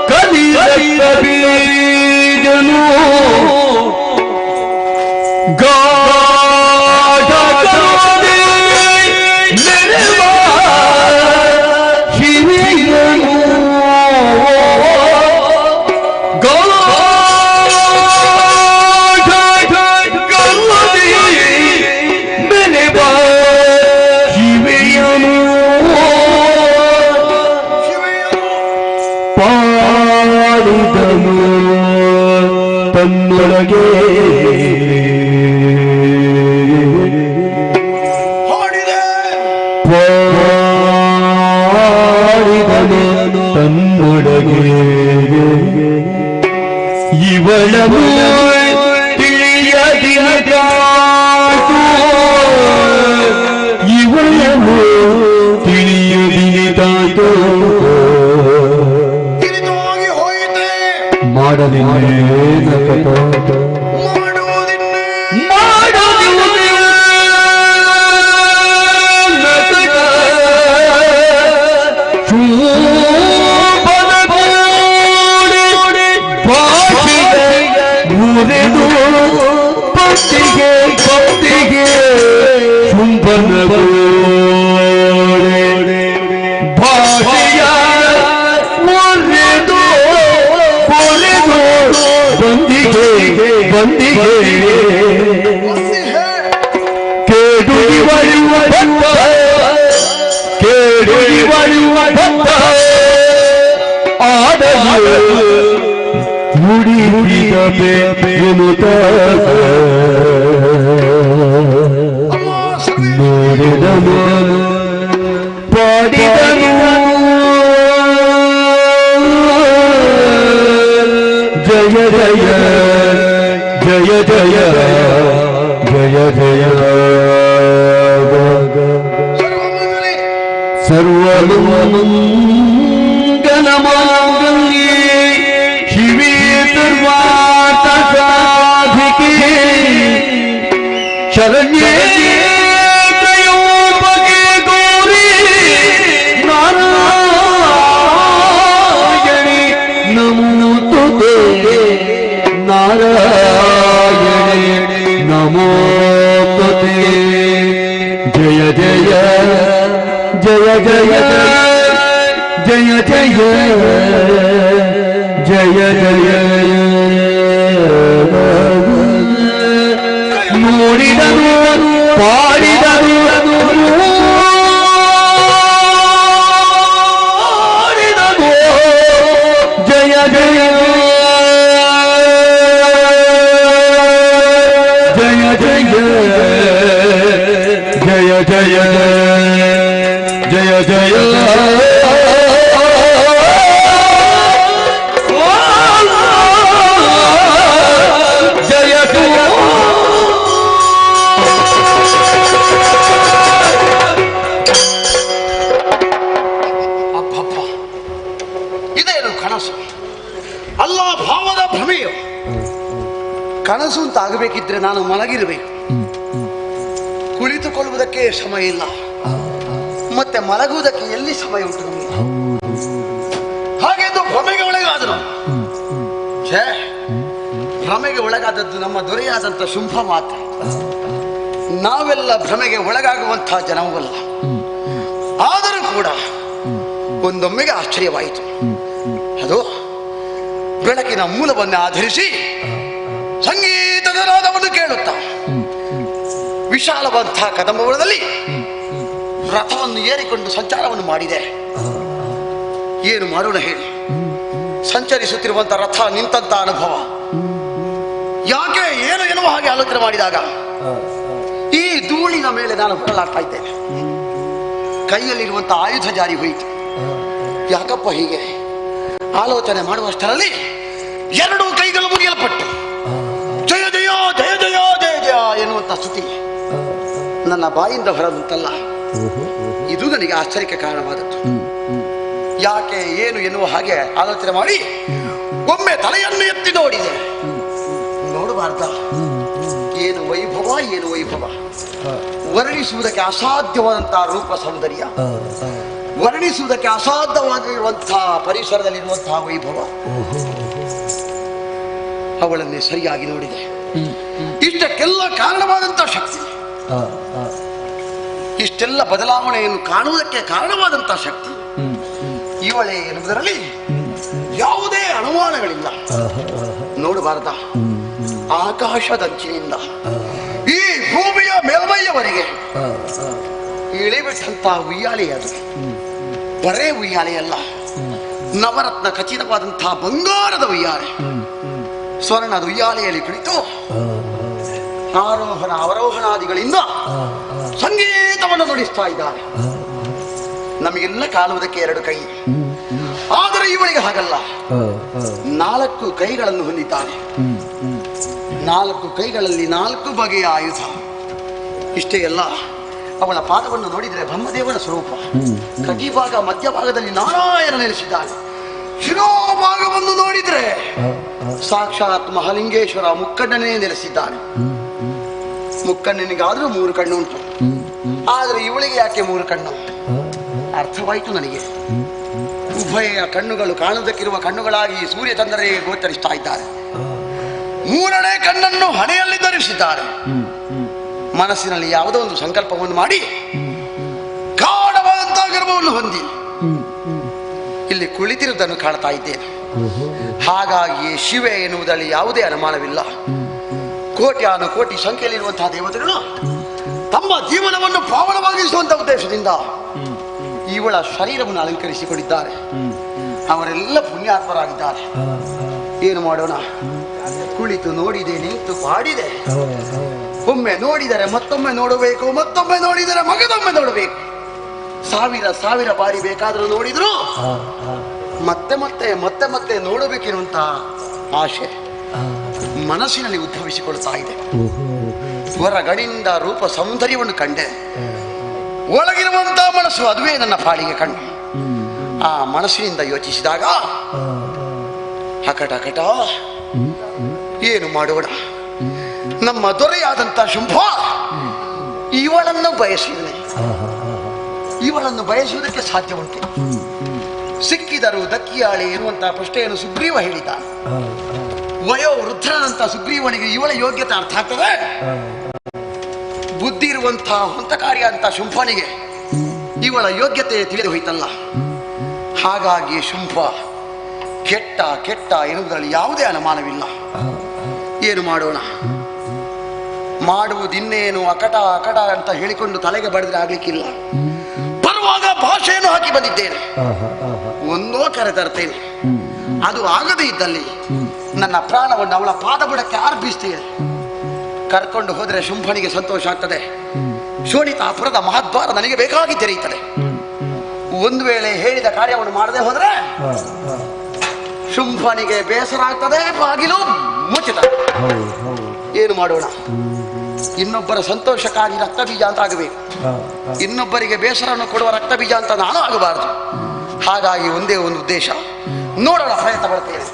ಕದಿರ ಬೀಜನು ತನ್ನೊಳಗೆ ತನ್ನೊಳಗೆ ಇವಳ ಇವಳನ್ನು ತಿಳಿಯದಿದ್ದಾಯ್ತು. ಪಟ್ಟಿಗೆ ಶುಂಭನಗೋಡೆ ಕೇಡುಡಿವಳುವ ಭಕ್ತ ಕೇಡುಡಿವಳುವ ಭಕ್ತ ಆಡಲು ಮುಡಿ ಮುಡಿದ ಬೇನುತ ನೋಡಿದನು ಪಾಡಿದನು ಜಯ ಜಯ ಜಯ ಜಯ ಜಯ ಜಯ ಸರ್ವಮಂಗಲಮಾಂಗಲ್ಯೆ ಶಿವೇ ಸರ್ವಾರ್ಥ ಸಾಧಿಕೆ ಶರಣ್ಯೇ ತ್ರಯೋಪಗೆ ಗೌರಿ ನಾರಾಯಣಿ ನಮೋಸ್ತುತೆ ನಾರಾಯಣಿ ನಮೋಸ್ತುತೆ ಜಯ ಜಯ ಜಯ ಜಯ ಜಯ ಜಯ ಜಯ ಜಯ ನೋಡಿದನು ಪಾಡಿದನು ನೋಡಿದನು ಜಯ ಜಯ ಜಯ ಜಯ ಜಯ ಜಯ ಜಯ ಜಯ ಇದೇನು ಕನಸು ಅಲ್ಲ, ಭಾವದ ಭ್ರಮೆಯು. ಕನಸು ಅಂತ ಆಗಬೇಕಿದ್ರೆ ನಾನು ಮಲಗಿರಬೇಕು, ಕುಳಿತುಕೊಳ್ಳುವುದಕ್ಕೆ ಸಮಯ ಇಲ್ಲ, ಮತ್ತೆ ಮಲಗುವುದಕ್ಕೆ ಎಲ್ಲಿ ಸಮಯ ಉಂಟು ನಮಗೆ? ಹಾಗೆಂದು ಭ್ರಮೆಗೆ ಒಳಗಾದನು. ಛೇ, ಭ್ರಮೆಗೆ ಒಳಗಾದದ್ದು ನಮ್ಮ ದೊರೆಯಾದಂಥ ಶುಂಭ ಮಾತ್ರ. ನಾವೆಲ್ಲ ಭ್ರಮೆಗೆ ಒಳಗಾಗುವಂತಹ ಜನವಲ್ಲ. ಆದರೂ ಕೂಡ ಒಂದೊಮ್ಮೆಗೆ ಆಶ್ಚರ್ಯವಾಯಿತು. ಅದು ಬೆಳಕಿನ ಮೂಲವನ್ನು ಆಧರಿಸಿ ಸಂಗೀತದ ನಾದವನ್ನು ಕೇಳುತ್ತಾ ವಿಶಾಲವಾದಂತಹ ಕದಂಬವನದಲ್ಲಿ ರಥವನ್ನು ಏರಿಕೊಂಡು ಸಂಚಾರವನ್ನು ಮಾಡಿದೆ. ಏನು ಮಾಡೋಣ ಹೇಳಿ? ಸಂಚರಿಸುತ್ತಿರುವಂತಹ ರಥ ನಿಂತ ಅನುಭವ. ಯಾಕೆ ಏನು ಎನ್ನುವ ಹಾಗೆ ಆಲೋಚನೆ ಮಾಡಿದಾಗ ಈ ಧೂಳಿನ ಮೇಲೆ ನಾನು ಹೊರಲಾಗ್ತಾ ಇದ್ದೇನೆ. ಕೈಯಲ್ಲಿರುವಂತಹ ಆಯುಧ ಜಾರಿ ಹೋಯಿತು. ಯಾಕಪ್ಪ ಹೀಗೆ ಆಲೋಚನೆ ಮಾಡುವಷ್ಟರಲ್ಲಿ ಎರಡೂ ಕೈಗಳು ಮುಗಿಯಲ್ಪಟ್ಟು ಜಯ ಜಯ ಜಯ ಜಯ ಜಯ ಜಯ ಎನ್ನುವಂತ ಸ್ತುತಿ ನನ್ನ ಬಾಯಿಂದ ಹೊರದಂತಲ್ಲ. ಇದು ನನಗೆ ಆಶ್ಚರ್ಯಕ್ಕೆ ಕಾರಣವಾದದ್ದು. ಯಾಕೆ ಏನು ಎನ್ನುವ ಹಾಗೆ ಆಲೋಚನೆ ಮಾಡಿ ಒಮ್ಮೆ ತಲೆಯನ್ನು ಎತ್ತಿ ನೋಡಿದೆ. ನೋಡಬಾರ್ದ? ಏನು ವೈಭವ, ಏನು ವೈಭವ! ವರ್ಣಿಸುವುದಕ್ಕೆ ಅಸಾಧ್ಯವಾದಂತಹ ರೂಪ ಸೌಂದರ್ಯ, ವರ್ಣಿಸುವುದಕ್ಕೆ ಅಸಾಧ್ಯವಾಗಿರುವಂತಹ ಪರಿಸರದಲ್ಲಿರುವಂತಹ ವೈಭವ. ಅವಳನ್ನೇ ಸರಿಯಾಗಿ ನೋಡಿದೆ. ಇಷ್ಟಕ್ಕೆಲ್ಲ ಕಾರಣವಾದಂತಹ ಶಕ್ತಿ, ಇಷ್ಟೆಲ್ಲ ಬದಲಾವಣೆಯನ್ನು ಕಾಣುವುದಕ್ಕೆ ಕಾರಣವಾದಂತಹ ಶಕ್ತಿ ಇವಳೇ ಎನ್ನುವುದರಲ್ಲಿ ಯಾವುದೇ ಅನುಮಾನಗಳಿಲ್ಲ. ನೋಡಬಾರದ? ಆಕಾಶದಂಚಿನಿಂದ ಈ ಭೂಮಿಯ ಮೇಲ್ಮೈಯವರೆಗೆ ಇಳಿಬಿಟ್ಟಂತಹ ಉಯ್ಯಾಲೆ. ಅದು ಬರೇ ಉಯ್ಯಾಲೆಯಲ್ಲ, ನವರತ್ನ ಖಚಿತವಾದಂತಹ ಬಂಗಾರದ ಉಯ್ಯಾಲೆ. ಸ್ವರ್ಣದ ಉಯ್ಯಾಲೆಯಲ್ಲಿ ಕುಳಿತು ಆರೋಹಣ ಅವರೋಹಣಾದಿಗಳಿಂದ ಸಂಗೀತವನ್ನು ನುಡಿಸ್ತಾ ಇದ್ದಾರೆ. ನಮಗೆಲ್ಲ ಕಾಣುವುದಕ್ಕೆ ಎರಡು ಕೈ, ಆದರೆ ಇವಳಿಗೆ ಹಾಗಲ್ಲ. 4 ಕೈಗಳನ್ನು ಹೊಂದಿದ್ದಾನೆ. 4 ಕೈಗಳಲ್ಲಿ 4 ಬಗೆಯ ಆಯುಧ. ಇಷ್ಟೇ ಅಲ್ಲ, ಅವಳ ಪಾದವನ್ನು ನೋಡಿದರೆ ಬ್ರಹ್ಮದೇವನ ಸ್ವರೂಪ. ಕಟಿಭಾಗ ಮಧ್ಯಭಾಗದಲ್ಲಿ ನಾರಾಯಣ ನೆಲೆಸಿದ್ದಾನೆ. ಶಿರೋಭಾಗವನ್ನು ನೋಡಿದರೆ ಸಾಕ್ಷಾತ್ ಮಹಾಲಿಂಗೇಶ್ವರ ಮುಕ್ಕಣ್ಣನೇ ನೆಲೆಸಿದ್ದಾನೆ. ಮುಕ್ಕಣ್ಣನಿಗಾದ್ರೂ 3 ಕಣ್ಣು ಉಂಟು, ಆದರೆ ಇವಳಿಗೆ ಯಾಕೆ 3 ಕಣ್ಣು? ಅರ್ಥವಾಯಿತು ನನಗೆ. ಉಭಯ ಕಣ್ಣುಗಳು ಕಾಣುವುದಕ್ಕಿರುವ ಕಣ್ಣುಗಳಾಗಿ ಸೂರ್ಯಚಂದ್ರರಿಗೆ ಗೋಚರಿಸ್ತಾ ಇದ್ದಾರೆ. 3ನೇ ಕಣ್ಣನ್ನು ಹಣೆಯಲ್ಲಿ ಧರಿಸಿದ್ದಾರೆ. ಮನಸ್ಸಿನಲ್ಲಿ ಯಾವುದೋ ಒಂದು ಸಂಕಲ್ಪವನ್ನು ಮಾಡಿ ಗಾಢವಾದಂತಹ ಗರ್ಭವನ್ನು ಹೊಂದಿ ಇಲ್ಲಿ ಕುಳಿತಿರುವುದನ್ನು ಕಾಣ್ತಾ ಇದ್ದೇನೆ. ಹಾಗಾಗಿ ಶಿವೆ ಎನ್ನುವುದರಲ್ಲಿ ಯಾವುದೇ ಅನುಮಾನವಿಲ್ಲ. ಕೋಟ್ಯಾನು ಕೋಟಿ ಸಂಖ್ಯೆಯಲ್ಲಿರುವಂತಹ ದೇವತೆಗಳು ತಮ್ಮ ಜೀವನವನ್ನು ಪಾವನವಾಗಿಸುವಂತಹ ಉದ್ದೇಶದಿಂದ ಇವಳ ಶರೀರವನ್ನು ಅಲಂಕರಿಸಿಕೊಂಡಿದ್ದಾರೆ. ಅವರೆಲ್ಲ ಪುಣ್ಯಾತ್ಮರಾಗಿದ್ದಾರೆ. ಏನು ಮಾಡೋಣ? ಕುಳಿತು ನೋಡಿದೆ, ನಿಂತು ಪಾಡಿದೆ. ಒಮ್ಮೆ ನೋಡಿದರೆ ಮತ್ತೊಮ್ಮೆ ನೋಡಬೇಕು, ಮತ್ತೊಮ್ಮೆ ನೋಡಿದರೆ ಮಗದೊಮ್ಮೆ ನೋಡಬೇಕು. ಸಾವಿರ ಸಾವಿರ ಬಾರಿ ಬೇಕಾದರೂ ನೋಡಿದ್ರು ಮತ್ತೆ ಮತ್ತೆ ಮತ್ತೆ ಮತ್ತೆ ನೋಡಬೇಕಿರುವಂತಹ ಆಶೆ ಮನಸ್ಸಿನಲ್ಲಿ ಉದ್ಭವಿಸಿಕೊಳ್ತಾ ಇದೆ. ಹೊರಗಡೆಯಿಂದ ರೂಪ ಸೌಂದರ್ಯವನ್ನು ಕಂಡೆ, ಒಳಗಿರುವಂತಹ ಮನಸ್ಸು ಅದುವೇ ನನ್ನ ಪಾಲಿಗೆ ಕಂಡು. ಆ ಮನಸ್ಸಿನಿಂದ ಯೋಚಿಸಿದಾಗ ಅಕಟ ಏನು ಮಾಡೋಣ? ನಮ್ಮ ದೊರೆಯಾದಂಥ ಶುಂಭ ಇವಳನ್ನು ಬಯಸಿದನೆ. ಇವಳನ್ನು ಬಯಸುವುದಕ್ಕೆ ಸಾಧ್ಯ ಉಂಟು. ಸಿಕ್ಕಿದರು ದಕ್ಕಿಯಾಳೆ ಎನ್ನುವಂತಹ ಪ್ರಶ್ನೆಯನ್ನು ಸುಗ್ರೀವ ಹೇಳಿದ. ವಯೋ ವೃದ್ಧನಂತ ಸುಗ್ರೀವನಿಗೆ ಇವಳ ಯೋಗ್ಯತೆ ಅರ್ಥ ಆಗ್ತದೆ. ಬುದ್ಧಿ ಇರುವಂತಹ ಹಂತಕಾರಿಯಾದಂತಹ ಶುಂಭನಿಗೆ ಇವಳ ಯೋಗ್ಯತೆ ತಿಳಿದು ಹೋಯ್ತಲ್ಲ. ಹಾಗಾಗಿ ಶುಂಭ ಕೆಟ್ಟ ಕೆಟ್ಟ ಎನ್ನುವುದರಲ್ಲಿ ಯಾವುದೇ ಅನುಮಾನವಿಲ್ಲ. ಏನು ಮಾಡೋಣ? ಮಾಡುವುದಿನ್ನೇನು ಅಕಟ ಅಕಟ ಅಂತ ಹೇಳಿಕೊಂಡು ತಲೆಗೆ ಬಡಿದ್ರೆ ಆಗ್ಲಿಕ್ಕಿಲ್ಲ. ಬರುವಾಗ ಭಾಷೆಯನ್ನು ಹಾಕಿ ಬಂದಿದ್ದೇನೆ, ಒಂದೋ ಕರೆ ತರ್ತೇನೆ. ಅದು ಆಗದೇ ಇದ್ದಲ್ಲಿ ನನ್ನ ಪ್ರಾಣವನ್ನು ಅವಳ ಪಾದ ಬುಡಕ್ಕೆ ಅರ್ಪಿಸ್ತೇನೆ. ಕರ್ಕೊಂಡು ಹೋದರೆ ಶುಂಭನಿಗೆ ಸಂತೋಷ ಆಗ್ತದೆ. ಶೋಣಿತಾಪುರದ ಮಹದ್ವಾರ ನನಗೆ ಬೇಕಾಗಿ ತೆರೆಯುತ್ತದೆ. ಒಂದು ವೇಳೆ ಹೇಳಿದ ಕಾರ್ಯವನ್ನು ಮಾಡದೆ ಹೋದ್ರೆ ಶುಂಭನಿಗೆ ಬೇಸರ ಆಗ್ತದೆ, ಬಾಗಿಲು ಮುಚ್ಚುತ್ತದೆ. ಏನು ಮಾಡೋಣ? ಇನ್ನೊಬ್ಬರ ಸಂತೋಷಕ್ಕಾಗಿ ರಕ್ತ ಬೀಜ ಅಂತ ಆಗಬೇಕು, ಇನ್ನೊಬ್ಬರಿಗೆ ಬೇಸರವನ್ನು ಕೊಡುವ ರಕ್ತ ಬೀಜ ಅಂತ ನಾನು ಆಗಬಾರದು. ಹಾಗಾಗಿ ಒಂದೇ ಒಂದು ಉದ್ದೇಶ, ನೋಡೋಣ, ಪ್ರಯತ್ನ ಪಡ್ತೇನೆ.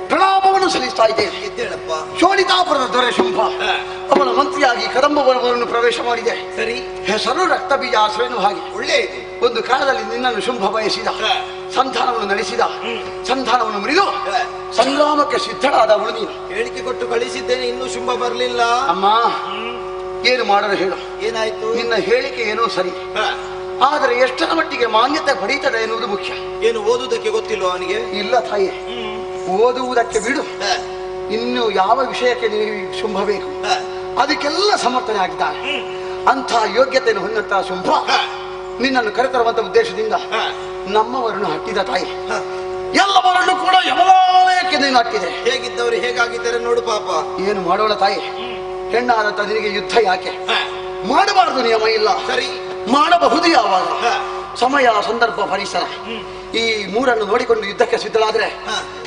ಪ್ರಣಾಮವನ್ನು ಸಲ್ಲಿಸ್ತಾ ಇದ್ದೇನೆ. ಶೋಣಿತಾಪುರದ ದೊರೆ ಶುಂಭ ಅವನ ಮಂತ್ರಿಯಾಗಿ ಕದಂಬ ವನವನ್ನು ಪ್ರವೇಶ ಮಾಡಿದೆ. ಸರಿ, ಹೆಸರು ರಕ್ತ ಬೀಜ ಆಶ್ರಯನು ಹಾಗೆ ಒಳ್ಳೆಯದು. ಒಂದು ಕಾಲದಲ್ಲಿ ನಿನ್ನನ್ನು ಶುಂಭ ಬಯಸಿದ, ಸಂಧಾನವನ್ನು ನಡೆಸಿದ, ಸಂಧಾನವನ್ನು ಮುರಿದು ಸಂಗ್ರಾಮಕ್ಕೆ ಸಿದ್ಧಳಾದ ಅವಳು ನೀನು. ಹೇಳಿಕೆ ಕೊಟ್ಟು ಕಳಿಸಿದ್ದೇನೆ, ಇನ್ನೂ ಶುಂಭ ಬರಲಿಲ್ಲ. ಅಮ್ಮ, ಏನು ಮಾಡಲು ಹೇಳು? ಏನಾಯ್ತು? ನಿನ್ನ ಹೇಳಿಕೆ ಏನೋ ಸರಿ, ಆದರೆ ಎಷ್ಟರ ಮಟ್ಟಿಗೆ ಮಾನ್ಯತೆ ಪಡೀತದೆ ಎನ್ನುವುದು ಮುಖ್ಯ. ಏನು ಓದುವುದಕ್ಕೆ ಗೊತ್ತಿಲ್ವ ಅವನಿಗೆ? ಇಲ್ಲ ತಾಯಿ, ಓದುವುದಕ್ಕೆ ಬಿಡು. ಇನ್ನು ಯಾವ ವಿಷಯಕ್ಕೆ ನೀವು ಶುಂಭ ಬೇಕು ಅದಕ್ಕೆಲ್ಲ ಸಮರ್ಥನೆ ಆಗಿದ್ದಾನೆ. ಅಂಥ ಯೋಗ್ಯತೆಯನ್ನು ಹೊಂದಂತಹ ಶುಂಭ ನಿನ್ನನ್ನು ಕರೆತರುವಂತ ಉದ್ದೇಶದಿಂದ ನಮ್ಮವರನ್ನು ಹಟ್ಟಿದ ತಾಯಿ. ಎಲ್ಲವರನ್ನು ಕೂಡ ಯಮಲಾಲಯಕ್ಕೆ ನೀನು ಹಟ್ಟಿದೆ. ಹೇಗಿದ್ದವರು ಹೇಗಾಗಿದ್ದಾರೆ ನೋಡು ಪಾಪ. ಏನು ಮಾಡೋಣ ತಾಯಿ? ಹೆಣ್ಣಾದಂತ ನಿನಗೆ ಯುದ್ಧ ಯಾಕೆ ಮಾಡಬಾರದು? ನಿಯಮ ಇಲ್ಲ. ಸರಿ, ಮಾಡಬಹುದು ಯಾವಾಗ? ಸಮಯ, ಸಂದರ್ಭ, ಪರಿಸರ ಈ ಮೂರನ್ನು ನೋಡಿಕೊಂಡು ಯುದ್ಧಕ್ಕೆ ಸಿದ್ಧಳಾದ್ರೆ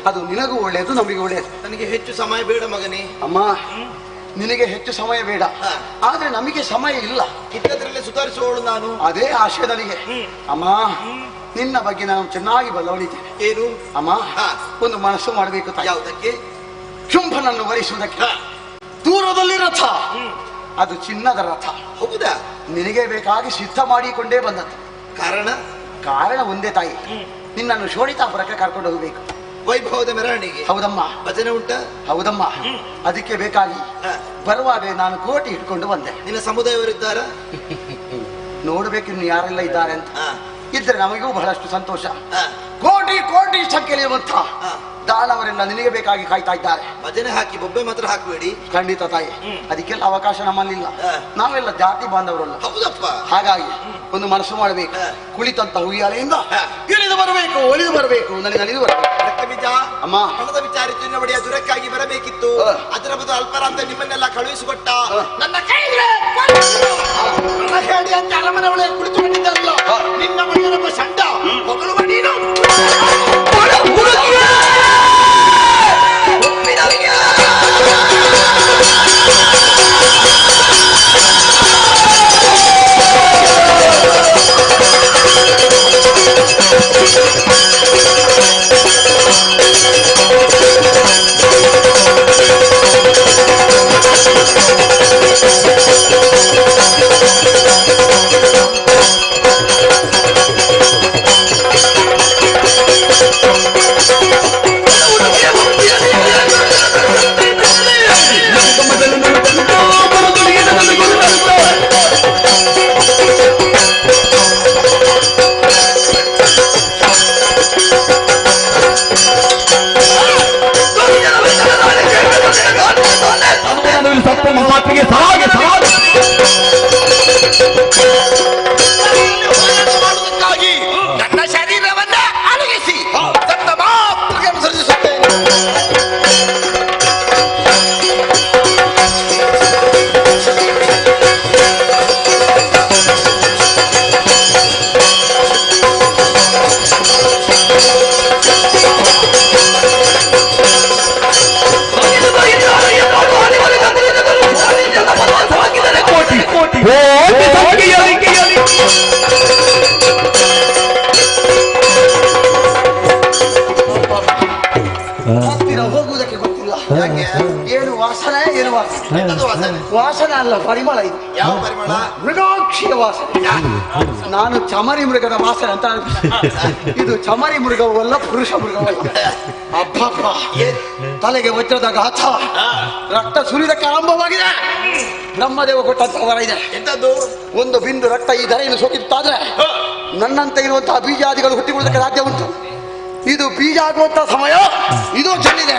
ಅದು ನಿನಗೂ ಒಳ್ಳೆಯದು, ನಮಗೂ ಒಳ್ಳೆಯದು. ನನಗೆ ಹೆಚ್ಚು ಸಮಯ ಬೇಡ ಮಗನೇ. ಅಮ್ಮ, ನಿನಗೆ ಹೆಚ್ಚು ಸಮಯ ಬೇಡ, ಆದ್ರೆ ನಮಗೆ ಸಮಯ ಇಲ್ಲ. ಇದ್ದದ್ರಲ್ಲೇ ಸುಧಾರಿಸುವವಳು ನಾನು. ಅದೇ ಆಶಯ ನನಗೆ. ಅಮ್ಮ, ನಿನ್ನ ಬಗ್ಗೆ ನಾನು ಚೆನ್ನಾಗಿ ಬಲ್ಲವಳಿದ್ದೇನೆ. ಏನು ಅಮ್ಮ? ಒಂದು ಮನಸ್ಸು ಮಾಡಬೇಕು. ಯಾವುದಕ್ಕೆ? ಶುಂಭನನ್ನು ವರಿಸುವುದಕ್ಕೆ. ದೂರದಲ್ಲಿ ರಥ, ಅದು ಚಿನ್ನದ ರಥ. ಹೌದಾ? ನಿನಗೆ ಬೇಕಾಗಿ ಸಿದ್ಧ ಮಾಡಿಕೊಂಡೇ ಬಂದದ್ದು. ಕಾರಣ ಒಂದೇ ತಾಯಿ, ನಿನ್ನನ್ನು ಶೋಣಿತಾಪುರಕ್ಕೆ ಕರ್ಕೊಂಡು ಹೋಗಬೇಕು. ವೈಭವದ ಮೆರವಣಿಗೆ. ಹೌದಮ್ಮ. ಭಜನೆ ಉಂಟ? ಹೌದಮ್ಮ. ಅದಕ್ಕೆ ಬೇಕಾಗಿ ಬರುವಾಗ ನಾನು ಕೋಟಿ ಇಟ್ಕೊಂಡು ಬಂದೆ. ನಿನ್ನ ಸಮುದಾಯವರಿದ್ದಾರ? ನೋಡ್ಬೇಕು ಇನ್ನು ಯಾರೆಲ್ಲ ಇದ್ದಾರೆ ಅಂತ. ಇದ್ರೆ ನಮಗೂ ಬಹಳಷ್ಟು ಸಂತೋಷ. ಕೋಟಿ ಕೋಟಿ ಸಂಖ್ಯೆಯಲ್ಲಿರುವಂತ ದಾನವರೆಲ್ಲ ನಿನಗೆ ಬೇಕಾಗಿ ಕಾಯ್ತಾ ಇದ್ದಾರೆ. ಭಜನೆ ಹಾಕಿ ಬೊಬ್ಬೆ ಮಾತ್ರ ಹಾಕಬೇಡಿ. ಖಂಡಿತ ತಾಯಿ, ಅದಕ್ಕೆಲ್ಲ ಅವಕಾಶ ನಮ್ಮಲ್ಲಿಲ್ಲ. ನಾವೆಲ್ಲ ಜಾತಿ ಬಾಂಧವರಲ್ಲ. ಹೌದಪ್ಪ. ಹಾಗಾಗಿ ಒಂದು ಮನಸ್ಸು ಮಾಡಬೇಕು. ಕುಳಿತಂತ ಹುಯ್ಯಾಲೆಯಿಂದ ಇಳಿದು ಬರಬೇಕು, ಒಲಿದು ಬರಬೇಕು, ನನಗೆ ಅಳಿದು ಬರಬೇಕು. ಬೀಜ ಅಮ್ಮ, ಹಣದ ವಿಚಾರ ಇತ್ತು, ಒಡೆಯ ದುರಕ್ಕಾಗಿ ಬರಬೇಕಿತ್ತು. ಅದರ ಬದಲು ಅಲ್ಪರಾಂತ ನಿಮ್ಮನ್ನೆಲ್ಲ ಕಳುಹಿಸಿಕೊಟ್ಟ. ನನ್ನ ಕೈಗೆ ಹೇಳಿ ಅಂತ ಅರಮನೆ ಒಳಗೆ ಕುಳಿತುಕೊಂಡಿದ್ದಲ್ಲ ನಿನ್ನ ಮನೆಯೊಬ್ಬ ಸಂಡ ಹೊಗಳುವ ನೀನು. ನನ್ನ ಶರೀರವನ್ನ ಅಡಗಿಸಿ ತನ್ನ ಮಾತಿಗೆ ಅನುಸರಿಸುತ್ತೇನೆ. ಹೋಗುವುದಕ್ಕೆ ಗೊತ್ತಿಲ್ಲ. ಏನು ವಾಸನೆ, ಏನು ವಾಸನೆ? ವಾಸನೆ ಅಲ್ಲ, ಪರಿಮಳ. ಇದು ಯಾವ ಪರಿಮಳ? ಮೃಗಾಕ್ಷಿಯ ವಾಸನೆ. ನಾನು ಚಮರಿ ಮೃಗದ ವಾಸನೆ ಅಂತ ಇದು ಚಮರಿ ಮೃಗವಲ್ಲ, ಪುರುಷ ಮೃಗವಲ್ಲ. ಅಬ್ಬಬ್ಬ, ತಲೆಗೆ ವಜ್ರದ ಗಾಥ, ರಕ್ತ ಸುರಿದಕ್ಕೆ ಆರಂಭವಾಗಿದೆ. ಬ್ರಹ್ಮದೇವ ಕೊಟ್ಟಂತ ವರ ಇದೆ. ಎಂತದ್ದು? ಒಂದು ಬಿಂದು ರಕ್ತ ಈ ಧರೆಯನ್ನು ಸೋಕಿತ್ತಾದ್ರೆ ನನ್ನಂತೆ ಇರುವಂತಹ ಬೀಜಾದಿಗಳು ಹುಟ್ಟಿಕೊಳ್ಳೋದಕ್ಕೆ ಸಾಧ್ಯ ಉಂಟು. ಇದು ಬೀಜ ಆಗುವಂತ ಸಮಯ ಇದು ಚೆಲ್ಲಿದೆ.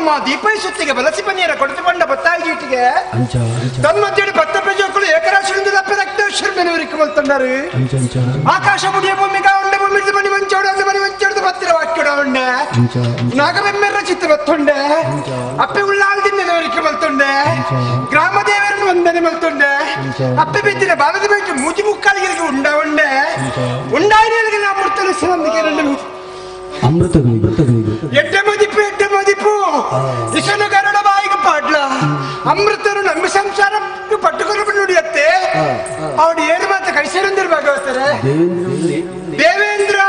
ಅಮ್ಮ ದೀಪ ಸುತ್ತಿಗೆ ಬಲಸಿ ಪನ್ನೀರ ಕೊಡಿಸಿಕೊಂಡ ಬತ್ತಾಯಿಗೆ ತನ್ಮಧ್ಯೆ ಭತ್ತ ಪ್ರಜೋಕುಲು ಏಕರಾಶಿಯಿಂದ ರಕ್ತೇಶ್ವರನವರಿಗೆ ಮಲ್ತಂಡರು ಆಕಾಶ ಮುಡಿಯ ಭೂಮಿಗ ಉಂಡ ಭೂಮಿ ಮಣಿ ಮಂಚೋಡು ಬತ್ತಿರ ವಾಕ್ಯಡ ಉಂಡ ನಾಗವೆಮ್ಮೆರ ಚಿತ್ತ ಬತ್ತುಂಡೆ ಅಪ್ಪೆ ಉಳ್ಳಾಲ್ದಿನ್ನವರಿಗೆ ಮಲ್ತುಂಡೆ ಗ್ರಾಮ ದೇವರನ್ನು ವಂದನೆ ಮಲ್ತುಂಡೆ ಅಪ್ಪೆ ಬಿದ್ದಿನ ಬಾಲದ ಬಗ್ಗೆ ಮೂಜಿ ಮುಕ್ಕಾಲಿಗೆ ಉಂಡ ಉಂಡಾಯಿಗೆ ನಾ ಮುರ್ತಲು ಎಡ್ಡೆ ಮದಿಪು ಇಶನು ಗರುಡ ಬಾಯಿಗೆ ಪಾಡ್ಲ ಅಮೃತರು ನಮ್ಮ ಸಂಸಾರ ಪಟ್ಟುಕೊಂಡು ನುಡಿಯತ್ತೆ ಅವಳು ಏನು ಮಾತ್ರ ಕೈಸೇರಂದಿರು ಭಾಗವತಾರೆ ದೇವೇಂದ್ರ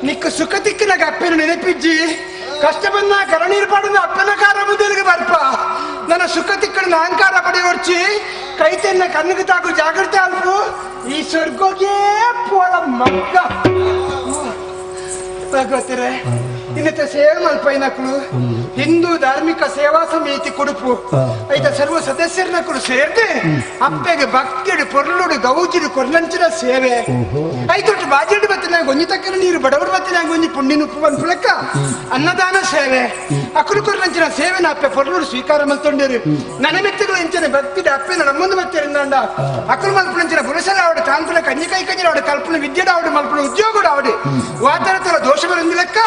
ನಿಕ್ಕ ಸುಖ ತಿಕ್ಕಿನಾಗ ಅಪ್ಪನ ನೆನಪಿಜ್ಜಿ ಕಷ್ಟ ಬಂದ ಕರಣೀರು ಪಾಡಿದ ಅಪ್ಪನ ಕಾರ ಮುದ್ದಲಿಗೆ ಬರ್ಪ ನನ್ನ ಸುಖ ತಿಕ್ಕನ ಅಹಂಕಾರ ಪಡೆ ಹೊರ್ಚಿ ಕೈತೆನ್ನ ಕಣ್ಣಿಗೆ ತಾಕು ಜಾಗ್ರತೆ ಅಲ್ಪು ಈ ಸ್ವರ್ಗೋಗೆ ಪೋಲ ಮಗ್ಗ ಭಗವತರೆ ಇನ್ನತೆ ಸೇವೆ ಮಲ್ಪೈನಕ್ಕಳು ಹಿಂದೂ ಧಾರ್ಮಿಕ ಸೇವಾ ಸಮಿತಿ ಕುಡುಪು ಐತ ಸರ್ವ ಸದಸ್ಯರನಕ್ಕಳು ಸೇರ್ದೆ ಅಪ್ಪೆಗೆ ಭಕ್ತಿಡು ಪೊರ್ಲುಡು ಗೌಜಿಡು ಕೊರ್ಲಂಚಿನ ಸೇವೆ ಐತೊಟ್ಟು ಬಾಜಿಡು ಬತ್ತಿನ ಗೊಂಜಿ ತಕ್ಕನ ನೀರು ಬಡವರು ಬತ್ತಿನ ಗೊಂಜಿ ಪುಣ್ಣಿನ ಉಪ್ಪು ಬಂದು ಲೆಕ್ಕ ಅನ್ನದಾನ ಸೇವೆ ಅಕ್ಕಳು ಕೊರ್ಲಂಚಿನ ಸೇವೆನ ಅಪ್ಪೆ ಪೊರ್ಲುಡು ಸ್ವೀಕಾರ ಮಲ್ತೊಂಡರು ನನ್ನ ಮೆತ್ತಗಳು ಇಂಚನೆ ಭಕ್ತಿಡ ಅಪ್ಪೆನ ನಮ್ಮೊಂದು ಮತ್ತೇರಿಂದಾಂಡ ಅಕ್ಕಳು ಮಲ್ಪುಳಂಚಿನ ಪುರುಷರ ಆವಡು ತಾಂಕುಲ ಕನ್ನಿ ಕೈ ಕಜ್ಜಿನ ಆವಡು ಕಲ್ಪನ ವಿದ್ಯೆಡ ಆವಡು ಮಲ್ಪುಳ ಉದ್ಯೋಗಡ ಆವಡು ವಾತರ ತರ ದೋಷಗಳು ಲೆಕ್ಕ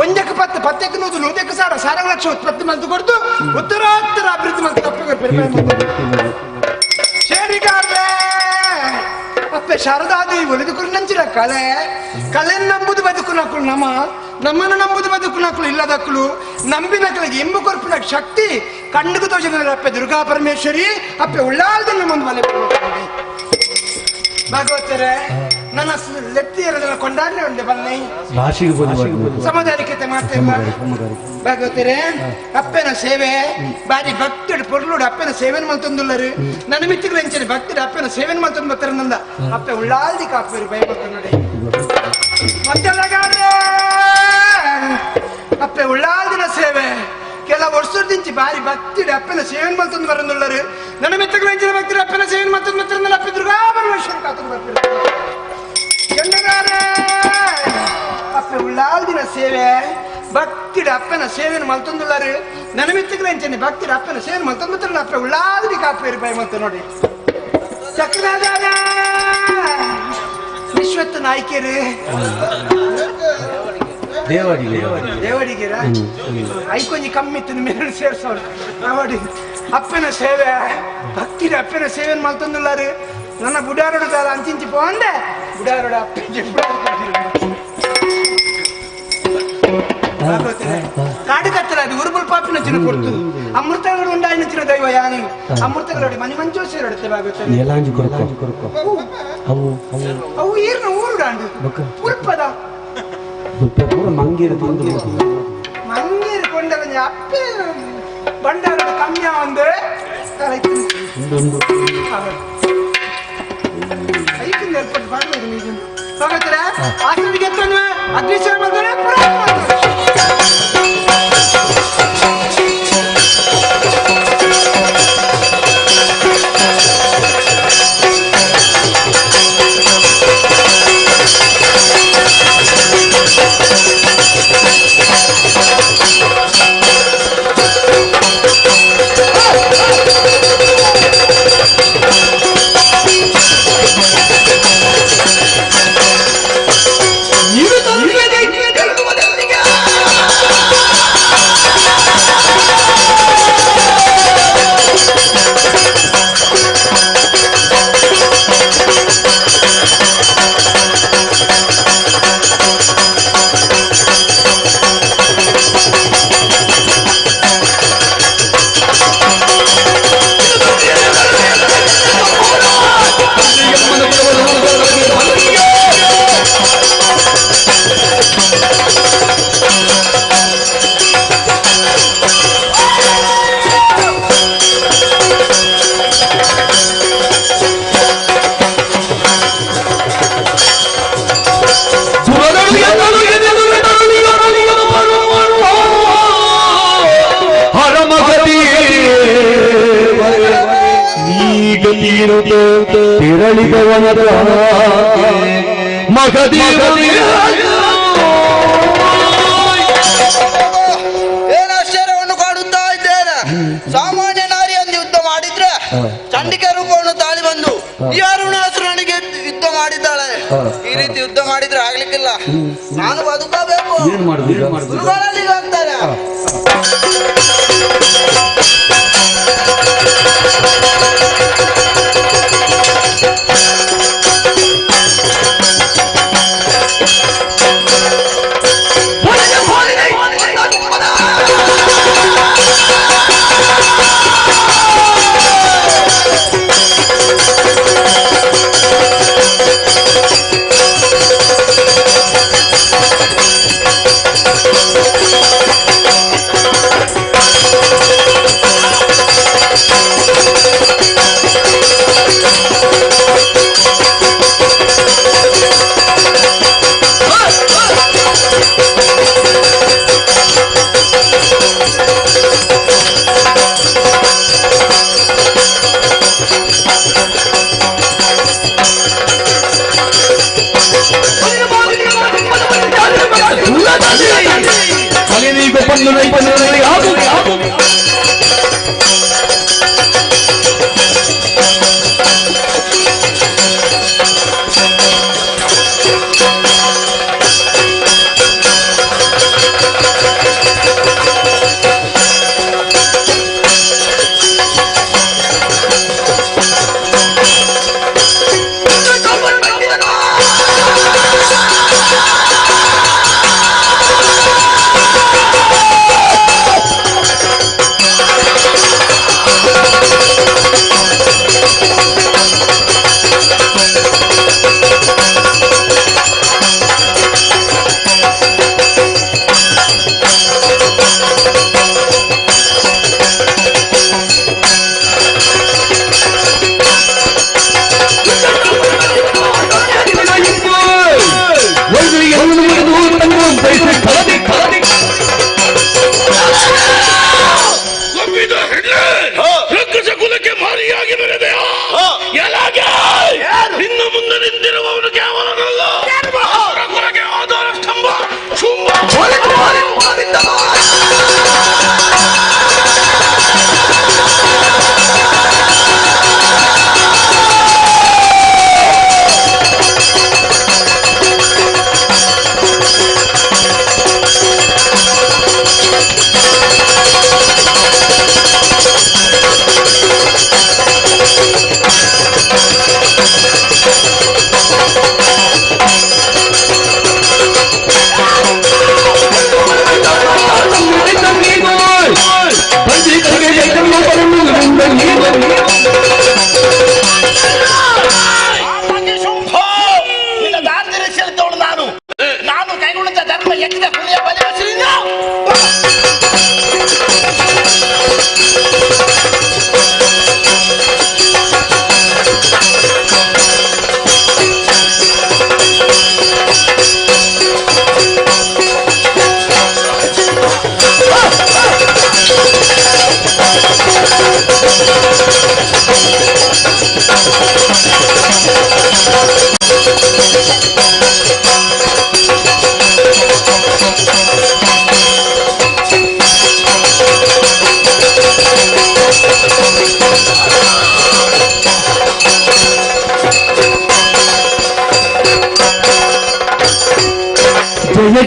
ಒಂದಕ್ಕೆ ಪತ್ತಕ್ಕೆ ನೂದಕ್ಕೆ ಸಾರ ಲಕ್ಷ ಉತ್ಪತ್ತಿ ಮಂತು ಕೊಡ್ತು ಉತ್ತರಾತ್ತರ ಅಭಿವೃದ್ಧಿ ಮಂತು ಶೇರಿಗಾರ್ರೆ ಅಪ್ಪೆ ಶಾರದಾದೇವಿ ಒಲಿದುಕೊಂಡು ನಂಚಿನ ಕಲೆ ನಂಬುದು ಬದುಕು ನಕ್ಕಳು ನಮ್ಮನ್ನು ನಂಬುದು ಬದುಕು ನಕ್ಕಳು ಇಲ್ಲದಕ್ಕಳು ನಂಬಿನಕ್ಕಳಿಗೆ ಇಂಬು ಕೊರ್ಪಿನ ಶಕ್ತಿ ಕಣ್ಣಿಗೆ ತೋಜನ ಅಪ್ಪೆ ದುರ್ಗಾ ಪರಮೇಶ್ವರಿ ಅಪ್ಪೆ ಉಳ್ಳಾಲ್ದನ್ನು ಮುಂದೆ ಮನೆ ಭಾಗವತರೇ ನನ್ನ ಲೆತ್ತಿಯರನ್ನ ಕೊಂಡಾಡ್ನೆ ಉಂಡೆ ಬನ್ನಿ ಸಮಾಧಾನಿಕತೆ ಮಾಡ್ತೇವೆ ಭಾಗವತರೇ ಅಪ್ಪನ ಸೇವೆ ಬಾರಿ ಭಕ್ತರು ಪೊರ್ಲುಡು ಅಪ್ಪನ ಸೇವೆನ ಮಲ್ತೊಂದುಲ್ಲರು ನನ್ನ ಮಿತ್ತಿಗಳು ಎಂಚನೆ ಭಕ್ತರು ಅಪ್ಪನ ಸೇವೆನ ಮಲ್ತೊಂದು ಬರ್ತಾರೆ ನಂದ ಅಪ್ಪೆ ಉಳ್ಳಾಲ್ದಿ ಕಾಪೇರು ಭಯಪಡ್ತಾರೆ ನೋಡಿ ಮತ್ತೆಲ್ಲಗಾದ್ರೆ ಅಪ್ಪೆ ಉಳ್ಳಾಲ್ದಿನ ಸೇವೆ ಕೆಲ ವರ್ಷದಿಂಚಿ ಬಾರಿ ಭಕ್ತಿಡು ಅಪ್ಪನ ಸೇವೆನ ಮಲ್ತೊಂದು ಬರಂದುಳ್ಳರು ನನ್ನ ಮಿತ್ತಿಗಳು ಎಂಚಿನ ಭಕ್ತರು ಅಪ್ಪನ ಸೇವೆನ ಮಲ್ತೊಂದು ಬರ್ತಾರೆ ಅಪ್ಪ ದುರ್ಗಾ ಪರಮೇಶ್ವರ ಕಾತೊಂದು ಬರ್ತಾರೆ ಅಪ್ಪೆ ಉಳ್ಳಾಲ್ದಿನ ಸೇವೆ ಭಕ್ತಿಡ ಅಪ್ಪನ ಸೇವೆಯನ್ನು ಮಲ್ತೊಂದುಳ್ಳಾರು ನನ್ನ ಮಿತ್ತಿಗಳು ಎಂಚನೆ ಭಕ್ತಿಡ ಅಪ್ಪನ ಸೇವೆ ಮಲ್ತೊಂದು ಅಪ್ಪೆ ಉಳ್ಳಾಲ್ದಿ ಕಾಪೇರಿ ಬಾಯಿ ಮಲ್ತ ನೋಡಿ ಚಕ್ರದಾನ ವಿಶ್ವತ್ತು ನಾಯ್ಕೇರಿ ದೇವಡಿಗೆರ ಐಕೊಂಜಿ ಕಮ್ಮಿ ಇತ್ತು ಮೇಲೆ ಸೇರ್ಸೋರು ಅವಡಿ ಅಪ್ಪನ ಸೇವೆ ಭಕ್ತಿಡ ಅಪ್ಪನ ಸೇವೆಯನ್ನು ಮಲ್ತೊಂದುಳ್ಳಾರು ನನ್ನ ಬುಡಾರೋಡ ಅಂಚಿಂಚಿ ಪೋಂಡೆ ಬುಡಾರೋಡ ಅಪ್ಪಂಜಿ ಕಾಡು ಕತ್ತಲ ಅದು ಉರುಬುಲ್ ಪಾಪಿನ ಚಿನ್ನ ಕೊಡ್ತು ಅಮೃತಗಳು ಉಂಡಾಯಿನ ಚಿನ್ನ ದೈವ ಯಾನಿ ಅಮೃತಗಳು ಮನಿ ಮಂಚೋ ಸೇರಡುತ್ತೆ ಭಾಗವತ ಅವು ಈರ್ನ ಊರುಡಾಂಡು ಉಲ್ಪದ ಮಂಗೇರು ಕೊಂಡ ಅಪ್ಪೆ ಬಂಡಾರ ಕಮ್ಮಿ ಒಂದು ಭಗವತರೇ ಆಸನಿಗೆ ಅಗ್ನಿಶ್ವರ ಬಂದರೆ ತಿರಳಿದವನದ ಮಗದಿ ಈ ರೀತಿ ಯುದ್ಧ ಮಾಡಿದ್ರೆ ಆಗ್ಲಿಕ್ಕಿಲ್ಲ. ನಾನು ಬದುಕಬೇಕು. ಏನ್ ಮಾಡುದು ಗುರುಗಳಲ್ಲಿ ಹೋಗ್ತಾರೆ. ಇನ್ನು ಮುಂದೆ ನಿಂತಿರುವವನು ಕೇವಲನಲ್ಲ, ಅವರ ಕೊರಗೆ ಆಧಾರ ಸ್ತಂಭ ಶುಂಭ.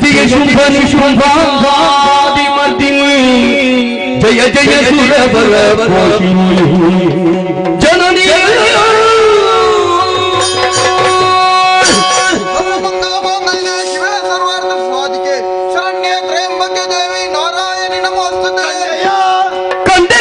जय शुंभ निशुंभादिमर्दिनी जय जय सुरवर पोषिणी जननी शरण्ये त्र्यंबके देवी नारायणी नमोस्तुते. कंदे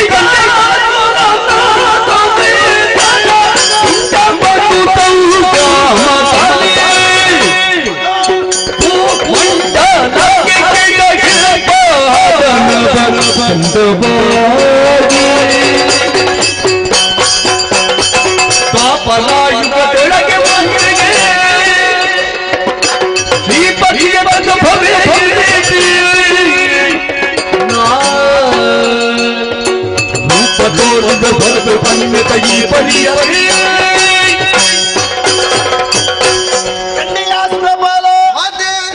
ಪಾಪಲಾಯುಗದೊಳಗೆ ಶ್ರೀಪತಿಯ ಬಂದು ಭವ್ಯ ರೂಪ ತೋರದ ಬರದು ಪನ್ಮೆತ ಈ ಬಲಿಯ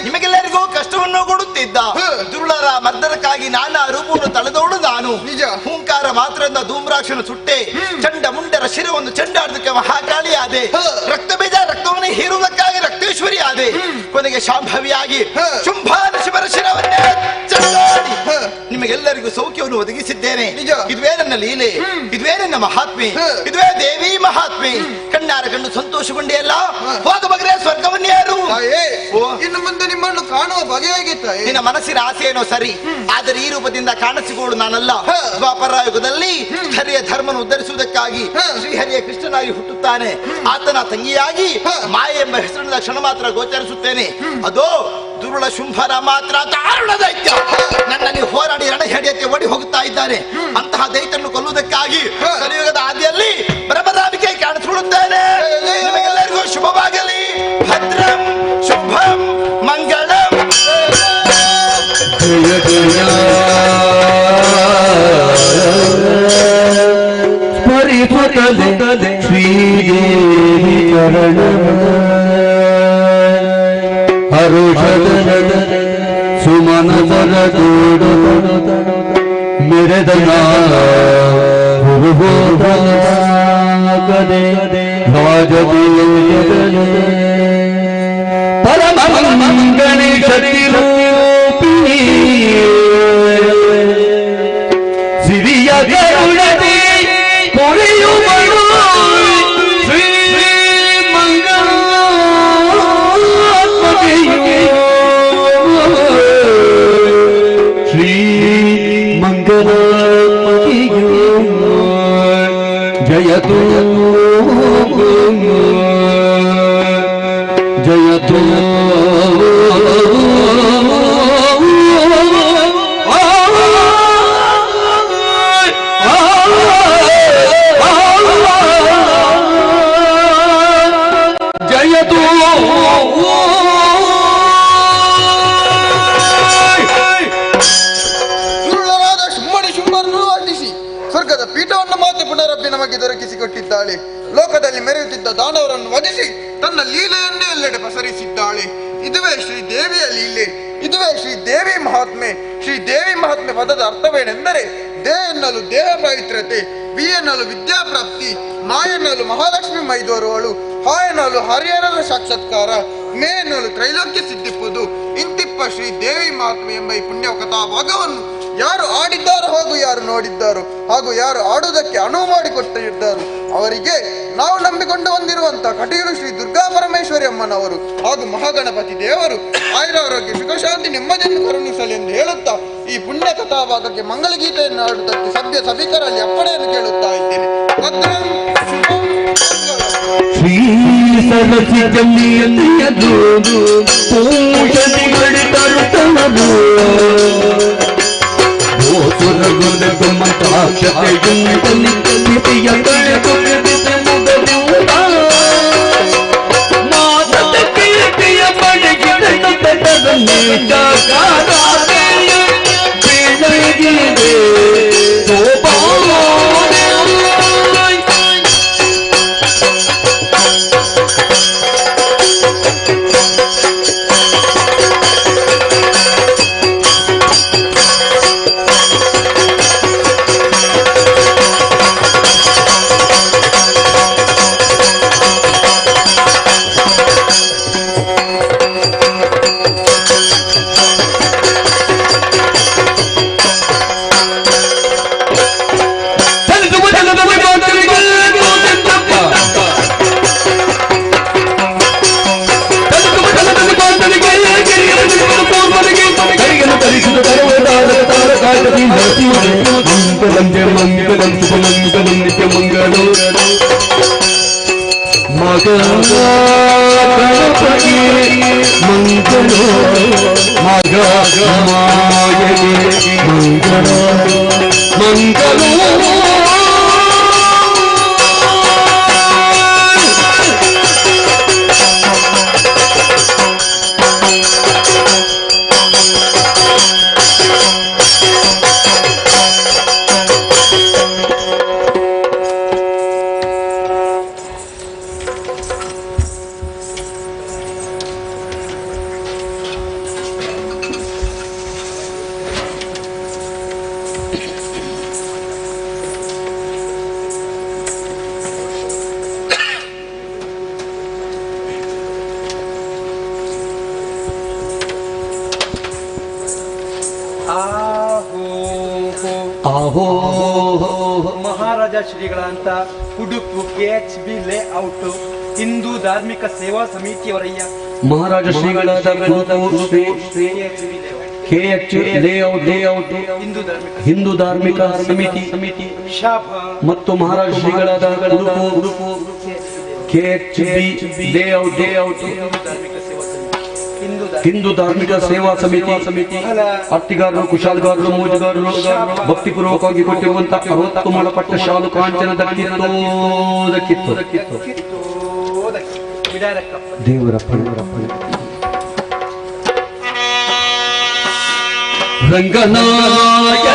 ನಿಮಗೆಲ್ಲರಿಗೂ ಕಷ್ಟವನ್ನು ಕೊಡುತ್ತಿದ್ದ ದುರುಳರ ಮರ್ದನಕ್ಕಾಗಿ ನಾನಾ ರೂಪವನ್ನು ತಳೆದೋಡು ನಾನು ನಿಜ. ಹೂಂಕಾರ ಮಾತ್ರದಿಂದ ಧೂಮ್ರಾಕ್ಷನ ಸುಟ್ಟೆ, ಚಂಡ ಮುಂಡರ ಶಿರವನ್ನು ಚಂಡಾಡದಕ್ಕೆ ಮಹಾಕಾಳಿಯಾದೆ, ರಕ್ತ ಬೀಜ ರಕ್ತವನ್ನು ಹೀರುವುದಕ್ಕಾಗಿ ರಕ್ತ ಪರಮೇಶ್ವರಿ ಆದೆ ಕೊನೆಗೆ ಶಾಂಭವಿಯಾಗಿ ಶುಂಭಾನ ಶಿವರ ಶಿರವನ್ನೇ ಚಂಡಾಡಿ ನಿಮಗೆಲ್ಲರಿಗೂ ಸೌಖ್ಯವನ್ನು ಒದಗಿಸಿದ್ದೇನೆ. ಇದುವೇ ನನ್ನ ಲೀಲೆ, ಇದುವೇ ನನ್ನ ಮಹಾತ್ಮೆ, ಇದುವೇ ದೇವಿ ಮಹಾತ್ಮೆ. ಕಣ್ಣಾರ ಕಂಡು ಸಂತೋಷಗೊಂಡೇ ಅಲ್ಲ, ಹೋಗ ಬಗ್ರೆ ಸ್ವರ್ಗವನ್ನೇರು. ಇನ್ನು ಮುಂದೆ ನಿಮ್ಮನ್ನು ಕಾಣುವ ಬಗೆಯಾಗಿತ್ತ ನಿನ್ನ ಮನಸ್ಸಿನ ಆಸೆ ಏನೋ ಸರಿ, ಆದರೆ ಈ ರೂಪದಿಂದ ಕಾಣಿಸಿಕೊಳ್ಳು ನಾನಲ್ಲ. ದ್ವಾಪರ ಯುಗದಲ್ಲಿ ಹರಿಯ ಧರ್ಮವನ್ನು ಉದ್ಧರಿಸುವುದಕ್ಕಾಗಿ ಶ್ರೀಹರಿಯ ಕೃಷ್ಣನಾಗಿ ಹುಟ್ಟುತ್ತಾನೆ. ಆತನ ತಂಗಿಯಾಗಿ ಮಾಯೆ ಎಂಬ ಹೆಸರಿನ ಕ್ಷಣ ಮಾತ್ರ ಗೋಚರಿಸುತ್ತೇನೆ. ಅದೋ ದುರುಳ ಶುಂಭರ ಮಾತ್ರ ದಾರುಣ ದೈತ್ಯ ನನ್ನಲ್ಲಿ ಹೋರಾಡಿ ರಣಹೆಡಿಯಕ್ಕೆ ಓಡಿ ಹೋಗುತ್ತಾ ಇದ್ದಾನೆ. ಅಂತಹ ದೈತ್ಯವನ್ನು ಕೊಲ್ಲುವುದಕ್ಕಾಗಿ ಕಲಿಯುಗದ ಆದಿಯಲ್ಲಿ ಬ್ರಹ್ಮರಾಮಿಕೆ ಕಾಣಿಸಿಕೊಳ್ಳುತ್ತೇನೆ. ನಿಮಗೆಲ್ಲರಿಗೂ ಶುಭವಾಗಲಿ. ಭದ್ರಂ ಶುಭಂ ಮಂಗಳಂ. ಜಯ ಜಯ ಸ್ಮರಿಸುತ್ತದೆ ಶ್ರೀದೇವಿ ಚರಣ ಹರುಷದ ಸುಮನದರ ಗೂಡು ಮೆರೆದನ ಪರಮ ಗಣೇಶಿ ರೂಪಿಣಿ ಸಿರಿಯ ಕರುಣದಿ ಪೊರೆಯುವಳು ಶ್ರೀ ಮಂಗಳಾತ್ಮಕೆಯು ಶ್ರೀ ಮಂಗಳಾತ್ಮಕೆಯು ಜಯತು ಜಯತು ದೊರಕಿಸಿಕೊಟ್ಟಿದ್ದಾಳೆ. ಲೋಕದಲ್ಲಿ ಮೆರೆಯುತ್ತಿದ್ದ ದಾನವರನ್ನು ವಧಿಸಿ ತನ್ನ ಲೀಲೆಯನ್ನೇ ಎಲ್ಲೆಡೆ ಪಸರಿಸಿದ್ದಾಳೆ. ಇದುವೇ ಶ್ರೀ ದೇವಿಯ ಲೀಲೆ, ಇದುವೇ ಶ್ರೀ ದೇವಿ ಮಹಾತ್ಮೆ. ಶ್ರೀ ದೇವಿ ಮಹಾತ್ಮೆ ಪದದ ಅರ್ಥವೇನೆಂದರೆ ದೇ ಎನ್ನಲು ದೇಹ ಪವಿತ್ರತೆ, ವಿ ಎನ್ನಲು ವಿದ್ಯಾಪ್ರಾಪ್ತಿ, ಮಾ ಎನ್ನಲು ಮಹಾಲಕ್ಷ್ಮಿ ಮೈದೋರುವಳು, ಹ ಎನ್ನಲು ಹರಿಹರರ ಸಾಕ್ಷಾತ್ಕಾರ, ಮೇ ಎನ್ನಲು ತ್ರೈಲೋಕ್ಯ ಸಿದ್ಧಿಪ್ಪುದು. ಇಂತಿಪ್ಪ ಶ್ರೀ ದೇವಿ ಮಹಾತ್ಮೆ ಎಂಬ ಈ ಪುಣ್ಯ ಕಥಾ ಭಾಗವನ್ನು ಯಾರು ಆಡಿದ್ದಾರೋ ಹಾಗೂ ಯಾರು ನೋಡಿದ್ದಾರೋ ಹಾಗೂ ಯಾರು ಆಡುವುದಕ್ಕೆ ಅನುವು ಮಾಡಿಕೊಟ್ಟಿದ್ದಾರೋ ಅವರಿಗೆ ನಾವು ನಂಬಿಕೊಂಡು ಹೊಂದಿರುವಂತಹ ಕಟೀಲು ಶ್ರೀ ದುರ್ಗಾ ಪರಮೇಶ್ವರಿ ಅಮ್ಮನವರು ಹಾಗೂ ಮಹಾಗಣಪತಿ ದೇವರು ಆಯುರಾರೋಗ್ಯ ಸುಖಶಾಂತಿ ನೆಮ್ಮದಿಯನ್ನು ಕರುಣಿಸಲಿ ಎಂದು ಹೇಳುತ್ತಾ ಈ ಪುಣ್ಯ ಕಥಾ ಭಾಗಕ್ಕೆ ಮಂಗಳಗೀತೆಯನ್ನು ಆಡುವುದಕ್ಕೆ ಸಭ್ಯ ಸಭಿಕರಲ್ಲಿ ಅಪ್ಪಣೆಯನ್ನು ಕೇಳುತ್ತಾ ಇದ್ದೇನೆ. ಶ್ರೀ ಸರಸಿ ಜಲ್ಲಿಯದು ಪೂಷಣೆಗಳು ತರುತ್ತವರು ಮಂಗಲಂ ಶುಭಮಂಗಲಂ ನಿತ್ಯಮಂಗಲಂ ಗಣಪತಿ ಮಂಗಲೋ ಮಾಯಗೆ ಮಂಗಲೋ ಮಂಗಲೋ ಆಹೋ ಮಹಾರಾಜ ಶ್ರೀಗಳಂತ ಉಡುಪು KHB ಲೇಔಟ್ ಹಿಂದೂ ಧಾರ್ಮಿಕ ಸೇವಾ ಸಮಿತಿಯವರಯ್ಯ. ಮಹಾರಾಜ ಶ್ರೀಗಳಾದ KH ಲೇಔಟ್ ಹಿಂದೂ ಧಾರ್ಮಿಕ ಸಮಿತಿ ಮತ್ತು ಮಹಾರಾಜ ಶ್ರೀಗಳಾದ ಉಡುಪು KHB ಲೇಔಟ್ ಹಿಂದೂ ಧಾರ್ಮಿಕ ಸೇವಾ ಸಮಿತಿ ಅರ್ತಿಗಾರರು, ಕುಶಾಲಗಾರರು, ಮೋಜುಗಾರರು ಭಕ್ತಿಪೂರ್ವಕವಾಗಿ ಕೊಟ್ಟಿರುವಂತಹ 60 ಮೊಳಪಟ್ಟ ಶಾಲು ಕಾಂಚನ ದಕ್ಕಿತ್ತು. ದೇವರಪ್ಪಣೆ ರಂಗನಾಯ